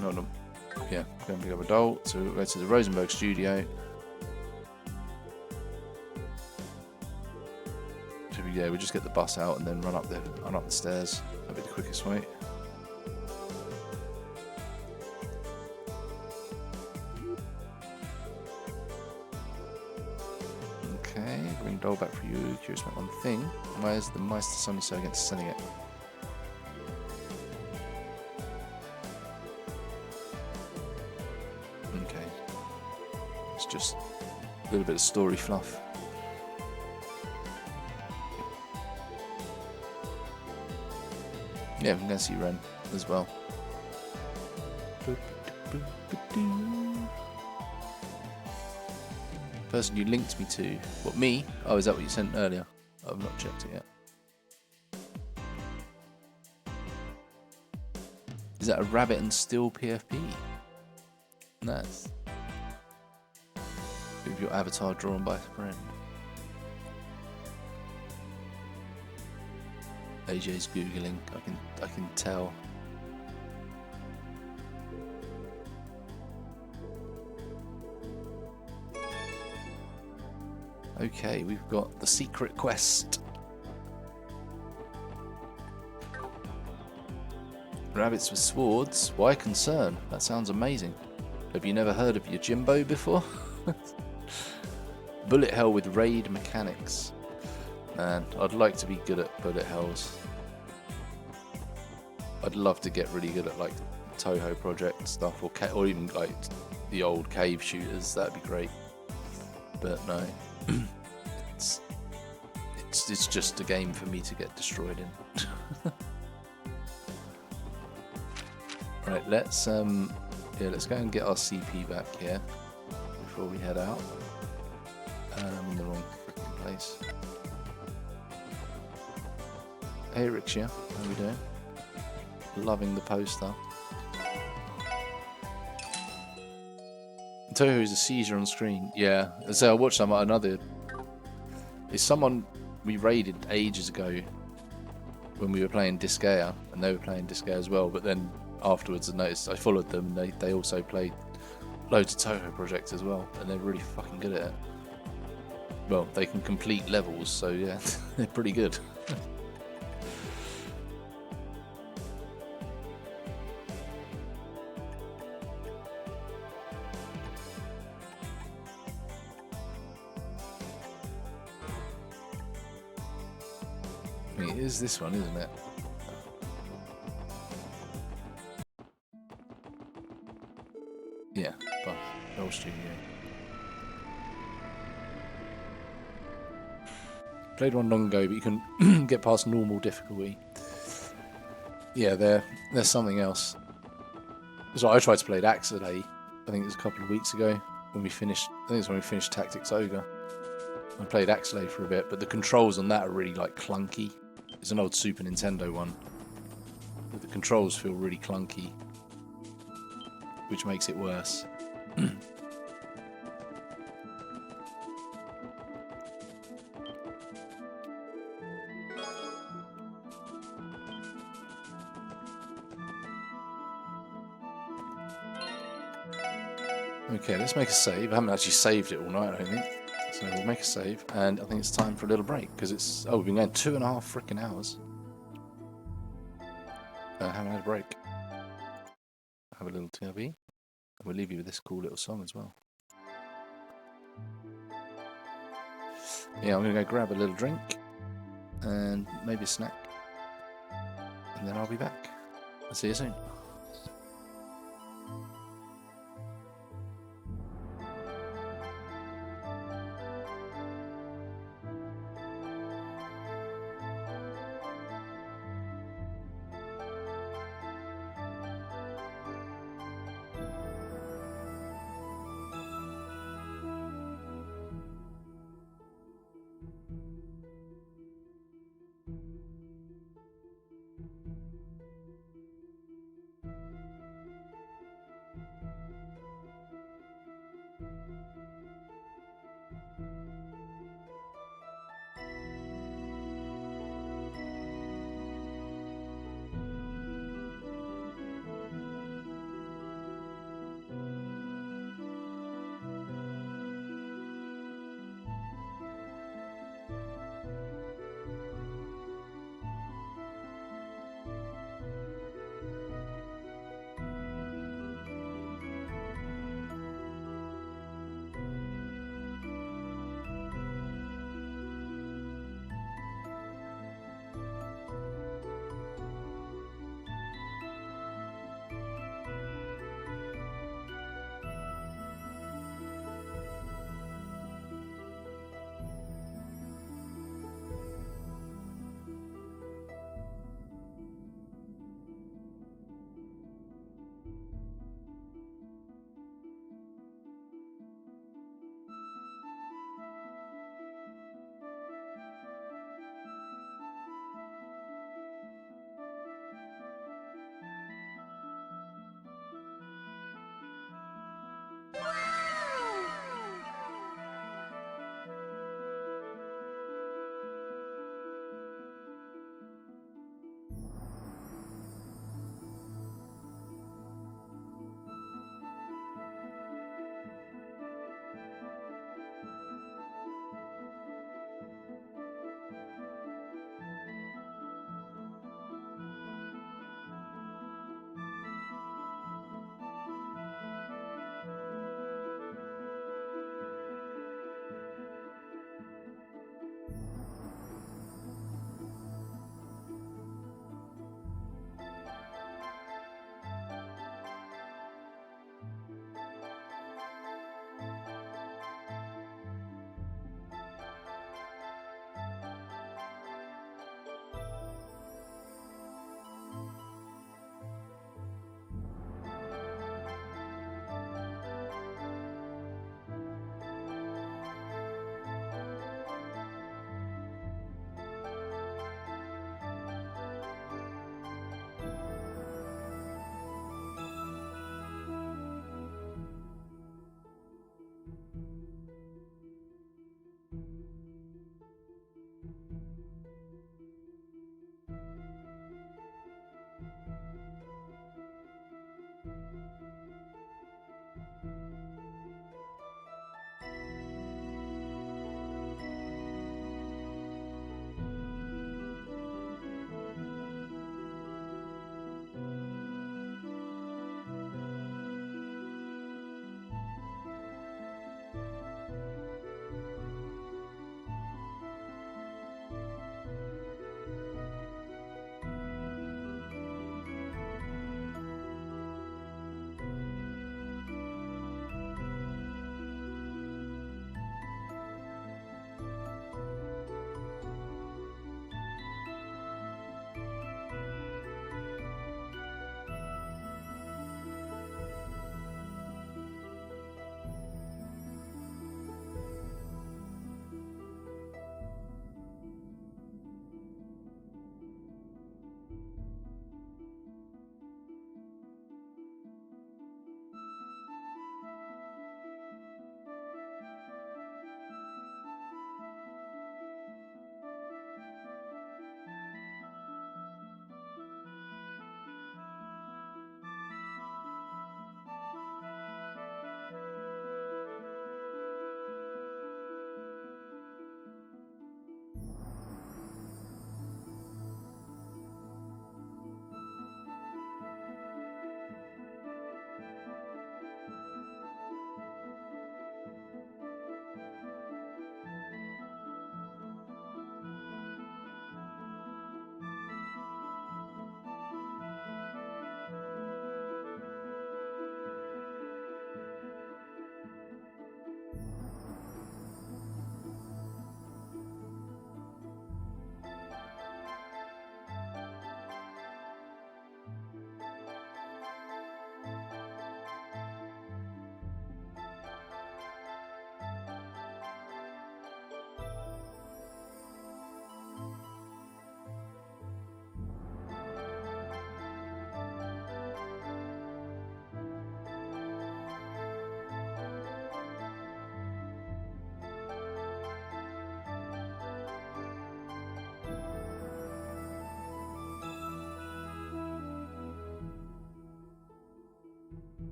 No. Yeah, go and pick up a doll. So we'll go to the Rosenberg studio. So yeah, we just get the bus out and then run up the stairs. That'll be the quickest way. Okay, bring doll back for you. Curious about one thing. Why is the Meister suddenly so against sending it? Just a little bit of story fluff. Yeah, we can go see Ren as well. Person you linked me to. What, me? Oh, is that what you sent earlier? I've not checked it yet. Is that a rabbit and steel PFP? Nice. With your avatar drawn by a friend. AJ's googling. I can tell. Okay, we've got the secret quest. Rabbits with swords. Why concern? That sounds amazing. Have you never heard of Yojimbo before? Bullet hell with raid mechanics. Man, I'd like to be good at bullet hells. I'd love to get really good at like Touhou project stuff, or even like the old cave shooters. That'd be great. But no, it's just a game for me to get destroyed in. Right, let's go and get our CP back here before we head out. I'm in the wrong freaking place. Hey Riksha, how we doing? Loving the poster. Toho is a seizure on screen. Yeah, so I watched some another. It's someone we raided ages ago when we were playing Disgaea, and they were playing Disgaea as well. But then afterwards, I noticed I followed them, and they also played loads of Toho projects as well, and they're really fucking good at it. Well, they can complete levels, so yeah, they're pretty good. It is this one, isn't it? Yeah, but Bell Studio. Played one long ago, but you can get past normal difficulty. Yeah, there's something else. So I tried to play Axelay, I think it was a couple of weeks ago when we finished. I think it's when we finished Tactics Ogre. I played Axelay for a bit, but the controls on that are really like clunky. It's an old Super Nintendo one, but the controls feel really clunky, which makes it worse. Okay, let's make a save. I haven't actually saved it all night, I don't think. So we'll make a save, and I think it's time for a little break, because it's... Oh, we've been going 2.5 freaking hours. Haven't had a break. Have a little TRB, and we'll leave you with this cool little song as well. Yeah, I'm going to go grab a little drink, and maybe a snack, and then I'll be back. I'll see you soon.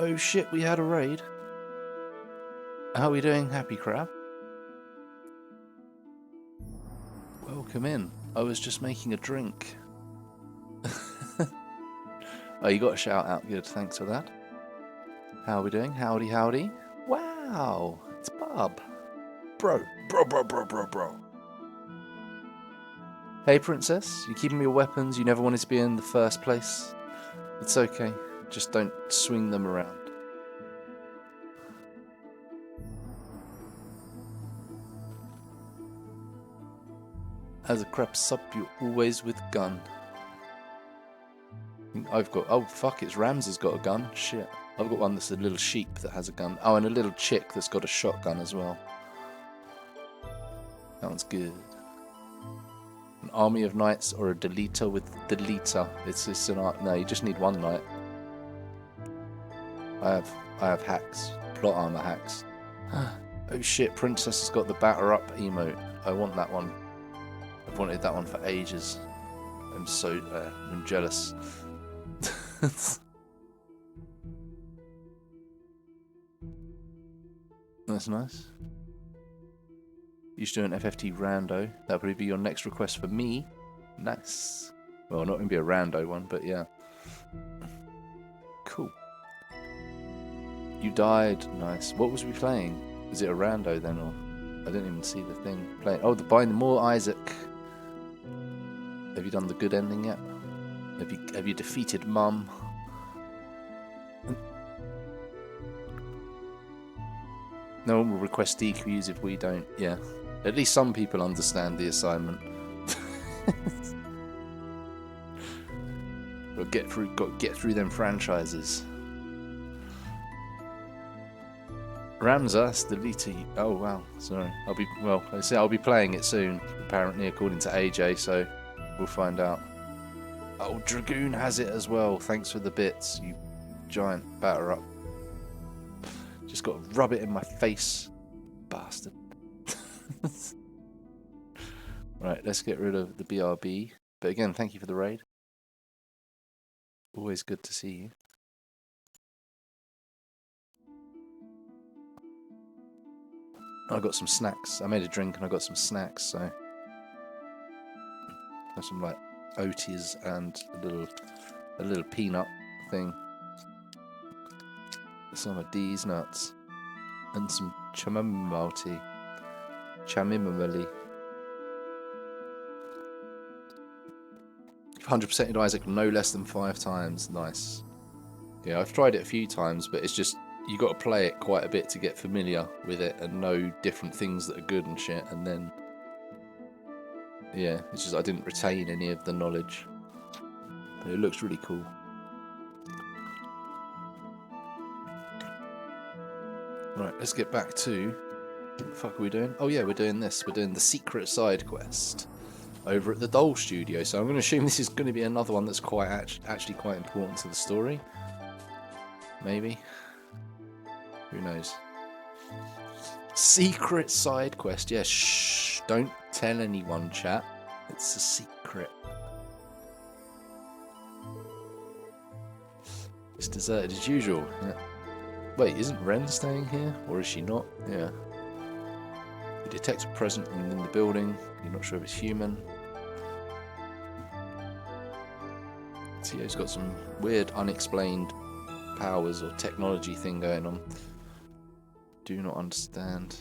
Oh shit, we had a raid. How are we doing, Happy Crab? Welcome in. I was just making a drink. Oh, you got a shout out. Good, thanks for that. How are we doing? Howdy, howdy. Wow, it's Bob. Bro. Hey, princess. You keeping your weapons? You never wanted to be in the first place? It's okay. Just don't swing them around. As a crap sup, you're always with gun. I've got... Oh, fuck, it's Rams has got a gun. Shit. I've got one that's a little sheep that has a gun. Oh, and a little chick that's got a shotgun as well. That one's good. An army of knights or a deleter with deleter. It's an art. No, you just need one knight. I have hacks. Plot armor hacks. Oh shit, Princess has got the batter up emote. I want that one. I've wanted that one for ages. I'm jealous. That's nice. You should do an FFT rando. That would probably be your next request for me. Nice. Well, not going to be a rando one, but yeah. Cool. You died. Nice. What was we playing? Was it a rando then, or I didn't even see the thing playing? Oh, the Bind More Isaac. Have you done the good ending yet? Have you defeated Mum? No one will request DQs if we don't. Yeah. At least some people understand the assignment. Got to get through them franchises. Ramzas deleting. Oh wow, sorry. I'll be playing it soon. Apparently, according to AJ. So we'll find out. Oh, Dragoon has it as well. Thanks for the bits, you giant batter up. Just got to rub it in my face, bastard. Right, let's get rid of the BRB. But again, thank you for the raid. Always good to see you. I got some snacks. I made a drink and I got some snacks, so got some like oaties and a little peanut thing. Some of these nuts and some chamomile. 100%ed Isaac no less than 5 times. Nice. Yeah, I've tried it a few times, but it's just you got to play it quite a bit to get familiar with it and know different things that are good and shit. And then, yeah, it's just I didn't retain any of the knowledge. But it looks really cool. Right, let's get back to... What the fuck are we doing? Oh yeah, we're doing this. We're doing the secret side quest over at the Doll Studio. So I'm going to assume this is going to be another one that's quite actually quite important to the story. Maybe. Who knows? Secret side quest. Yeah, shh. Don't tell anyone, chat. It's a secret. It's deserted as usual. Yeah. Wait, isn't Ren staying here? Or is she not? Yeah. You detect a presence in the building. You're not sure if it's human. Tio's got some weird, unexplained powers or technology thing going on. Do not understand.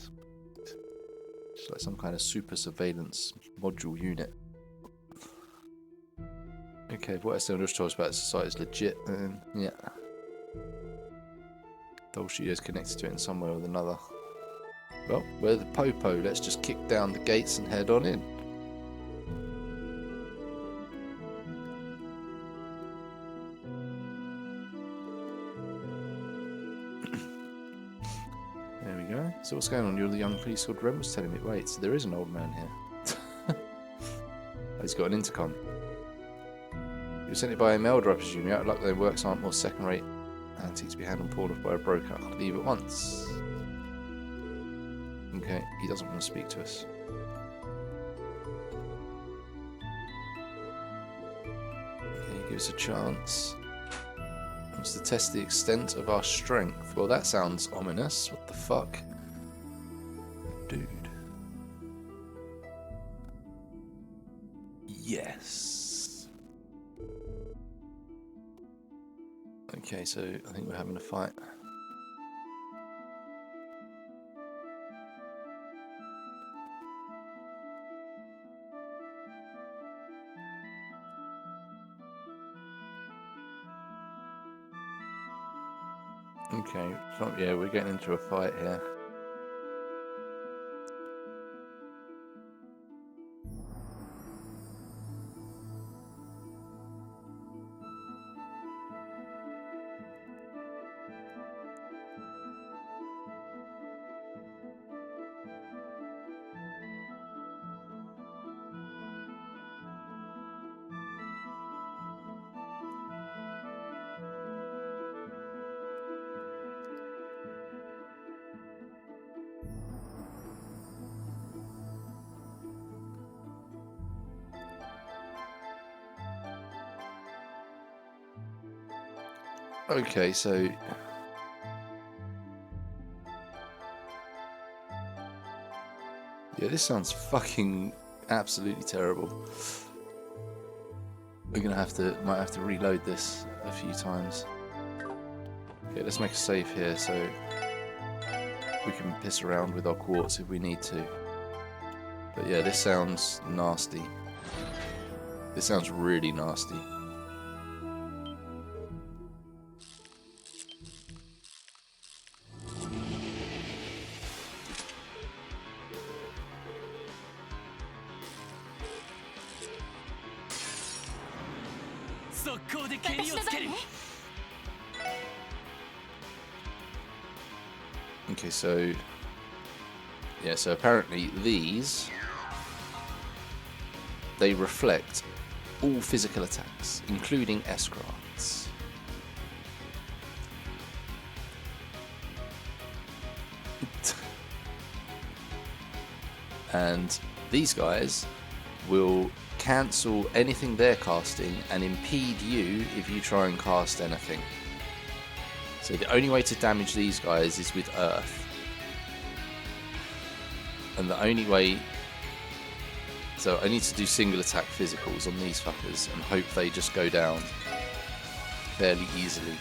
It's like some kind of super surveillance module unit. Okay, what Estelle just told us about society is legit. Yeah. Doll Studio's connected to it in some way or another. Well, we're the Popo. Let's just kick down the gates and head on in. There we go. So what's going on? You're the young police called Ren was telling me. Wait, so there is an old man here. Oh, he's got an intercom. You were sent it by a mailder, I presume. You're out of luck, their works aren't more second-rate antiques to be handled and pawned off by a broker. I'll leave at once. Okay, he doesn't want to speak to us. Okay, give us a chance. It's to test the extent of our strength. Well, that sounds ominous. What the fuck? Dude. Yes. Okay, so I think we're having a fight. Okay, so yeah, we're getting into a fight here. Okay, so yeah, this sounds fucking absolutely terrible. We're gonna might have to reload this a few times. Okay, let's make a save here so we can piss around with our quartz if we need to. But yeah, this sounds nasty. This sounds really nasty. Okay, so yeah, so apparently these, they reflect all physical attacks, including S-crafts. And these guys will cancel anything they're casting and impede you if you try and cast anything. So the only way to damage these guys is with Earth. And the only way... So I need to do single attack physicals on these fuckers and hope they just go down fairly easily.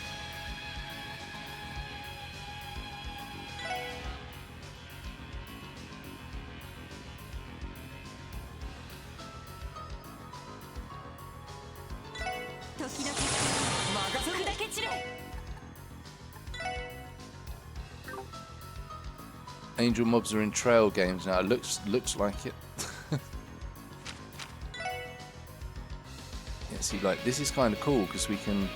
Angel mobs are in trail games now. It looks like it. Yeah, see, like this is kind of cool because we can.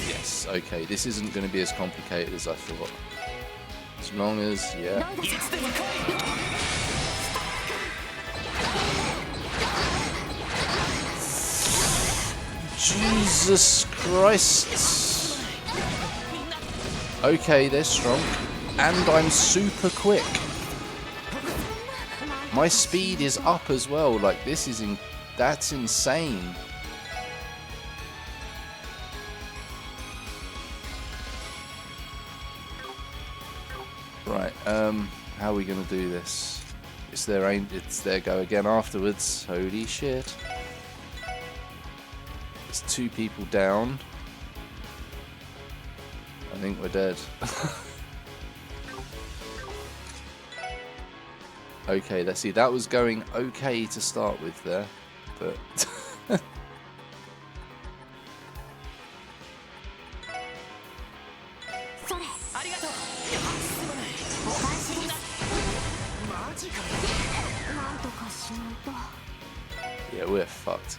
Yes, okay. This isn't going to be as complicated as I thought. As long as, yeah. Jesus Christ. Okay, they're strong. And I'm super quick. My speed is up as well. Like, this is that's insane. Right, how are we gonna do this? It's their go again afterwards. Holy shit. There's 2 people down. I think we're dead. Okay, let's see. That was going okay to start with there, but yeah, we're fucked.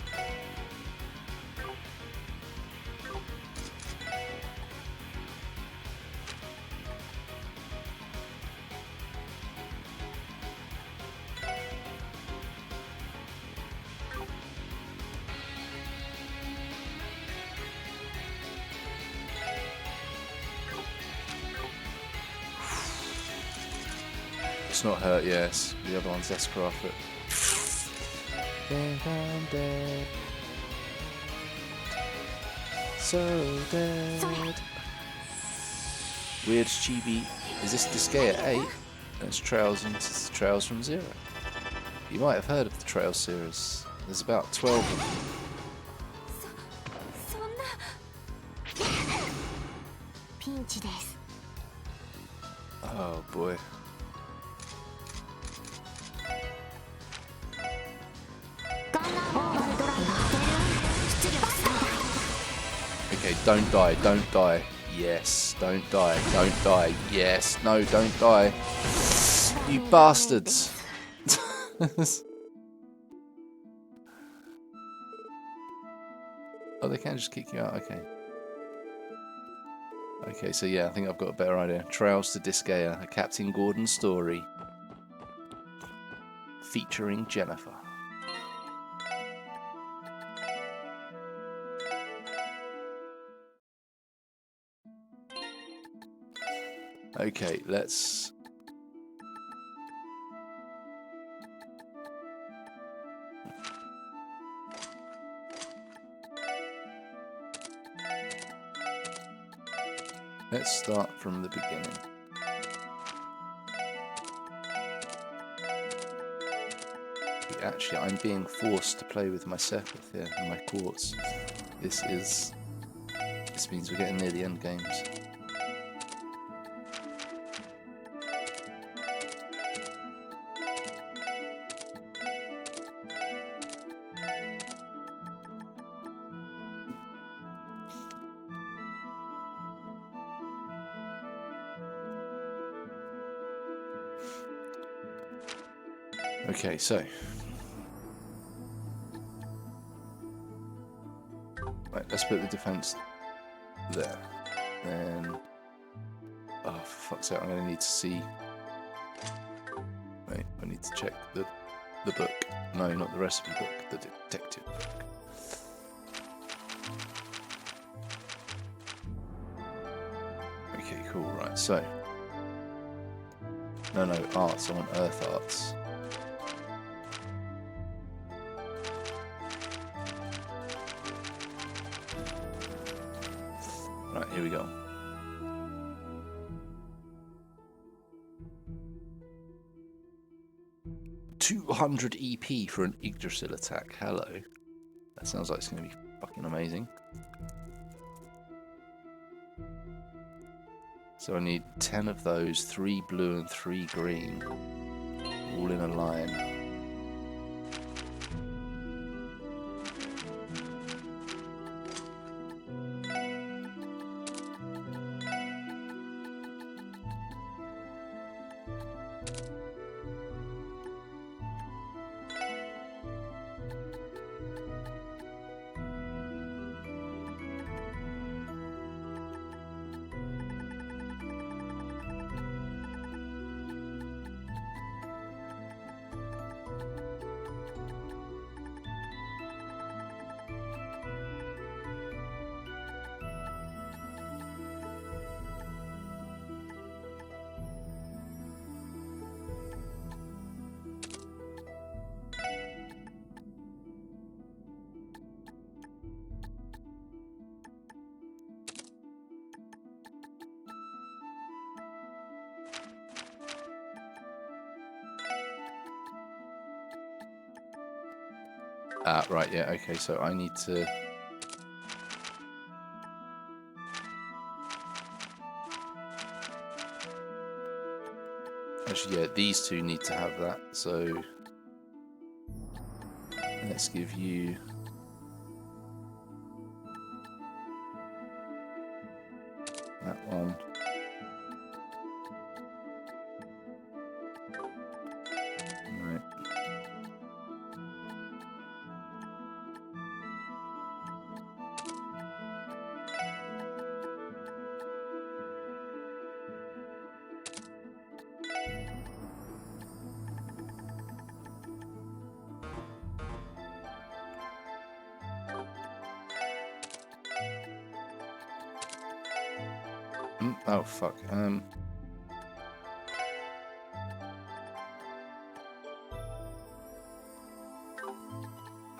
It's not hurt, yes. The other one's S-craft. so dead. Weird chibi. Is this Disgaea 8? It's Trails from Zero. You might have heard of the Trails series. There's about 12 of them. Oh boy. Okay, don't die, don't die. Yes, don't die, don't die. Yes, no, don't die. You bastards. Oh, they can just kick you out, okay. Okay, so yeah, I think I've got a better idea. Trails to Disgaea, a Captain Gordon story. Featuring Jennifer. Okay, let's... Let's start from the beginning. Actually, I'm being forced to play with my Sepith here and my quartz. This means we're getting near the end games. Okay, so right, let's put the defense there. Then, oh for fuck's sake, I'm gonna need to see. Wait, I need to check the book. No, not the recipe book, the detective book. Okay, cool. Right, so no, arts. I want earth arts. Right, here we go. $200 EP for an Yggdrasil attack. Hello. That sounds like it's going to be fucking amazing. So I need 10 of those, 3 blue and 3 green, all in a line. Right, yeah, okay, so I need to... Actually, yeah, these two need to have that, so... Let's give you... that one. Right. Oh, fuck.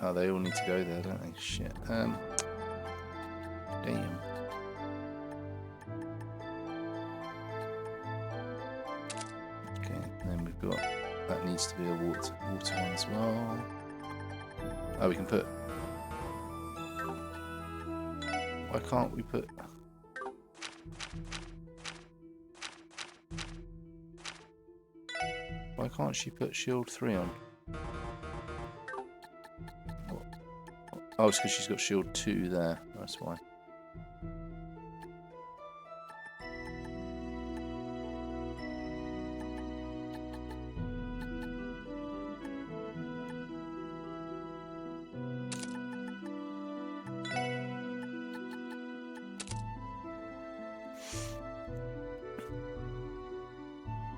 Oh, they all need to go there, don't they? Shit. Damn. Okay, and then we've got, that needs to be a water one as well. Oh, we can put, why can't we put, why can't she put shield 3 on? Oh, it's because she's got shield 2 there, that's why.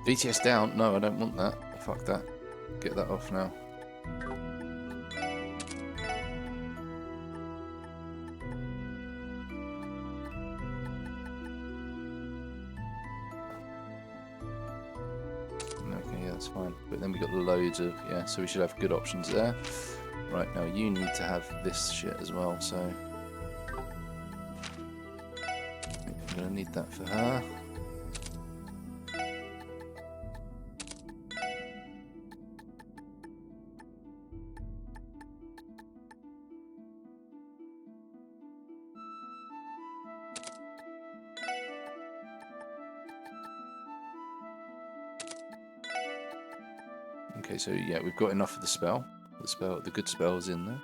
DTS down? No, I don't want that. Fuck that. Get that off now. Okay, yeah, that's fine. But then we got loads of, yeah, so we should have good options there. Right, now you need to have this shit as well, so I'm gonna need that for her. Okay, so yeah, we've got enough of the spell. The good spell's in there.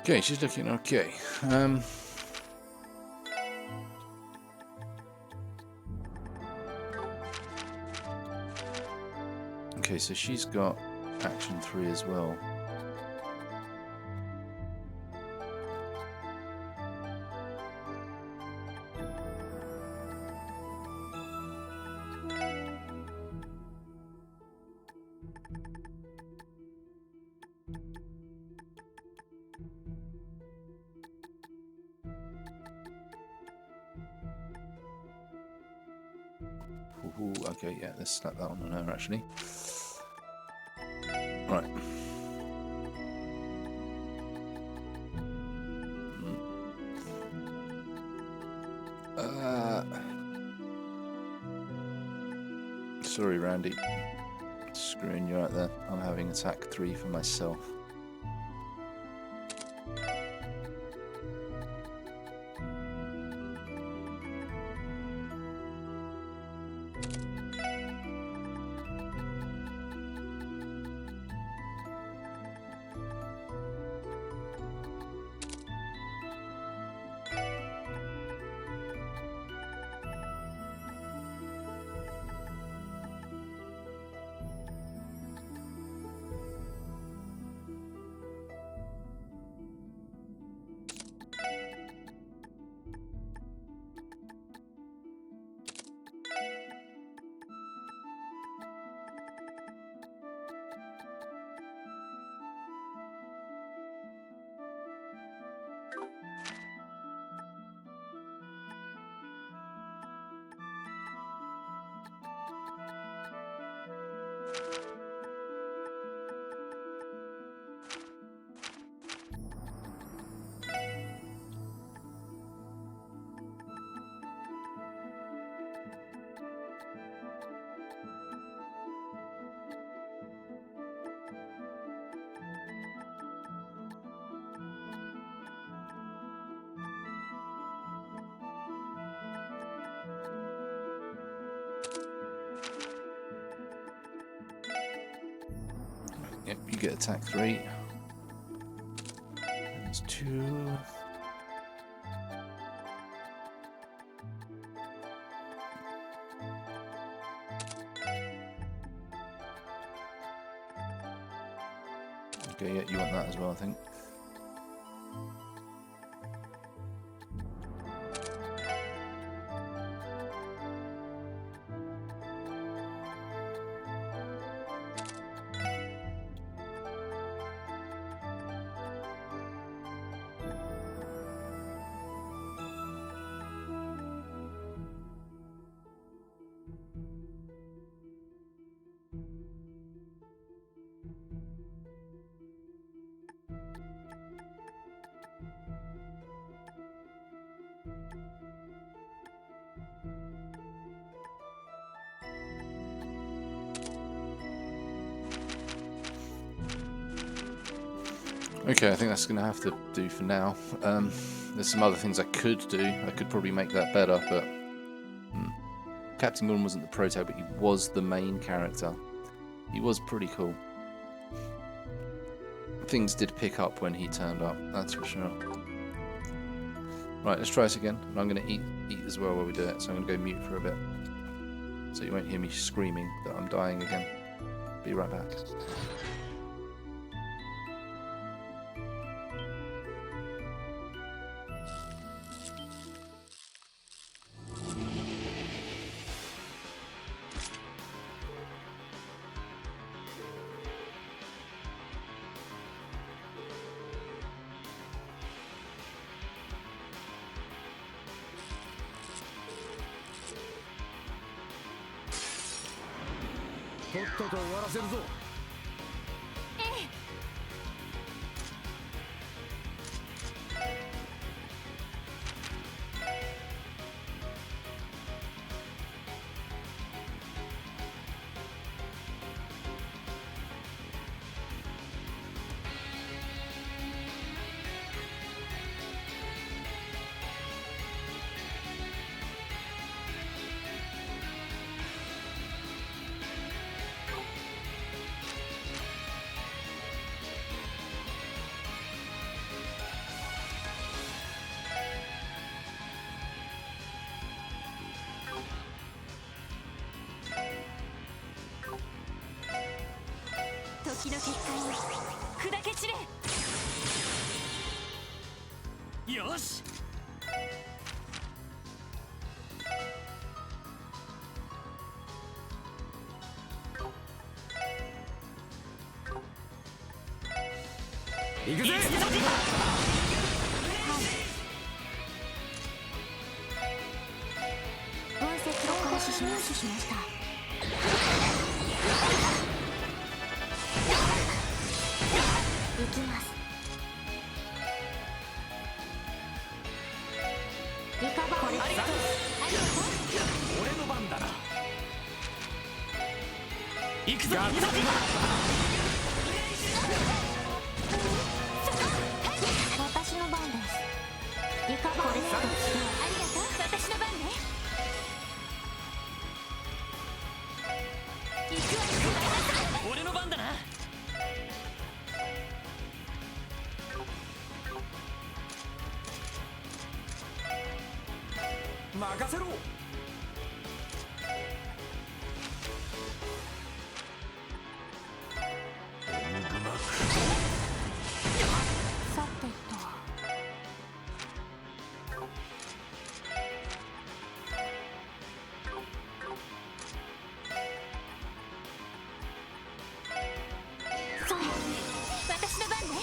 Okay, she's looking okay. Okay, so she's got action 3 as well. Ooh, okay, yeah, let's slap that on her actually. Right. Sorry, Randy. Screwing you out there. I'm having attack 3 for myself. Yep, you get attack 3. That's 2. Okay, yeah, you want that as well, I think. Okay, I think that's going to have to do for now. There's some other things I could do. I could probably make that better, but Captain Gordon wasn't the proto, but he was the main character. He was pretty cool. Things did pick up when he turned up, that's for sure. Right, let's try this again. And I'm going to eat as well while we do it, so I'm going to go mute for a bit. So you won't hear me screaming that I'm dying again. Be right back.行くぜ。分析を開始しました。行きます。リカバーこれ俺の番だな。行くぞ。私の番です。リカバーこれありがとう。私の番ね。行くわ。俺の番だな。任せろ。さてと。そう、私の番ね。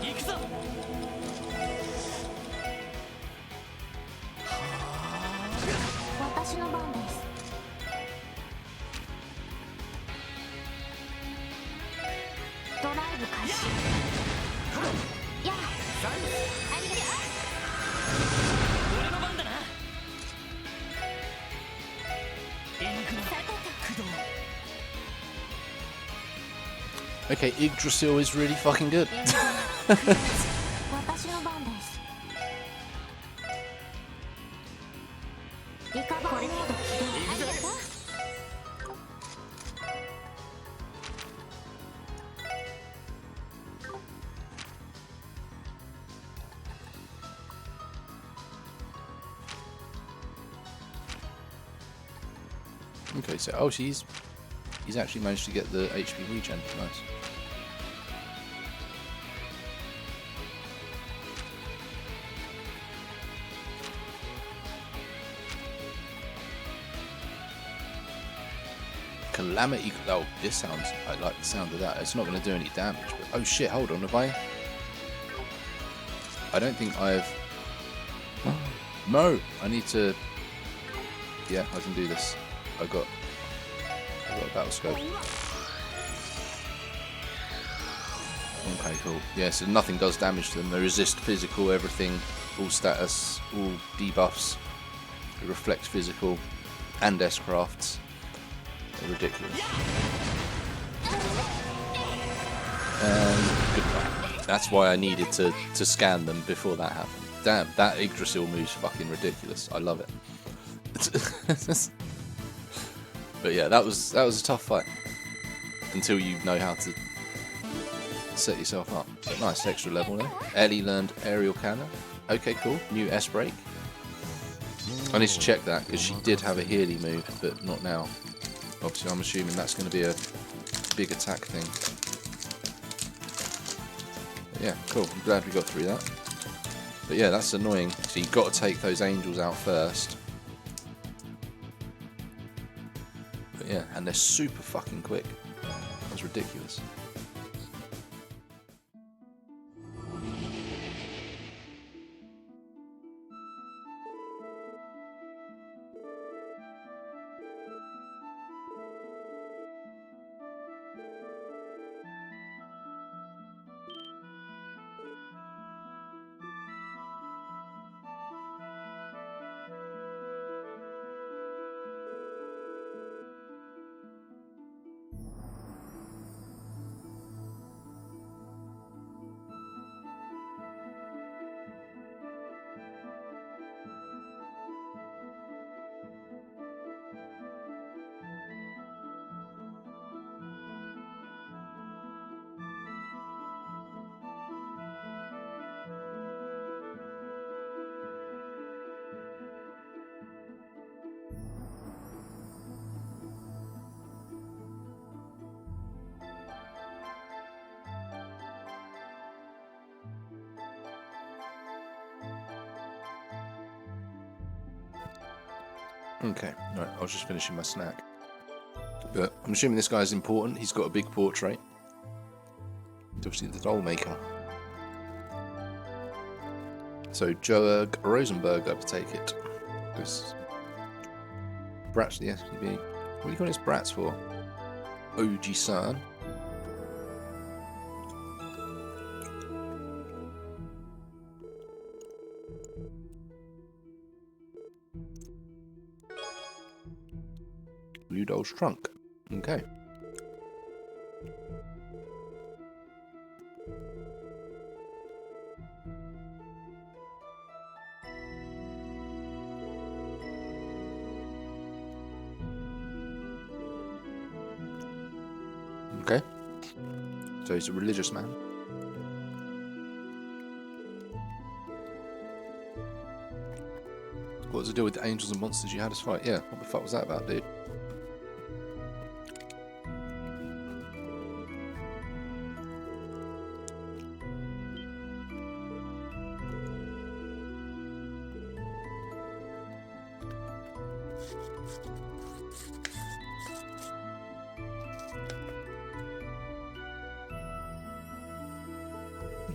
行くぞ。私の番です。ドライブ開始。やあ、ありがとう。俺の番だな。Okay, Yggdrasil is really fucking good. 私の番です。リカバーこれ Okay, so oh, he's actually managed to get the HP regen. Nice. Calamity. Oh, this sounds. I like the sound of that. It's not going to do any damage. But, oh shit! Hold on. Have I? I don't think I've. No, I need to. Yeah, I can do this. I got a battle scope. Okay, cool. Yeah, so nothing does damage to them. They resist physical, everything, all status, all debuffs. They reflect physical and S-crafts. They're ridiculous. Goodbye. That's why I needed to scan them before that happened. Damn, that Yggdrasil move's fucking ridiculous. I love it. But yeah, that was a tough fight. Until you know how to set yourself up. Nice extra level there. Ellie learned aerial cannon. Okay, cool. New S break. I need to check that because she did have a Healy move, but not now. Obviously, I'm assuming that's going to be a big attack thing. But yeah, cool. I'm glad we got through that. But yeah, that's annoying. So you've got to take those angels out first. But yeah, and they're super fucking quick. That's ridiculous. Okay, right, I was just finishing my snack. But I'm assuming this guy's important. He's got a big portrait. Obviously the doll maker. So Joerg Rosenberg, I take it. This Bratz the SPB. What are you calling this Bratz for? Oji-san. Ludo's trunk. Okay. Okay. So he's a religious man. What was the deal with the angels and monsters you had us fight? Yeah, what the fuck was that about, dude?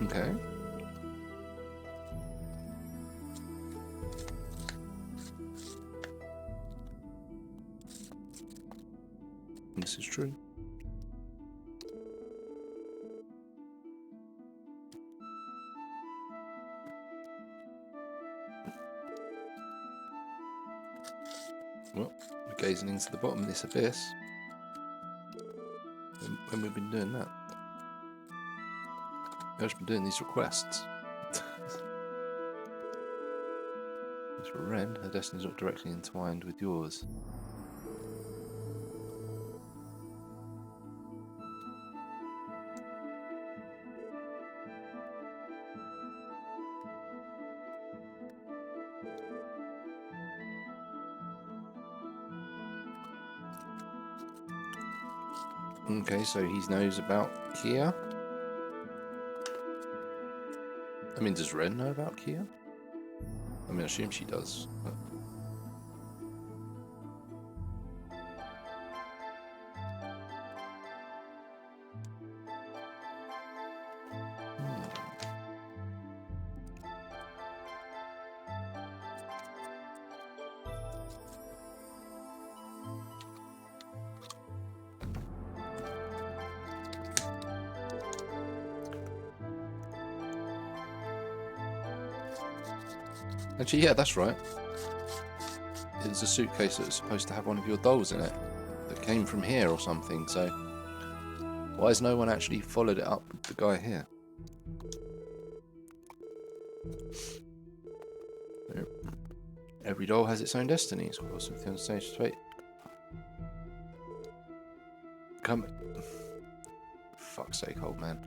Okay. This is true. Well, we're gazing into the bottom of this abyss. When we've been doing that. I've just been doing these requests. It's for Ren, her destiny's not directly entwined with yours. Okay, so he knows about Kia. I mean, does Ren know about Kia? I mean, I assume she does. But... Actually, yeah, that's right. It's a suitcase that's supposed to have one of your dolls in it that came from here or something, so why has no one actually followed it up with the guy here? Every doll has its own destiny. It's got something on stage. Wait. Come. Fuck's sake, old man.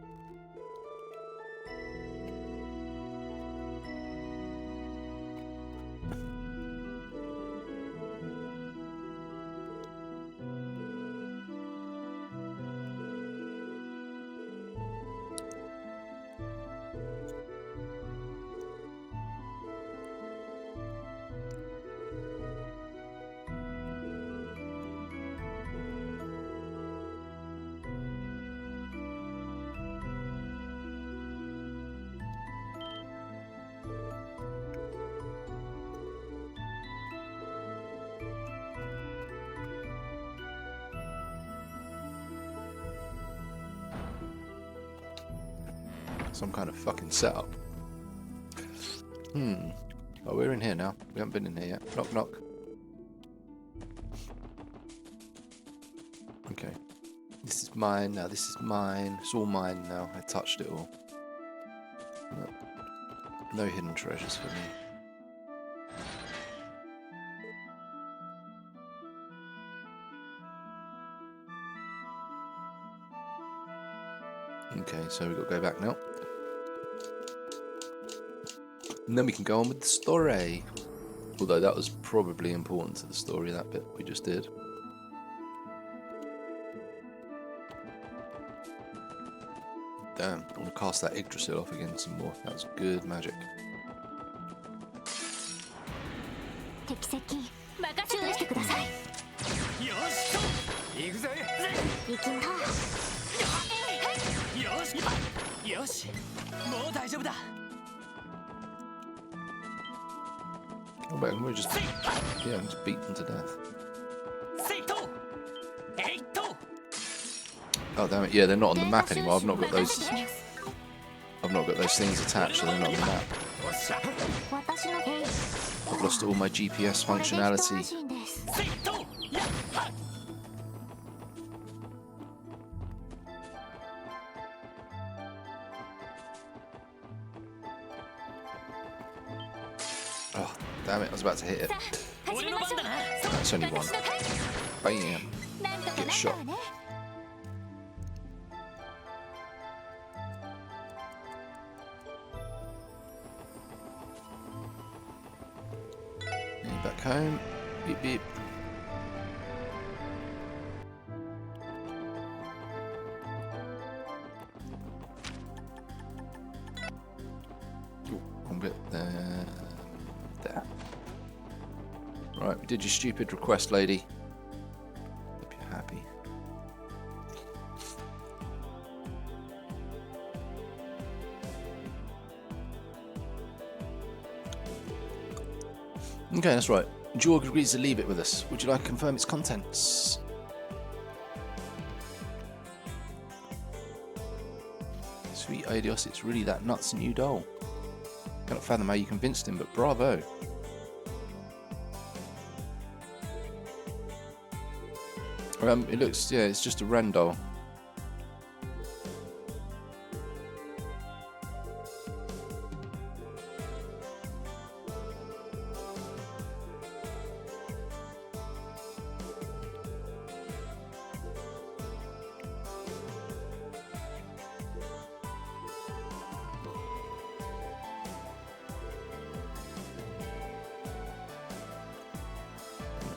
Some kind of fucking setup. Oh, we're in here now. We haven't been in here yet. Knock, knock. Okay. This is mine now. This is mine. It's all mine now. I touched it all. No hidden treasures for me. Okay, so we've got to go back now. And then we can go on with the story. Although that was probably important to the story, that bit we just did. Damn, I want to cast that Yggdrasil off again some more. That was good magic. Oh, wait, we're just, yeah, I'm just beaten to death. Oh damn it! Yeah, they're not on the map anymore. I've not got those. I've not got those things attached, so they're not on the map. I've lost all my GPS functionality. Oh damn it! I was about to hit it. That's only one. Bam! Get shot. Back home. Beep beep. Ooh, one bit there. There. Right, we did your stupid request, lady. Hope you're happy. Okay, that's right. Jorg agrees to leave it with us. Would you like to confirm its contents? Sweet Adios, it's really that nuts new doll. Cannot fathom how you convinced him, but bravo. It looks, yeah, it's just a Ren doll.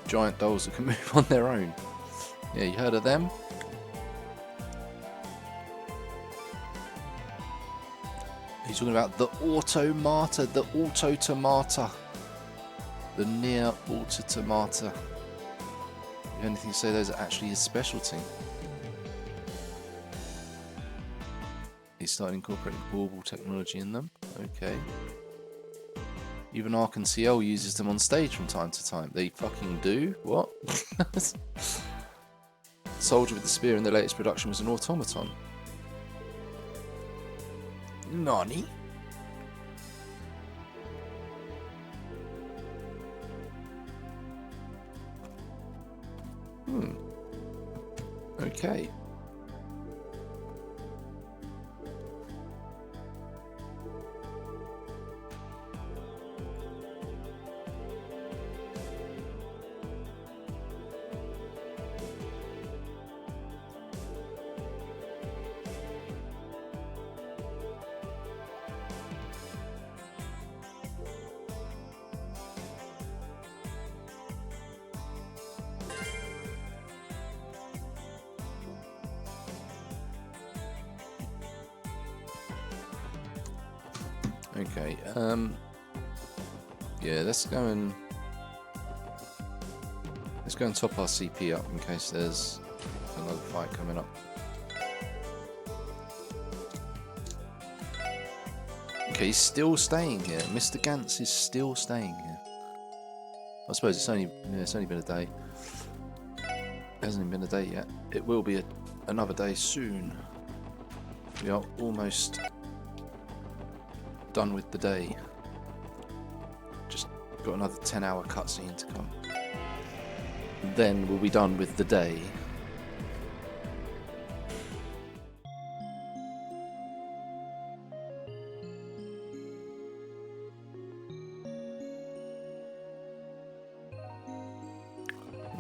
Giant dolls that can move on their own. Yeah, you heard of them? He's talking about the Automata, the Autotomata. The Near Automata. You anything to say those are actually his specialty? He's starting incorporating portable technology in them. Okay. Even Ark CL uses them on stage from time to time. They fucking do? What? Soldier with the Spear in the latest production was an automaton. Nani? Okay. Okay, yeah, let's go and top our CP up in case there's another fight coming up. Okay, he's still staying here. Mr. Gantz is still staying here. I suppose it's only been a day. It hasn't even been a day yet. It will be another day soon. We are almost done with the day. Just got another 10-hour cutscene to come. Then we'll be done with the day.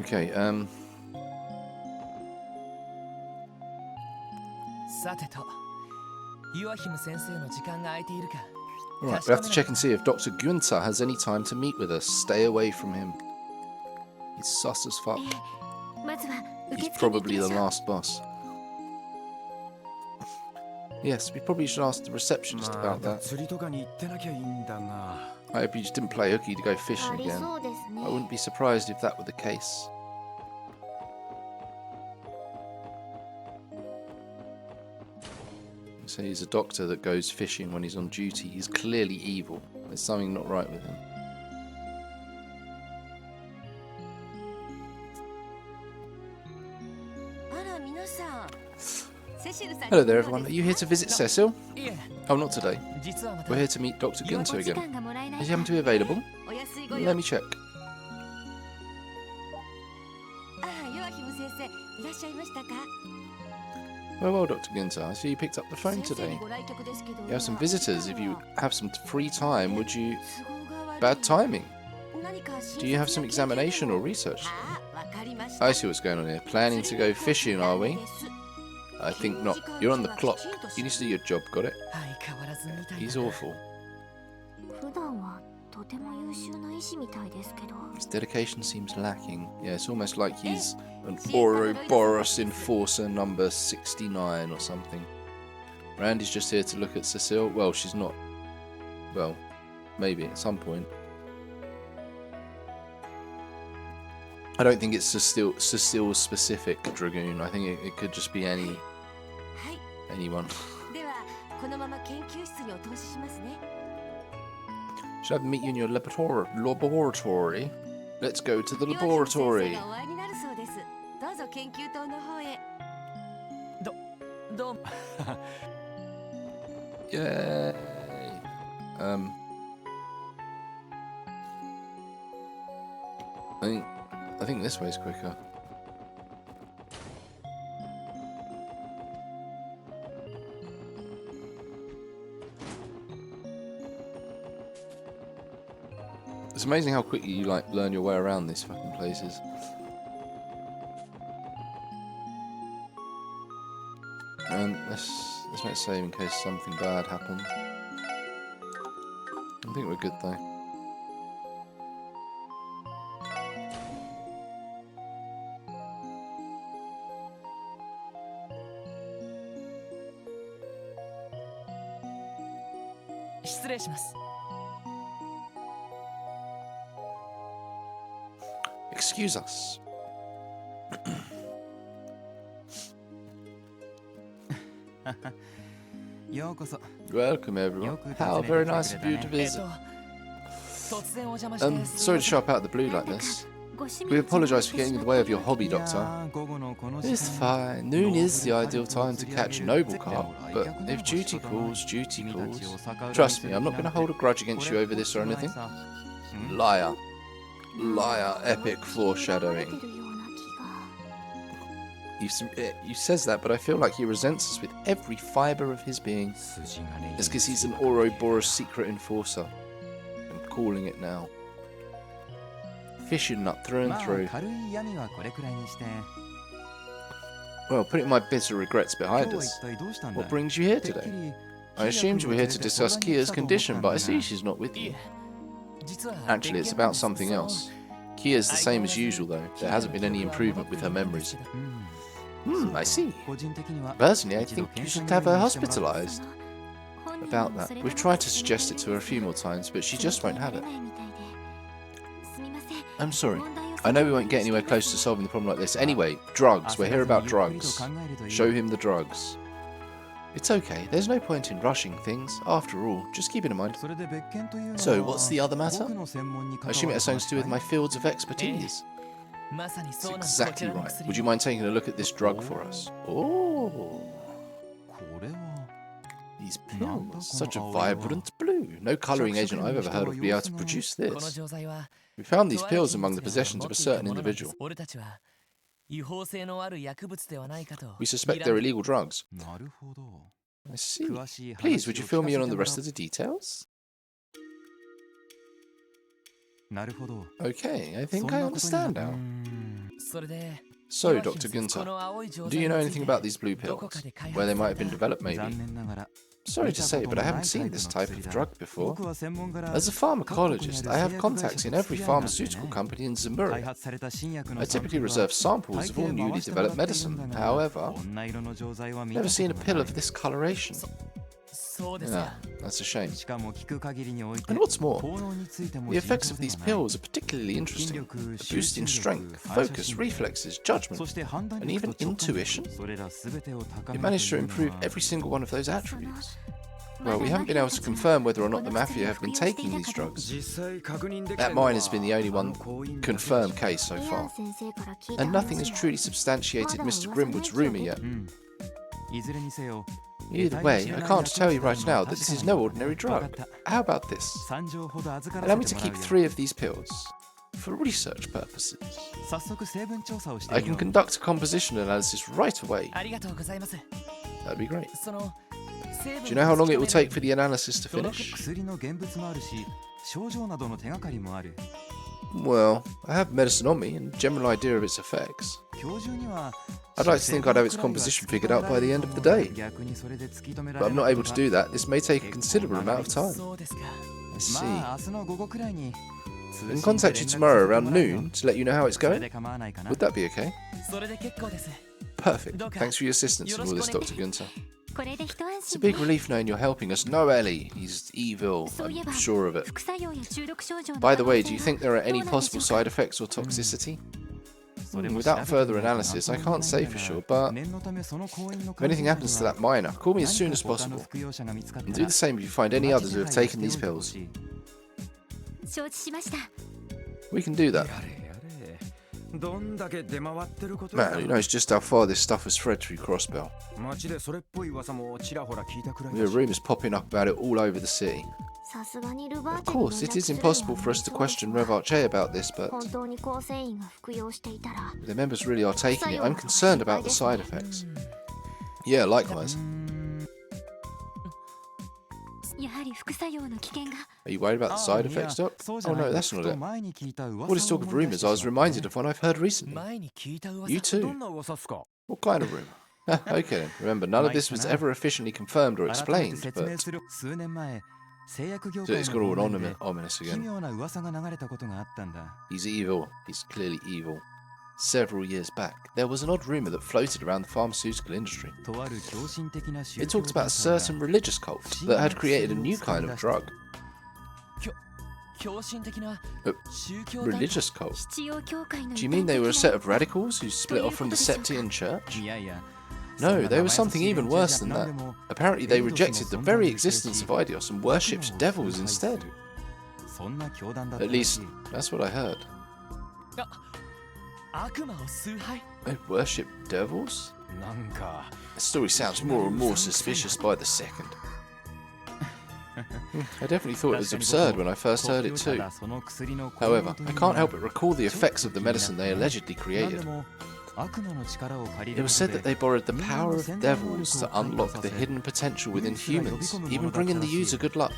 Okay, Right, we have to check and see if Dr. Gunther has any time to meet with us. Stay away from him. He's sus as fuck. He's probably the last boss. Yes, we probably should ask the receptionist about that. I hope you just didn't play hooky to go fishing again. I wouldn't be surprised if that were the case. So he's a doctor that goes fishing when he's on duty. He's clearly evil. There's something not right with him. Hello there, everyone. Are you here to visit Cecil? Oh, not today. We're here to meet Dr. Gunther again. Is he happen to be available? Let me check. Well, Dr. Gunther, I see you picked up the phone today. You have some visitors. If you have some free time, would you... Bad timing. Do you have some examination or research? I see what's going on here. Planning to go fishing, are we? I think not. You're on the clock. You need to do your job, got it? He's awful. His dedication seems lacking. Yeah, it's almost like he's an Ouroboros enforcer number 69 or something. Randy's just here to look at Cecile. Well, she's not. Well, maybe at some point. I don't think it's Cecile specific Dragoon. I think it could just be anyone. Should I meet you in your laboratory? Let's go to the laboratory. Yay! I think this way's quicker. It's amazing how quickly you learn your way around these fucking places. And let's make save in case something bad happens. I think we're good though. Excuse us. Welcome, everyone. How very nice of you to visit. Sorry to show up out of the blue like this. We apologise for getting in the way of your hobby, Doctor. It's fine. Noon is the ideal time to catch a noble carp, but if duty calls, duty calls. Trust me, I'm not going to hold a grudge against you over this or anything. Liar. Liar. Epic foreshadowing. He says that, but I feel like he resents us with every fibre of his being. It's because he's an Ouroboros secret enforcer. I'm calling it now. Fishing nut through and through. Well, putting my bitter regrets behind us, what brings you here today? I assumed you were here to discuss Kia's condition, but I see she's not with you. Actually, it's about something else. Kia's the same as usual, though. There hasn't been any improvement with her memories. I see. Personally, I think you should have her hospitalized. About that, we've tried to suggest it to her a few more times, but she just won't have it. I'm sorry. I know we won't get anywhere close to solving the problem like this. Anyway, drugs. We're here about drugs. Show him the drugs. It's okay. There's no point in rushing things. After all, just keep it in mind. So, what's the other matter? I assume it has something to do with my fields of expertise. That's exactly right. Would you mind taking a look at this drug for us? Oh. These pills. Such a vibrant blue. No colouring agent I've ever heard of would be able to produce this. We found these pills among the possessions of a certain individual. We suspect they're illegal drugs. I see. Please, would you fill me in on the rest of the details? Okay, I think I understand now. So, Dr. Gunther, do you know anything about these blue pills? Where they might have been developed, maybe? Sorry to say, but I haven't seen this type of drug before. As a pharmacologist, I have contacts in every pharmaceutical company in Zemuri. I typically reserve samples of all newly developed medicine. However, I've never seen a pill of this coloration. Yeah, that's a shame. And what's more, the effects of these pills are particularly interesting. A boost in strength, focus, reflexes, judgment, and even intuition. It managed to improve every single one of those attributes. Well, we haven't been able to confirm whether or not the Mafia have been taking these drugs. That mine has been the only one confirmed case so far. And nothing has truly substantiated Mr. Grimwood's rumour yet. Either way, I can't tell you right now that this is no ordinary drug. How about this? Allow me to keep 3 of these pills, for research purposes. I can conduct a composition analysis right away. That'd be great. Do you know how long it will take for the analysis to finish? Well, I have medicine on me and a general idea of its effects. I'd like to think I'd have its composition figured out by the end of the day. But I'm not able to do that. This may take a considerable amount of time. I see. I can contact you tomorrow around noon to let you know how it's going. Would that be okay? Perfect. Thanks for your assistance in all this, Dr. Gunther. It's a big relief knowing you're helping us. No, Ellie. He's evil. I'm sure of it. By the way, do you think there are any possible side effects or toxicity? Without further analysis, I can't say for sure, but if anything happens to that miner, call me as soon as possible. And do the same if you find any others who have taken these pills. We can do that. Man, who knows just how far this stuff has spread through Crossbell. We hear rumours popping up about it all over the city. Of course, it is impossible for us to question Rev Arche about this, but if the members really are taking it, I'm concerned about the side effects. Yeah, likewise. Are you worried about the side effects, Doc? Oh no, that's not it. All this talk of rumours, I was reminded of one I've heard recently. You too? What kind of rumour? Okay then, remember, none of this was ever officially confirmed or explained, but... So it's got all ominous again. He's evil. He's clearly evil. Several years back, there was an odd rumor that floated around the pharmaceutical industry. It talked about a certain religious cult that had created a new kind of drug. Religious cult? Do you mean they were a set of radicals who split off from the Septian Church? No, they were something even worse than that. Apparently they rejected the very existence of Eidos and worshipped devils instead. At least, that's what I heard. They worship devils? The story sounds more and more suspicious by the second. I definitely thought it was absurd when I first heard it too. However, I can't help but recall the effects of the medicine they allegedly created. It was said that they borrowed the power of devils to unlock the hidden potential within humans, even bringing the user good luck.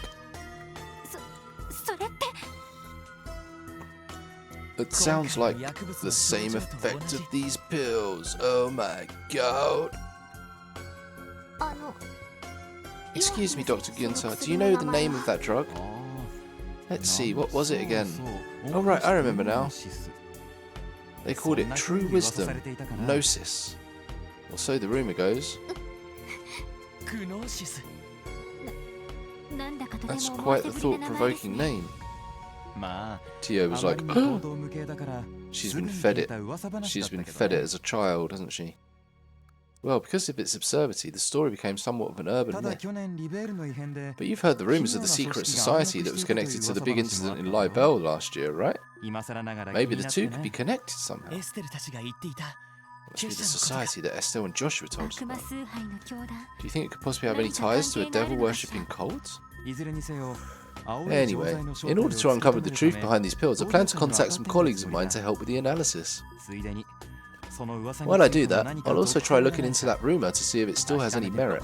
It sounds like the same effect of these pills. Oh my god. Excuse me, Dr. Gunther, do you know the name of that drug? Let's see, what was it again? Oh right, I remember now. They called it True Wisdom, Gnosis. Or so the rumour goes. That's quite the thought-provoking name. Tio was like, oh. She's been fed it. She's been fed it as a child, hasn't she? Well, because of its absurdity, the story became somewhat of an urban myth. But you've heard the rumours of the secret society that was connected to the big incident in Libelle last year, right? Maybe the two could be connected somehow. It must be the society that Estelle and Joshua told us about. Do you think it could possibly have any ties to a devil-worshipping cult? Anyway, in order to uncover the truth behind these pills, I plan to contact some colleagues of mine to help with the analysis. While I do that, I'll also try looking into that rumour to see if it still has any merit.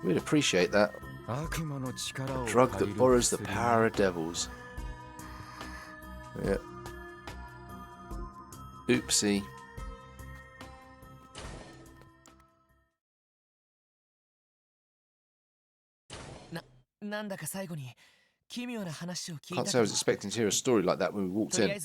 We'd appreciate that. A drug that borrows the power of devils. Yeah. Oopsie. Can't say I was expecting to hear a story like that when we walked in.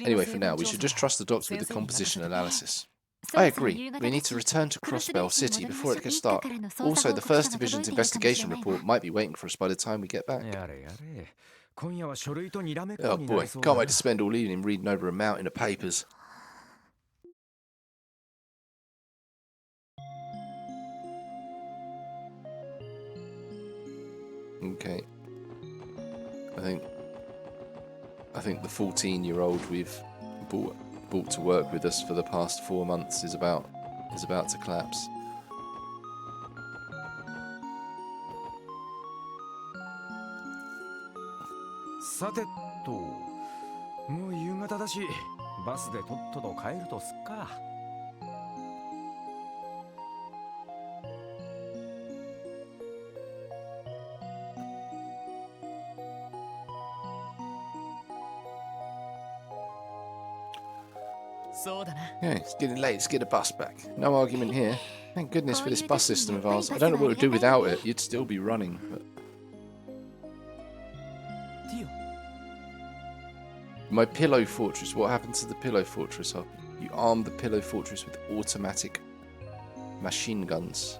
Anyway, for now, we should just trust the doctor with the composition analysis. I agree. We need to return to Crossbell City before it gets dark. Also, the First Division's investigation report might be waiting for us by the time we get back. Oh boy, can't wait to spend all evening reading over a mountain of papers. Okay. I think the 14-year-old we've brought to work with us for the past 4 months is about to collapse. Yeah, it's getting late. Let's get a bus back. No argument here. Thank goodness for this bus system of ours. I don't know what we'd do without it. You'd still be running. But... My pillow fortress. What happened to the pillow fortress? Oh, you armed the pillow fortress with automatic machine guns.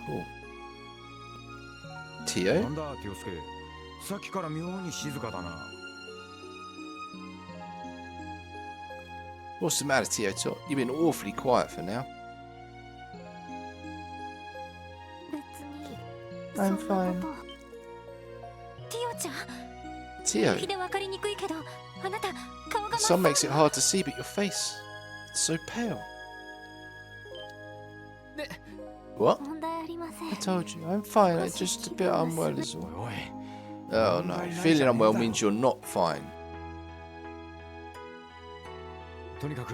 Cool. Tio? What's the matter, Tio? You've been awfully quiet for now. I'm fine. Tio, the sun makes it hard to see, but your face, it's so pale. What? I told you, I'm fine. I'm just a bit unwell is all. Oh no, feeling unwell means you're not fine.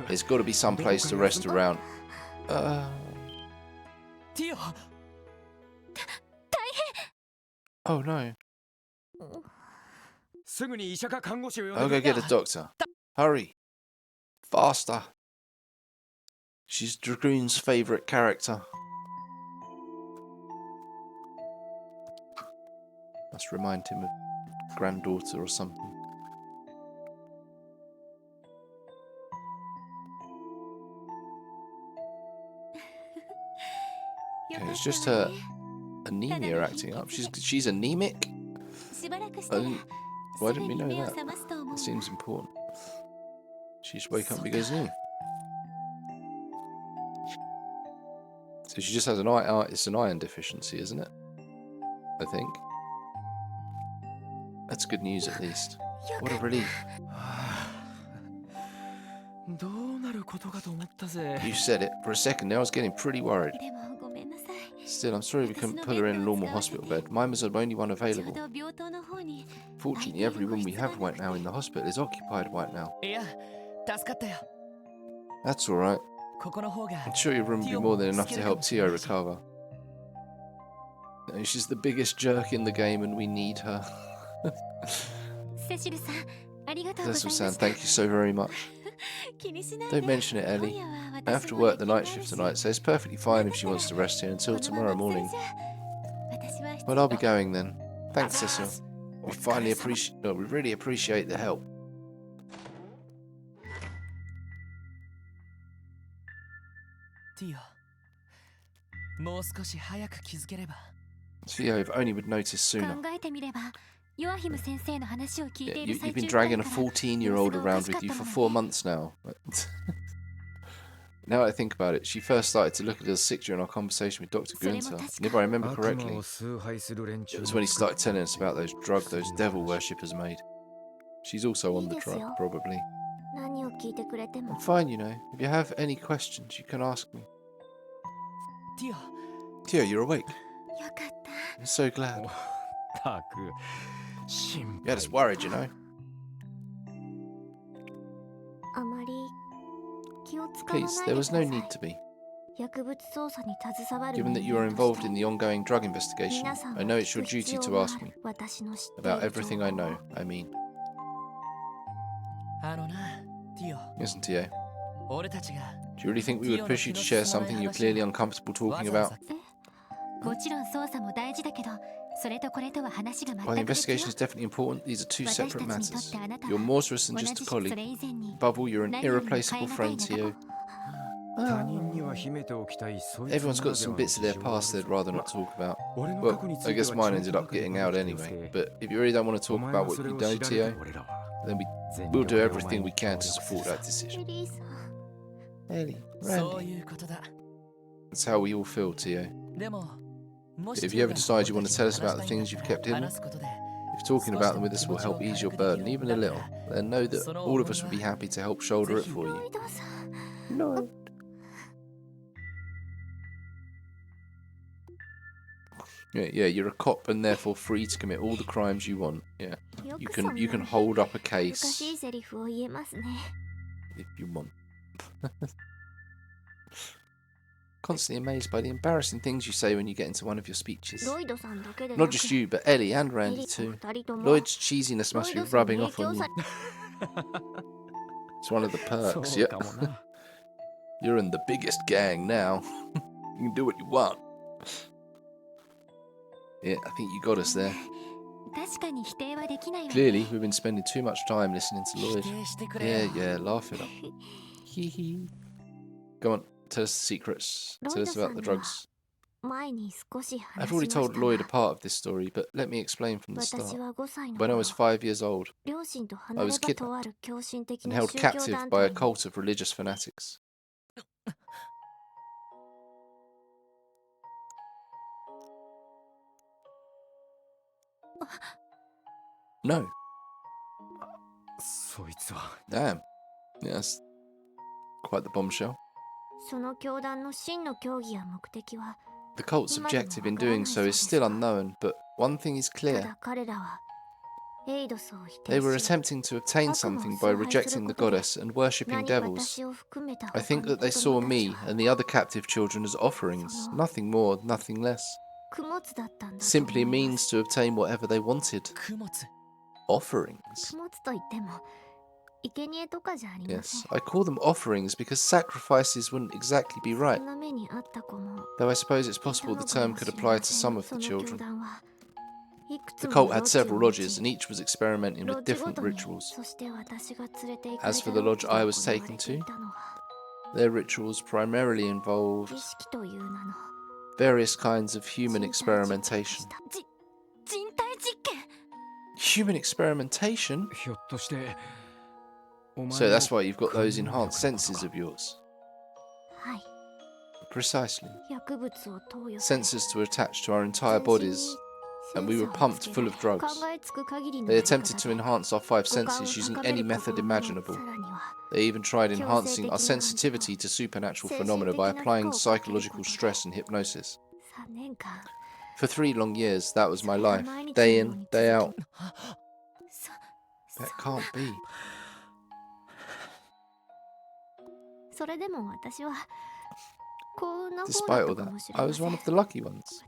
There's got to be some place to rest around. Oh no. I'll go get a doctor. Hurry. Faster. She's Dragoon's favourite character. Must remind him of granddaughter or something. Okay, it's just her anemia acting up. She's anemic? Why didn't we know that? It seems important. She just wake up and goes new. So she just has it's an iron deficiency, isn't it? I think. That's good news at least. What a relief. You said it. For a second there I was getting pretty worried. Still, I'm sorry we couldn't put her in a normal hospital bed. Mine was the only one available. Fortunately, every room we have right now in the hospital is occupied right now. That's alright. I'm sure your room will be more than enough to help Tio recover. No, she's the biggest jerk in the game and we need her. Cecil-san, thank you so very much. Don't mention it, Ellie. I have to work the night shift tonight, so it's perfectly fine if she wants to rest here until tomorrow morning. Well, I'll be going then. Thanks, Cecil. We really appreciate the help. Theo, if only would notice sooner. Yeah, you've been dragging a 14-year-old around with you for 4 months now. Now I think about it, she first started to look a little sick during our conversation with Dr. Gunther. And if I remember correctly, it was when he started telling us about those devil worshippers made. She's also on the drug, probably. I'm fine, you know. If you have any questions, you can ask me. Tio, you're awake. I'm so glad. You had us worried, you know. Please, there was no need to be. Given that you are involved in the ongoing drug investigation, I know it's your duty to ask me about everything I know, I mean. Listen, Tio. Do you really think we would push you to share something you're clearly uncomfortable talking about? While the investigation is definitely important, these are two separate matters. You're more to us than just a colleague. Above all, you're an irreplaceable friend, Tio. Everyone's got some bits of their past they'd rather not talk about. Well, I guess mine ended up getting out anyway. But if you really don't want to talk about what you know, Tio, then we'll do everything we can to support that decision. Ellie, Randy. That's how we all feel, Tio. If you ever decide you want to tell us about the things you've kept hidden, if talking about them with us will help ease your burden even a little, then know that all of us would be happy to help shoulder it for you. No. Yeah, you're a cop and therefore free to commit all the crimes you want. Yeah, you can hold up a case if you want. Constantly amazed by the embarrassing things you say when you get into one of your speeches. Not just you, but Ellie and Randy too. Lloyd's cheesiness must be rubbing off on you. It's one of the perks, yeah. You're in the biggest gang now. You can do what you want. Yeah, I think you got us there. Clearly, we've been spending too much time listening to Lloyd. Yeah, laugh it up. Hee. Go on, tell us the secrets. Tell us about the drugs. I've already told Lloyd a part of this story, but let me explain from the start. When I was 5 years old, I was kidnapped and held captive by a cult of religious fanatics. No. Damn. Yeah, that's quite the bombshell. The cult's objective in doing so is still unknown, but one thing is clear. They were attempting to obtain something by rejecting the goddess and worshipping devils. I think that they saw me and the other captive children as offerings, nothing more, nothing less. Simply means to obtain whatever they wanted. Offerings. Yes, I call them offerings because sacrifices wouldn't exactly be right. Though I suppose it's possible the term could apply to some of the children. The cult had several lodges, and each was experimenting with different rituals. As for the lodge I was taken to, their rituals primarily involved various kinds of human experimentation. Human experimentation? So that's why you've got those enhanced senses of yours. Precisely. Sensors to attach to our entire bodies, and we were pumped full of drugs. They attempted to enhance our 5 senses using any method imaginable. They even tried enhancing our sensitivity to supernatural phenomena by applying psychological stress and hypnosis. For 3 long years, that was my life, day in, day out. That can't be. Despite all that, I was one of the lucky ones.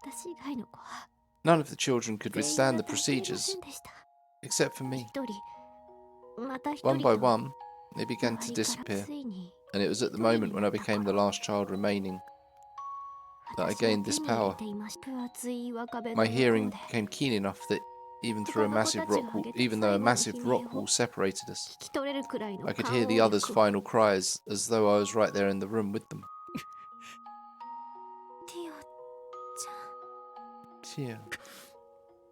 None of the children could withstand the procedures, except for me. One by one, they began to disappear, and it was at the moment when I became the last child remaining that I gained this power. My hearing became keen enough that even though a massive rock wall separated us, I could hear the others' final cries as though I was right there in the room with them. Tio.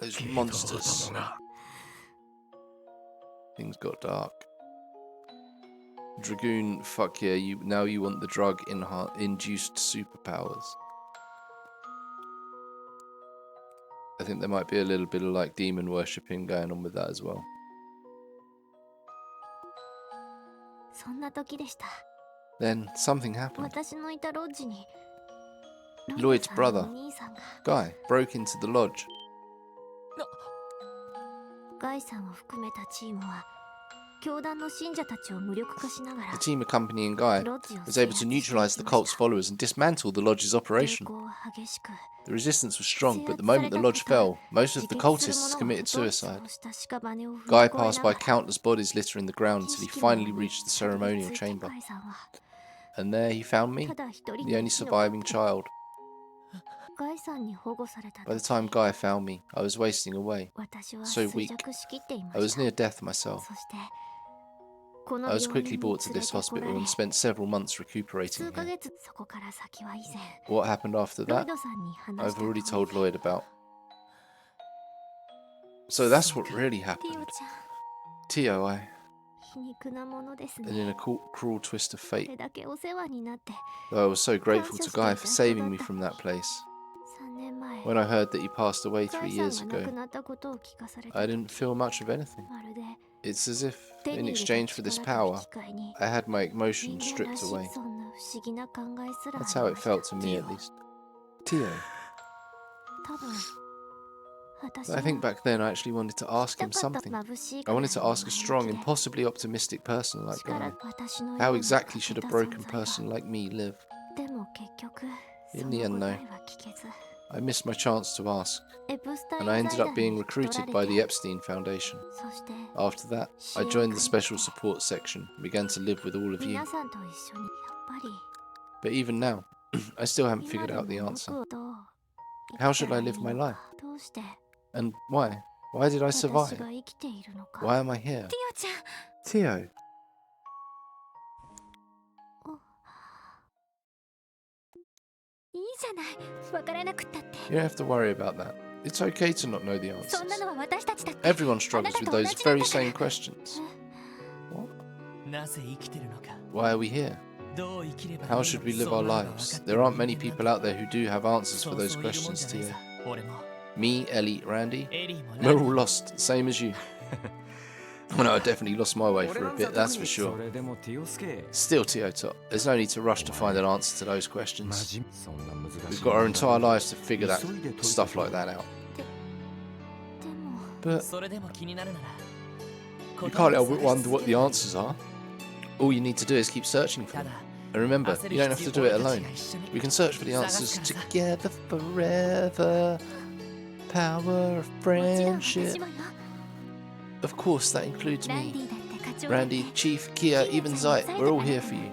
Those monsters. Things got dark. Dragoon, fuck yeah, now you want the drug-induced superpowers. I think there might be a little bit of like demon worshipping going on with that as well. Then something happened. Lloyd's brother, Guy, broke into the lodge. The team accompanying Guy was able to neutralize the cult's followers and dismantle the lodge's operation. The resistance was strong, but the moment the lodge fell, most of the cultists committed suicide. Guy passed by countless bodies littering the ground until he finally reached the ceremonial chamber. And there he found me, the only surviving child. By the time Guy found me, I was wasting away, so weak. I was near death myself. I was quickly brought to this hospital and spent several months recuperating here. What happened after that, I've already told Lloyd about. So that's what really happened. Tio, and in a cruel twist of fate, though I was so grateful to Guy for saving me from that place. When I heard that he passed away 3 years ago, I didn't feel much of anything. It's as if, in exchange for this power, I had my emotions stripped away. That's how it felt to me, at least. Tio. But I think back then I actually wanted to ask him something. I wanted to ask a strong, impossibly optimistic person like Guy, how exactly should a broken person like me live? In the end, no. I missed my chance to ask, and I ended up being recruited by the Epstein Foundation. After that, I joined the special support section and began to live with all of you. But even now, I still haven't figured out the answer. How should I live my life? And why? Why did I survive? Why am I here? Tio. You don't have to worry about that. It's okay to not know the answers. Everyone struggles with those very same questions. What? Why are we here? How should we live our lives? There aren't many people out there who do have answers for those questions, Tio. Me, Ellie, Randy, we're all lost, same as you. Well, no, I definitely lost my way for a bit, that's for sure. Still, Tio Top, there's no need to rush to find an answer to those questions. We've got our entire lives to figure that stuff like that out. But you can't help but wonder what the answers are. All you need to do is keep searching for them. And remember, you don't have to do it alone. We can search for the answers together forever. Power of friendship. Of course, that includes me. Randy, Chief, Kia, even Zeit, we're all here for you.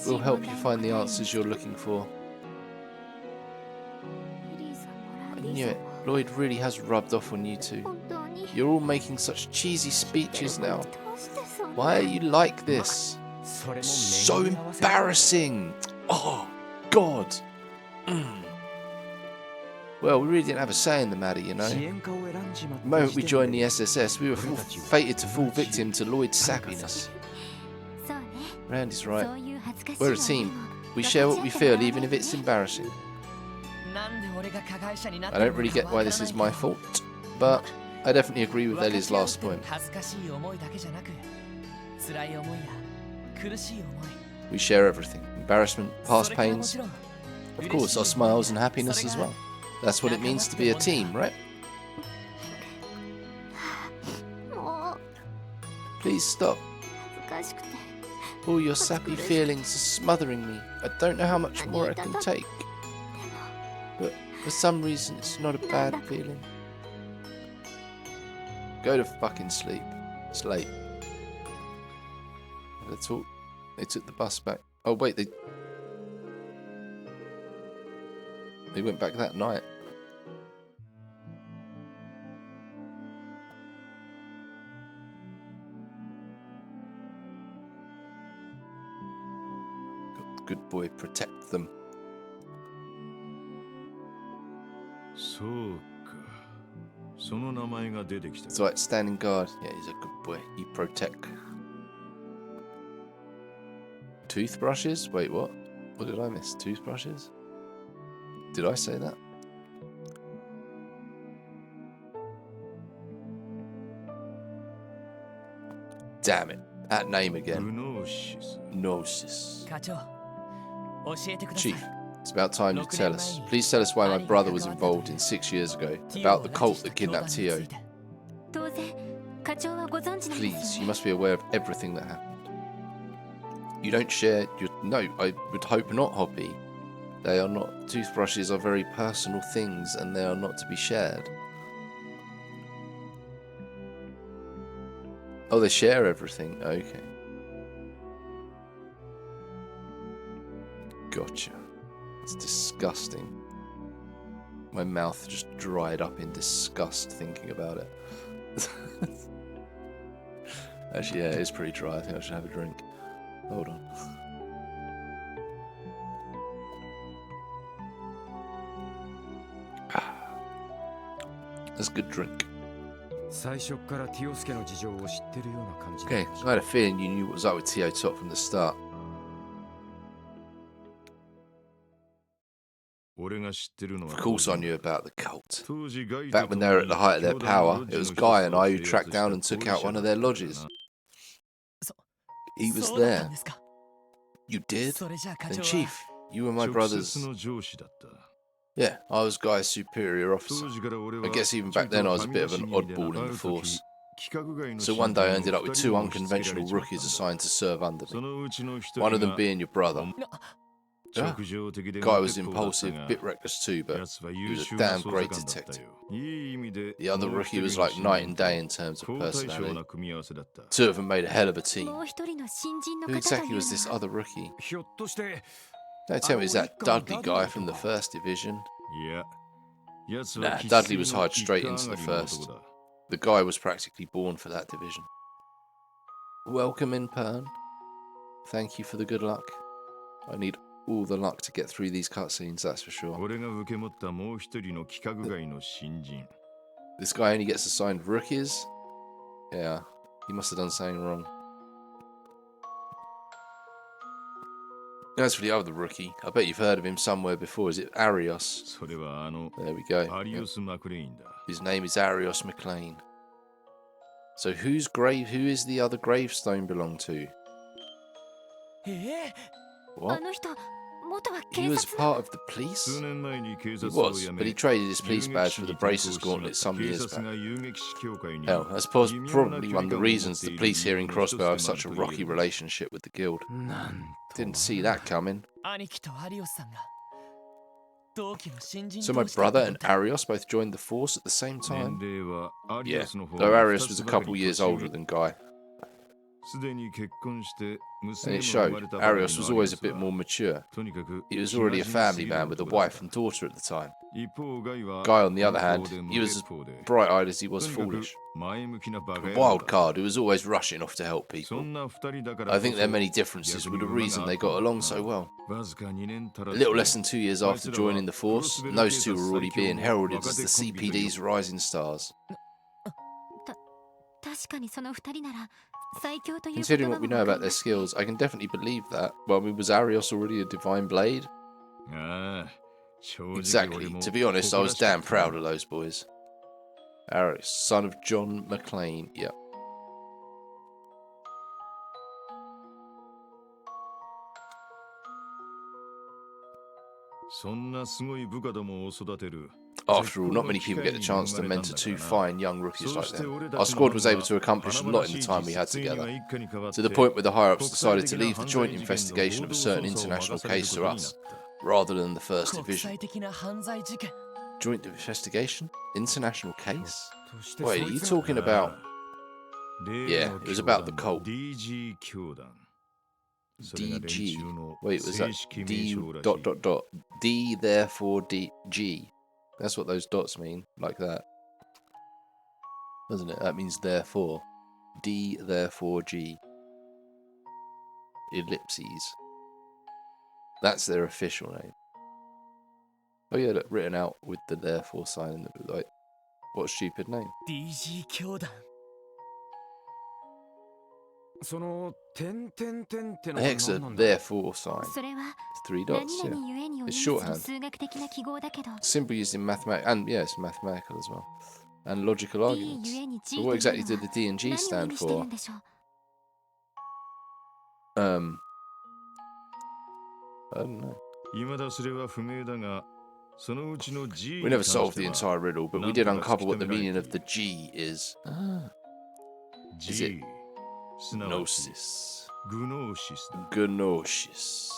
We'll help you find the answers you're looking for. I knew it. Lloyd really has rubbed off on you two. You're all making such cheesy speeches now. Why are you like this? So embarrassing. Oh, God. Well, we really didn't have a say in the matter, you know. The moment we joined the SSS, we were fated to fall victim to Lloyd's sappiness. Randy's right. We're a team. We share what we feel, even if it's embarrassing. I don't really get why this is my fault, but I definitely agree with Ellie's last point. We share everything. Embarrassment, past pains, of course our smiles and happiness as well. That's what it means to be a team, right? Please stop. All your sappy feelings are smothering me. I don't know how much more I can take. But for some reason, it's not a bad feeling. Go to fucking sleep. It's late. They took the bus back. Oh wait, they went back that night. Good boy, protect them. It's like standing guard. Yeah, he's a good boy. You protect. Toothbrushes? Wait, what? What did I miss? Toothbrushes? Did I say that? Damn it. That name again. Gnosis. Chief, it's about time you tell us. Please tell us why my brother was involved in 6 years ago, about the cult that kidnapped Tio. Please, you must be aware of everything that happened. You don't share your... No, I would hope not, Hoppy. They are not... Toothbrushes are very personal things and they are not to be shared. Oh, they share everything. Okay. Gotcha. It's disgusting. My mouth just dried up in disgust thinking about it. Actually, yeah, it is pretty dry. I think I should have a drink. Hold on. That's a good drink. Okay, I had a feeling you knew what was up with Tio Top from the start. Of course I knew about the cult. Back when they were at the height of their power, it was Guy and I who tracked down and took out one of their lodges. He was there. You did? Then Chief, you were my brother's... Yeah, I was Guy's superior officer. I guess even back then I was a bit of an oddball in the force. So one day I ended up with 2 unconventional rookies assigned to serve under me. One of them being your brother. Yeah. Guy was impulsive, a bit reckless too, but he was a damn great detective. The other rookie was like night and day in terms of personality. 2 of them made a hell of a team. Who exactly was this other rookie? Don't tell me it's that Dudley guy from the 1st Division. Nah, Dudley was hired straight into the 1st. The guy was practically born for that division. Welcome in, Pern. Thank you for the good luck. I need all the luck to get through these cutscenes, that's for sure. This guy only gets assigned rookies? Yeah, he must have done something wrong. As for the other rookie, I bet you've heard of him somewhere before. Is it Arios? There we go. Yep. His name is Arios McLean. So who is the other gravestone belong to? What? He was part of the police? He was, but he traded his police badge for the Bracers Gauntlet some years back. Hell, that's probably one of the reasons the police here in Crossbow have such a rocky relationship with the guild. Didn't see that coming. So my brother and Arios both joined the force at the same time? Yeah, though Arios was a couple years older than Guy. And it showed. Arios was always a bit more mature. He was already a family man with a wife and daughter at the time. Guy, on the other hand, he was as bright-eyed as he was foolish. A wild card who was always rushing off to help people. I think their many differences were the reason they got along so well. A little less than 2 years after joining the force, and those two were already being heralded as the CPD's rising stars. Considering what we know about their skills, I can definitely believe that. Well, I mean, was Arios already a divine blade? Exactly. To be honest, I was damn proud of those boys. Arios, son of John McClane. Yep. After all, not many people get the chance to mentor two fine young rookies like them. Our squad was able to accomplish a lot in the time we had together, to the point where the higher-ups decided to leave the joint investigation of a certain international case to us, rather than the First Division. Joint investigation? International case? Wait, are you talking about... Yeah, it was about the cult. DG. Wait, was that D ... D therefore DG? That's what those dots mean, like that. Doesn't it? That means therefore. D therefore G. Ellipses. That's their official name. Oh yeah, look, written out with the therefore sign in the, like, what a stupid name. DG 教団 The hex a therefore sign. It's 3 dots, yeah. It's shorthand. Symbol used in mathematics, and yeah, it's mathematical as well. And logical arguments. So what exactly did the D and G stand for? I don't know. We never solved the entire riddle, but we did uncover what the meaning of the G is. Is it Gnosis? Gnosis.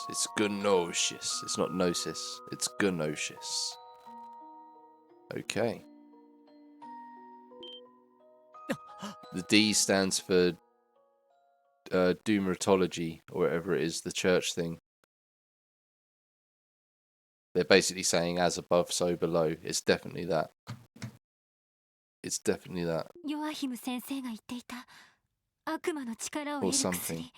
It's Gnosis. It's not Gnosis. It's Gnosis. Okay. The D stands for Doomeratology, or whatever it is, the church thing. They're basically saying as above, so below. It's definitely that. It's definitely that. Or something.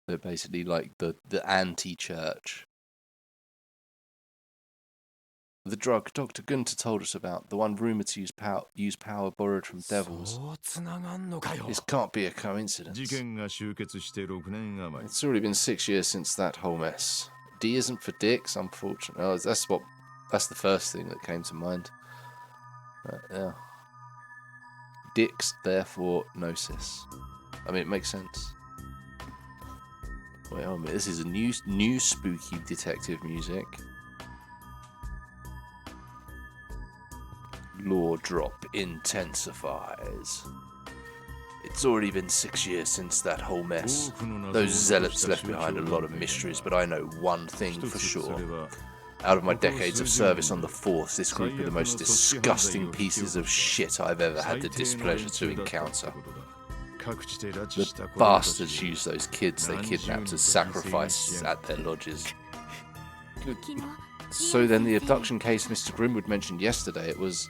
They're basically like the anti-church. The drug Dr. Gunter told us about, the one rumoured to use power borrowed from devils. This can't be a coincidence. It's already been 6 years since that whole mess. D isn't for dicks, unfortunately. Oh, that's the first thing that came to mind. Yeah. Dicks, therefore gnosis. I mean, it makes sense. Wait, hold a minute. This is a new spooky detective music. Law drop intensifies. It's already been 6 years since that whole mess. Those zealots left behind a lot of mysteries, but I know one thing for sure. Out of my decades of service on the force, this group are the most disgusting pieces of shit I've ever had the displeasure to encounter. The bastards use those kids they kidnapped as sacrifices at their lodges. So then the abduction case Mr. Grimwood mentioned yesterday, it was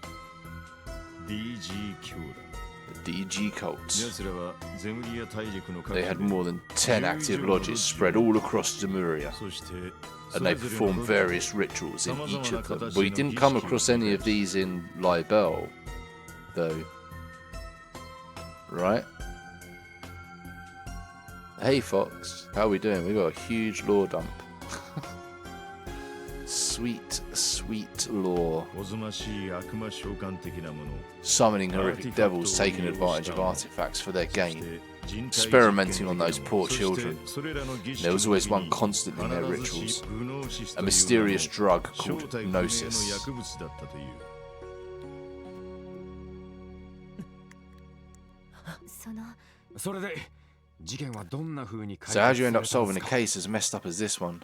the DG cults. They had more than 10 active lodges spread all across Zemuria, and they performed various rituals in each of them. We didn't come across any of these in Libelle, though. Right? Hey Fox, how are we doing? We got a huge lore dump. Sweet, sweet lore. Summoning horrific devils, taking advantage of artifacts for their gain. Experimenting on those poor children. There was always one constant in their rituals. A mysterious drug called Gnosis. So how'd you end up solving a case as messed up as this one?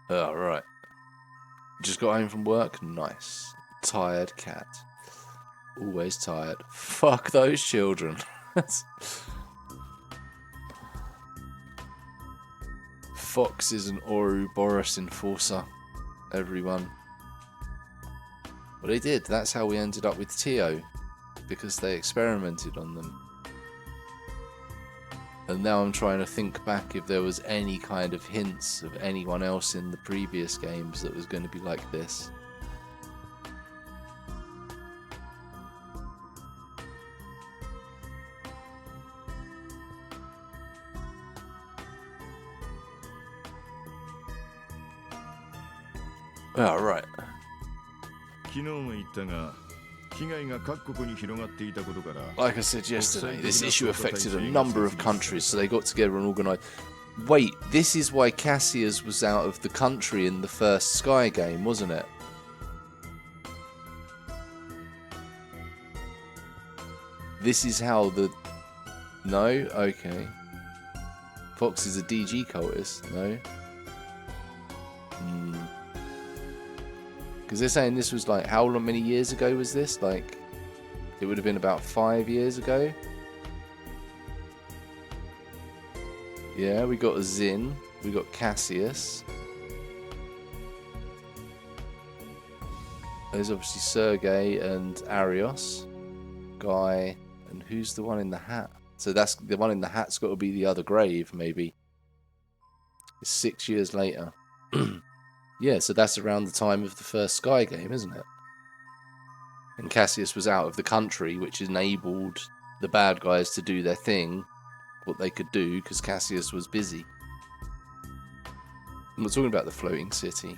Oh, right. Just got home from work? Nice. Tired cat. Always tired. Fuck those children. Fox is an Ouroboros enforcer. Everyone. Well, they did. That's how we ended up with Tio. Because they experimented on them. And now I'm trying to think back if there was any kind of hints of anyone else in the previous games that was going to be like this. Oh, right. Like I said yesterday, this issue affected a number of countries, so they got together and organised. Wait, this is why Cassius was out of the country in the first Sky game, wasn't it? This is how the... No? Okay. Fox is a DG cultist? No? Because they're saying this was like, how many years ago was this? Like, it would have been about 5 years ago. Yeah, we got Zin, we got Cassius. There's obviously Sergei and Arios. Guy, and who's the one in the hat? So that's the one in the hat's got to be the other grave, maybe. It's 6 years later. Yeah, so that's around the time of the first Sky game, isn't it? And Cassius was out of the country, which enabled the bad guys to do their thing, what they could do, because Cassius was busy. I'm not talking about the floating city.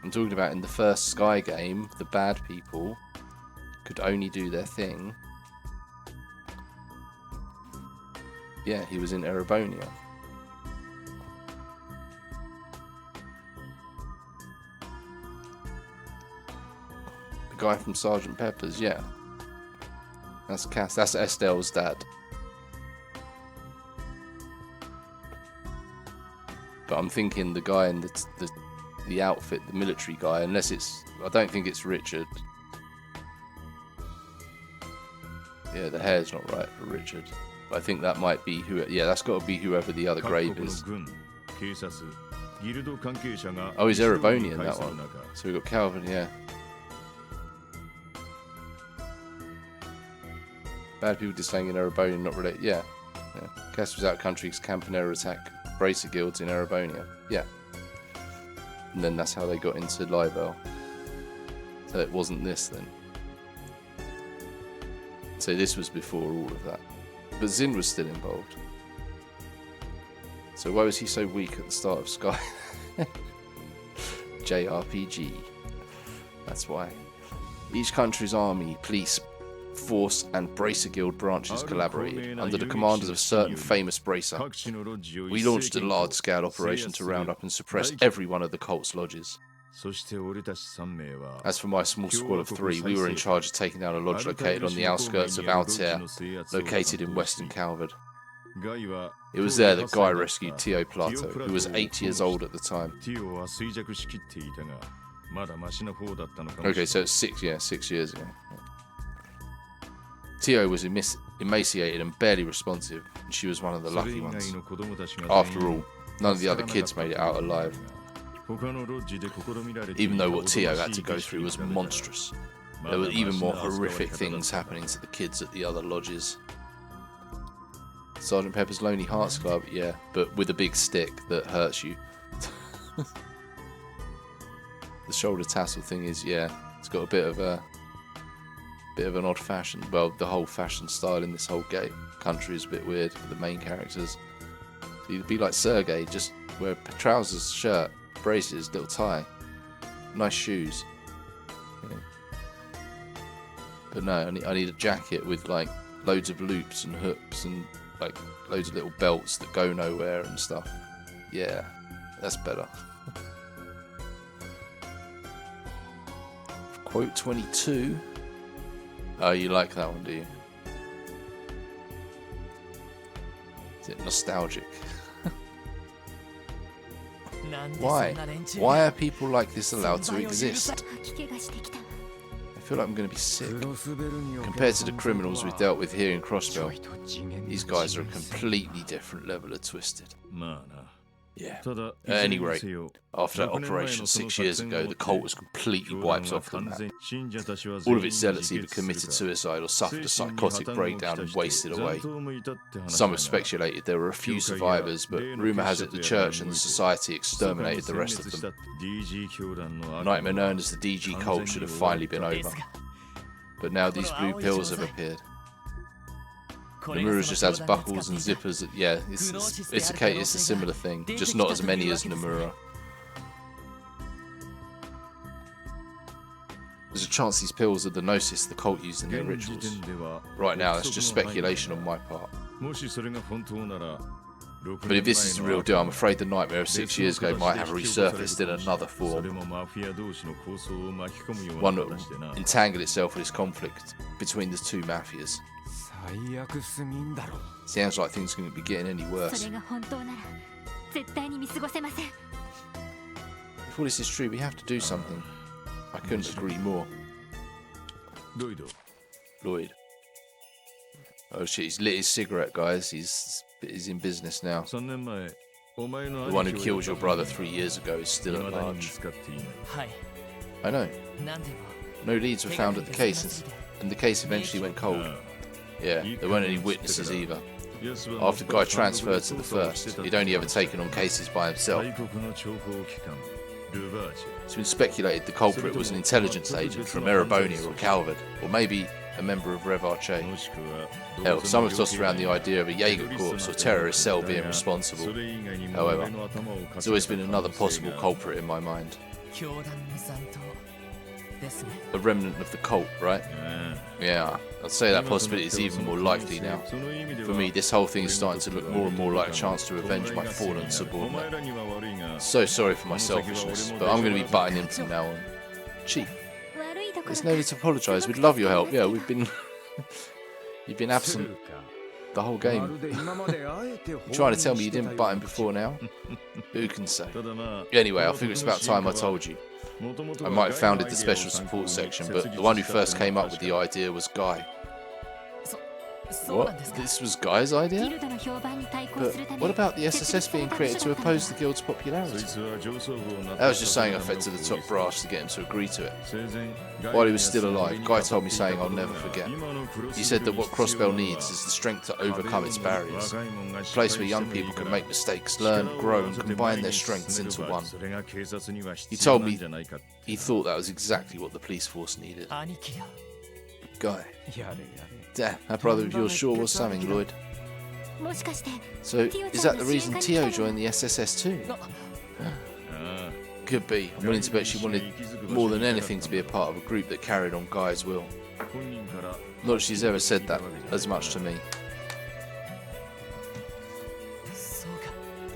I'm talking about in the first Sky game, the bad people could only do their thing. Yeah, he was in Erebonia. The guy from Sergeant Pepper's, yeah. That's Cass. That's Estelle's dad. But I'm thinking the guy in the outfit, the military guy, unless it's... I don't think it's Richard. Yeah, the hair's not right for Richard. But I think that might be who... Yeah, that's got to be whoever the other grave is. Oh, he's Erebonian, that one. So we've got Calvin, yeah. Bad people dislaying in Erebonia, not related. Yeah. Cass was out of country because Campanera attacked Bracer guilds in Erebonia. Yeah. And then that's how they got into Libel. So it wasn't this then. So this was before all of that. But Zin was still involved. So why was he so weak at the start of Sky? JRPG. That's why. Each country's army, police, force and Bracer Guild branches collaborated under the commanders of certain famous Bracer. We launched a large-scale operation to round up and suppress every one of the cult's lodges. As for my small squad of 3, we were in charge of taking down a lodge located on the outskirts of Altair, located in western Calvard. It was there that Guy rescued Tio Plato, who was 8 years old at the time. Okay, so it's 6 years ago. Tio was emaciated and barely responsive, and she was one of the lucky ones. After all, none of the other kids made it out alive. Even though what Tio had to go through was monstrous. There were even more horrific things happening to the kids at the other lodges. Sergeant Pepper's Lonely Hearts Club, yeah, but with a big stick that hurts you. The shoulder tassel thing is, yeah, it's got a bit of an odd fashion. Well, the whole fashion style in this whole country is a bit weird for the main characters. So you'd be like Sergei, just wear trousers, shirt, braces, little tie, nice shoes. Yeah. But no, I need a jacket with like loads of loops and hooks and like loads of little belts that go nowhere and stuff. Yeah, that's better. Quote 22. Oh, you like that one, do you? Is it nostalgic? Why? Why are people like this allowed to exist? I feel like I'm going to be sick. Compared to the criminals we've dealt with here in Crossbell, these guys are a completely different level of twisted. Yeah. At any rate, after that operation 6 years ago, the cult was completely wiped off the map. All of its zealots either committed suicide or suffered a psychotic breakdown and wasted away. Some have speculated there were a few survivors, but rumour has it the church and the society exterminated the rest of them. Nightmare known as the DG cult should have finally been over. But now these blue pills have appeared. Nomura just adds buckles and zippers. Yeah, it's a similar thing, just not as many as Nomura. There's a chance these pills are the gnosis the cult used in their rituals. Right now, that's just speculation on my part. But if this is the real deal, I'm afraid the nightmare of 6 years ago might have resurfaced in another form. One that will entangle itself with this conflict between the two mafias. Sounds like things couldn't be getting any worse. If all this is true, we have to do something. I couldn't agree more. Lloyd. Oh shit, he's lit his cigarette, guys. He's in business now. The one who killed your brother 3 years ago is still at large. I know. No leads were found at the case, and the case eventually went cold. Yeah, there weren't any witnesses either. After Guy transferred to the first, he'd only ever taken on cases by himself. It's been speculated the culprit was an intelligence agent from Erebonia or Calvard, or maybe a member of Rev Arche. Hell, some have tossed around the idea of a Jaeger Corps or terrorist cell being responsible. However, there's always been another possible culprit in my mind. A remnant of the cult, right? Yeah, I'd say that possibility is even more likely now. For me, this whole thing is starting to look more and more like a chance to revenge my fallen subordinate. So sorry for my selfishness, but I'm going to be butting in from now on. Chief, there's no need to apologise. We'd love your help. Yeah, we've been... You've been absent the whole game. You're trying to tell me you didn't butt in before now? Who can say? Anyway, I figure it's about time I told you. I might have founded the special support section, but the one who first came up with the idea was Guy. What? This was Guy's idea? But what about the SSS being created to oppose the guild's popularity? That was just saying I fed to the top brass to get him to agree to it. While he was still alive, Guy told me saying I'll never forget. He said that what Crossbell needs is the strength to overcome its barriers. A place where young people can make mistakes, learn, grow and combine their strengths into one. He told me he thought that was exactly what the police force needed. Guy. Damn, that brother of yours sure was something, Lloyd. So, is that the reason Tio joined the SSS too? Could be. I'm willing to bet she wanted more than anything to be a part of a group that carried on Guy's will. Not that she's ever said that as much to me.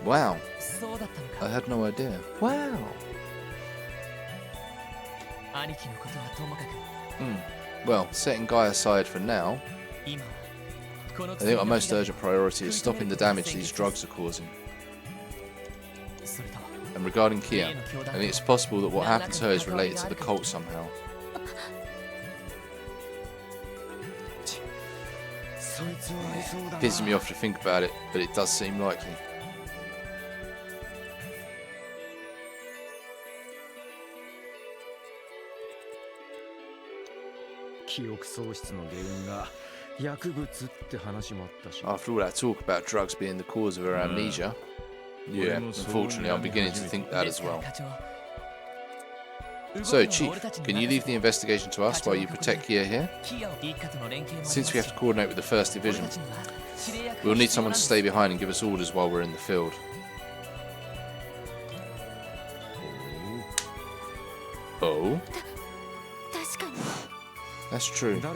Wow. I had no idea. Wow. Well, setting Guy aside for now, I think our most urgent priority is stopping the damage these drugs are causing. And regarding Kia, I think it's possible that what happened to her is related to the cult somehow. It pisses me off to think about it, but it does seem likely. After all that talk about drugs being the cause of her amnesia, yeah, unfortunately I'm beginning to think that as well. So, Chief, can you leave the investigation to us while you protect Kia here? Since we have to coordinate with the 1st Division, we'll need someone to stay behind and give us orders while we're in the field. Oh? That's true. Yeah,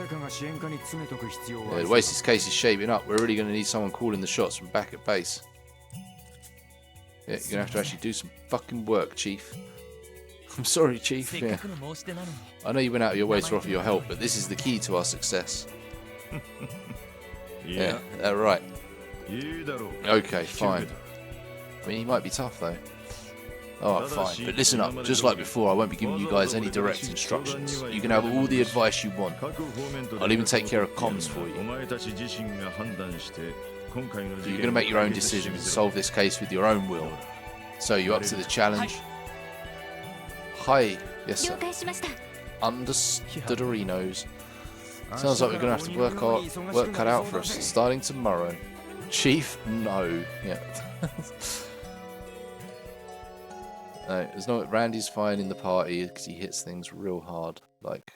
the way this case is shaping up, we're really going to need someone calling the shots from back at base. Yeah, you're going to have to actually do some fucking work, Chief. I'm sorry, Chief. Yeah. I know you went out of your way to offer your help, but this is the key to our success. Yeah, right. Okay, fine. I mean, he might be tough, though. Alright, fine. But listen up, just like before, I won't be giving you guys any direct instructions. You can have all the advice you want. I'll even take care of comms for you. So you're going to make your own decisions and solve this case with your own will. So, you up to the challenge? Hi. Yes, sir. Understooderinos. Sounds like we're going to have to work cut out for us, starting tomorrow. Chief? No. Yeah. No, there's no. Randy's fine in the party because he hits things real hard. Like.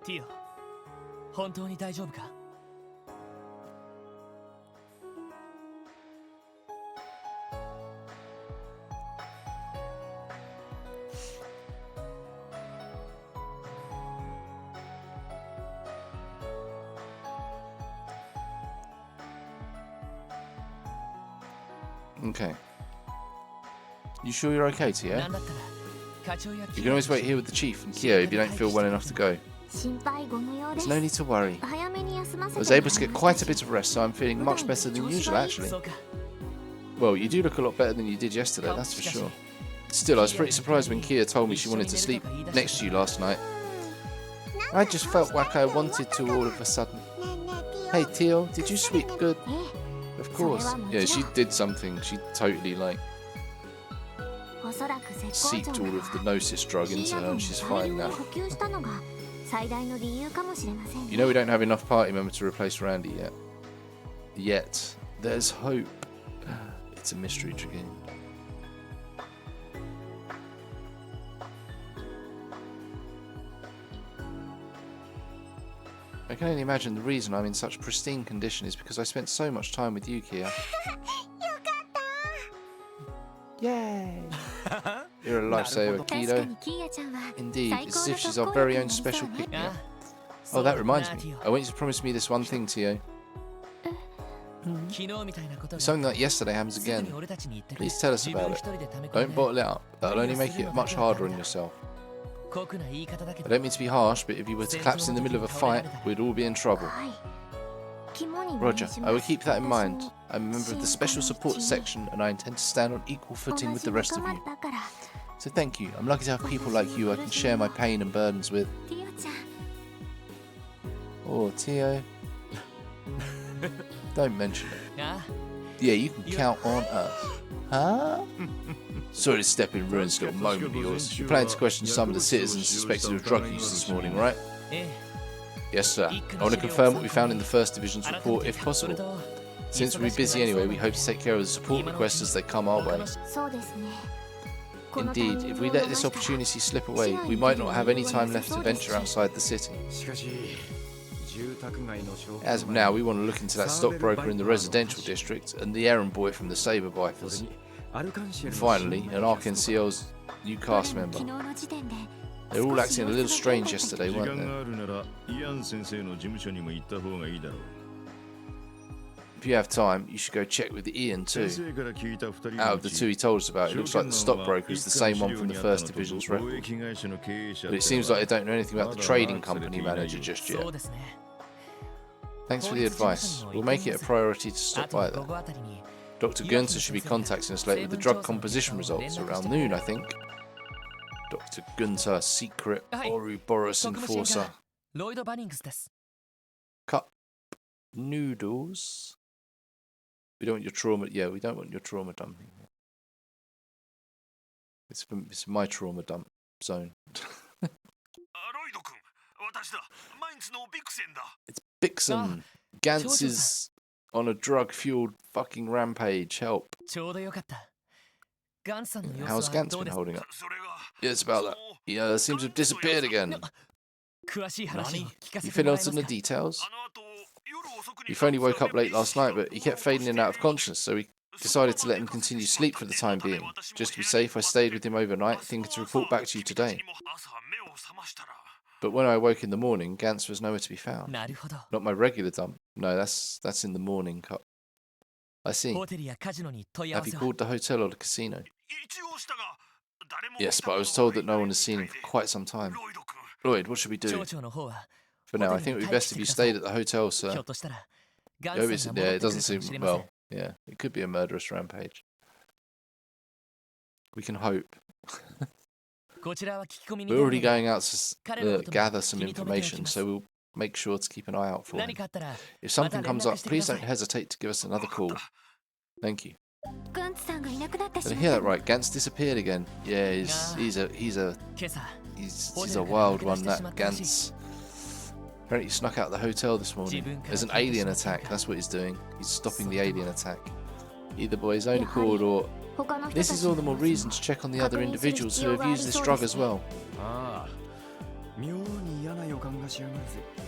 Tio, 本当に大丈夫か? Okay. You sure you're okay, Tio? You can always wait here with the chief and Kyo if you don't feel well enough to go. There's no need to worry. I was able to get quite a bit of rest, so I'm feeling much better than usual, actually. Well, you do look a lot better than you did yesterday, that's for sure. Still, I was pretty surprised when Kia told me she wanted to sleep next to you last night. I just felt like I wanted to all of a sudden. Hey, Tio, did you sleep good? Of course. Yeah, she did something. She totally, like, seeped all of the Gnosis drug into her and she's fine now. You know we don't have enough party members to replace Randy yet. Yet. There's hope. It's a mystery game. I can only imagine the reason I'm in such pristine condition is because I spent so much time with you, Kia. Yay! You're a lifesaver, Kido. Indeed, it's as if she's our very own special pick-me-up. Oh, that reminds me. I want you to promise me this one thing, Tio. If something like yesterday happens again, please tell us about it. Don't bottle it up. That'll only make it much harder on yourself. I don't mean to be harsh, but if you were to collapse in the middle of a fight, we'd all be in trouble. Roger, I will keep that in mind. I'm a member of the Special Support Section, and I intend to stand on equal footing with the rest of you. So thank you. I'm lucky to have people like you I can share my pain and burdens with. Oh, Tio. Don't mention it. Yeah, you can count on us. Huh? Sorry to step in Ruin's little moment of yours. You're planning to question some of the citizens suspected of drug use this morning, right? Yes, sir. I want to confirm what we found in the First Division's report, if possible. Since we'll be busy anyway, we hope to take care of the support requests as they come our way. Indeed, if we let this opportunity slip away, we might not have any time left to venture outside the city. As of now, we want to look into that stockbroker in the residential district and the errand boy from the Saber Bifers. And finally, an Ark NCL's new cast member. They were all acting a little strange yesterday, weren't they? If you have time, you should go check with Ian too. Out of the two he told us about, it looks like the stockbroker is the same one from the First Division's record. But it seems like they don't know anything about the trading company manager just yet. Thanks for the advice. We'll make it a priority to stop by there. Dr. Gunther should be contacting us later with the drug composition results around noon, I think. Dr. Gunther, secret Ouroboros enforcer. Cup noodles. We don't want your trauma. Yeah, we don't want your trauma dumping. It's my trauma dump zone. It's Bixen. Gantz is on a drug-fueled fucking rampage. Help. How's Gantz been holding up? Yeah, it's about that. He seems to have disappeared again. You fill out on the details? He finally woke up late last night, but he kept fading in and out of consciousness, so we decided to let him continue sleep for the time being. Just to be safe, I stayed with him overnight, thinking to report back to you today. But when I awoke in the morning, Gantz was nowhere to be found. Not my regular dump. No, that's in the morning cup. I see. Have you called the hotel or the casino? Yes, but I was told that no one has seen him for quite some time. Lloyd, what should we do? For now, I think it would be best if you stayed at the hotel, sir. Yeah, it doesn't seem... well, yeah, it could be a murderous rampage. We can hope. We're already going out to gather some information, so we'll make sure to keep an eye out for him. If something comes up, please don't hesitate to give us another call. Thank you. Did I hear that right? Gantz disappeared again. Yeah, he's a wild one, that Gantz. Apparently he snuck out of the hotel this morning. There's an alien attack, that's what he's doing. He's stopping the alien attack. Either by his own accord or... This is all the more reason to check on the other individuals who have used this drug as well.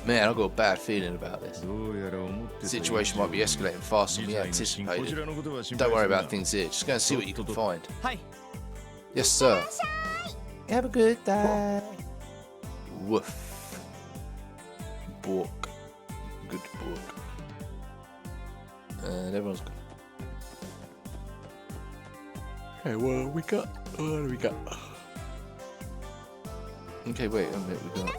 Man, I've got a bad feeling about this. The situation might be escalating faster than we anticipated. Don't worry about things here, just go and see what you can find. Yes, sir. Have a good day. Woof. Bork. Good bork. And everyone's gone. Okay, what do we got? What do we got? Okay, wait a minute, we got...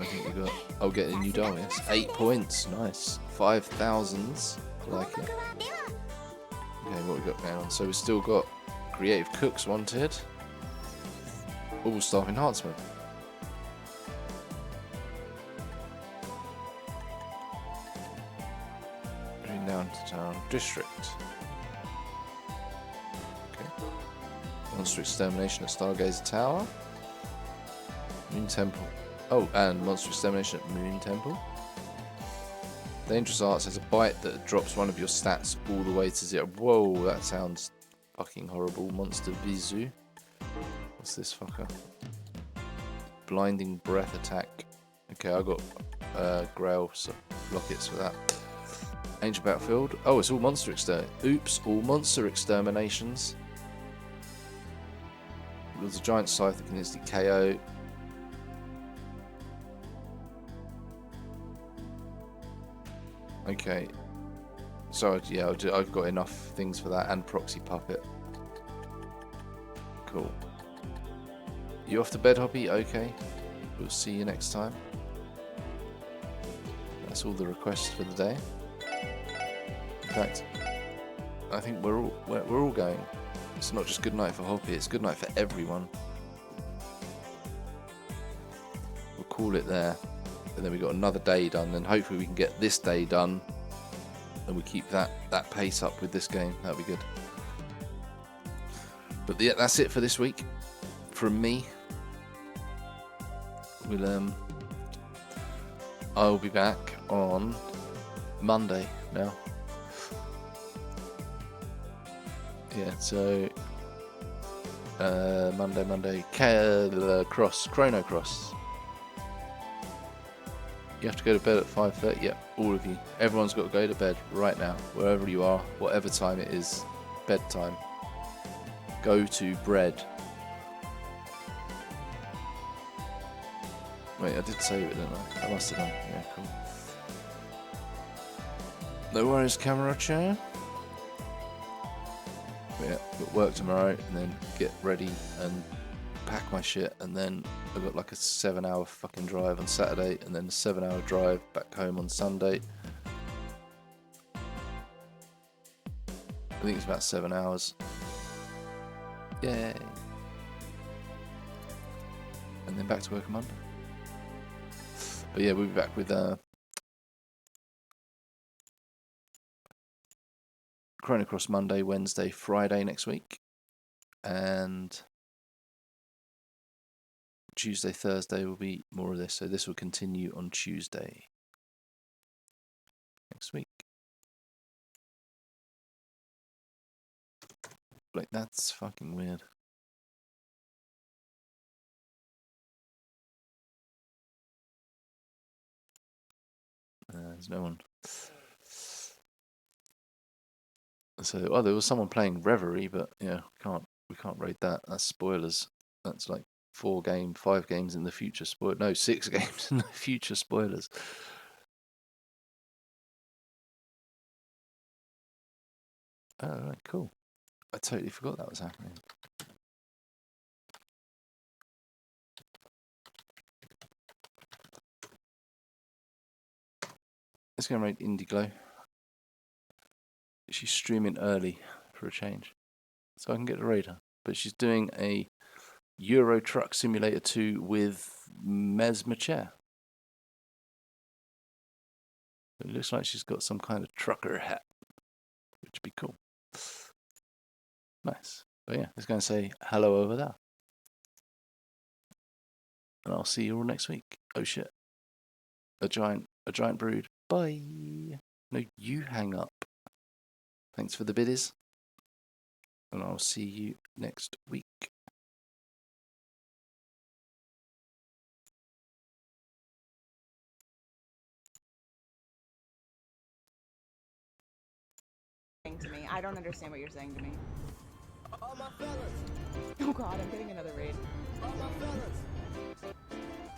I think we got... I'll get a new doll, yes. 8 points, nice. 5,000s, I like it. Okay, what we got going on? So we've still got creative cooks wanted. All staff enhancement. Going down to town district. Monster extermination at Stargazer Tower. Moon Temple. Oh, and monster extermination at Moon Temple. Dangerous Arts has a bite that drops one of your stats all the way to 0. Whoa, that sounds fucking horrible. Monster Visu. What's this fucker? Blinding Breath attack. Okay, I got Grail lockets for that. Ancient Battlefield. Oh, it's all monster Oops, all monster exterminations. There's a giant scythe that can instantly KO. Okay. So, yeah, I've got enough things for that and Proxy Puppet. Cool. You off to bed, Hoppy? Okay. We'll see you next time. That's all the requests for the day. In fact, I think we're all going. It's not just good night for Hoppy, it's good night for everyone. We'll call it there. And then we've got another day done, and hopefully we can get this day done. And we keep that pace up with this game. That'll be good. But yeah, that's it for this week. From me. I'll be back on Monday now. Yeah, so Monday, Chrono Cross. You have to go to bed at 5:30. Yep, all of you. Everyone's got to go to bed right now, wherever you are, whatever time it is, bedtime. Go to bed. Wait, I did save it, didn't I? I must have done. Yeah, cool. No worries, camera chair. Yeah, got work tomorrow, and then get ready and pack my shit, and then I've got like a 7-hour fucking drive on Saturday, and then a 7-hour drive back home on Sunday. I think it's about 7 hours. Yay! And then back to work on Monday. But yeah, we'll be back with Chrono Cross Monday, Wednesday, Friday next week, and Tuesday, Thursday will be more of this. So this will continue on Tuesday next week. Like, that's fucking weird. There's no one. So, oh, there was someone playing Reverie, but yeah, we can't raid that. That's spoilers. That's like 5 games in the future. No, 6 games in the future. Spoilers. Alright, cool. I totally forgot that was happening. Let's go and raid Indiglo. She's streaming early for a change, so I can get to raid her. But she's doing a Euro Truck Simulator 2 with Mesmer Chair. It looks like she's got some kind of trucker hat, which would be cool. Nice. But yeah, let's go and say hello over there. And I'll see you all next week. Oh shit. A giant brood. Bye. No, you hang up. Thanks for the biddies. And I'll see you next week. To me. I don't understand what you're saying to me. Oh god, I'm getting another raid.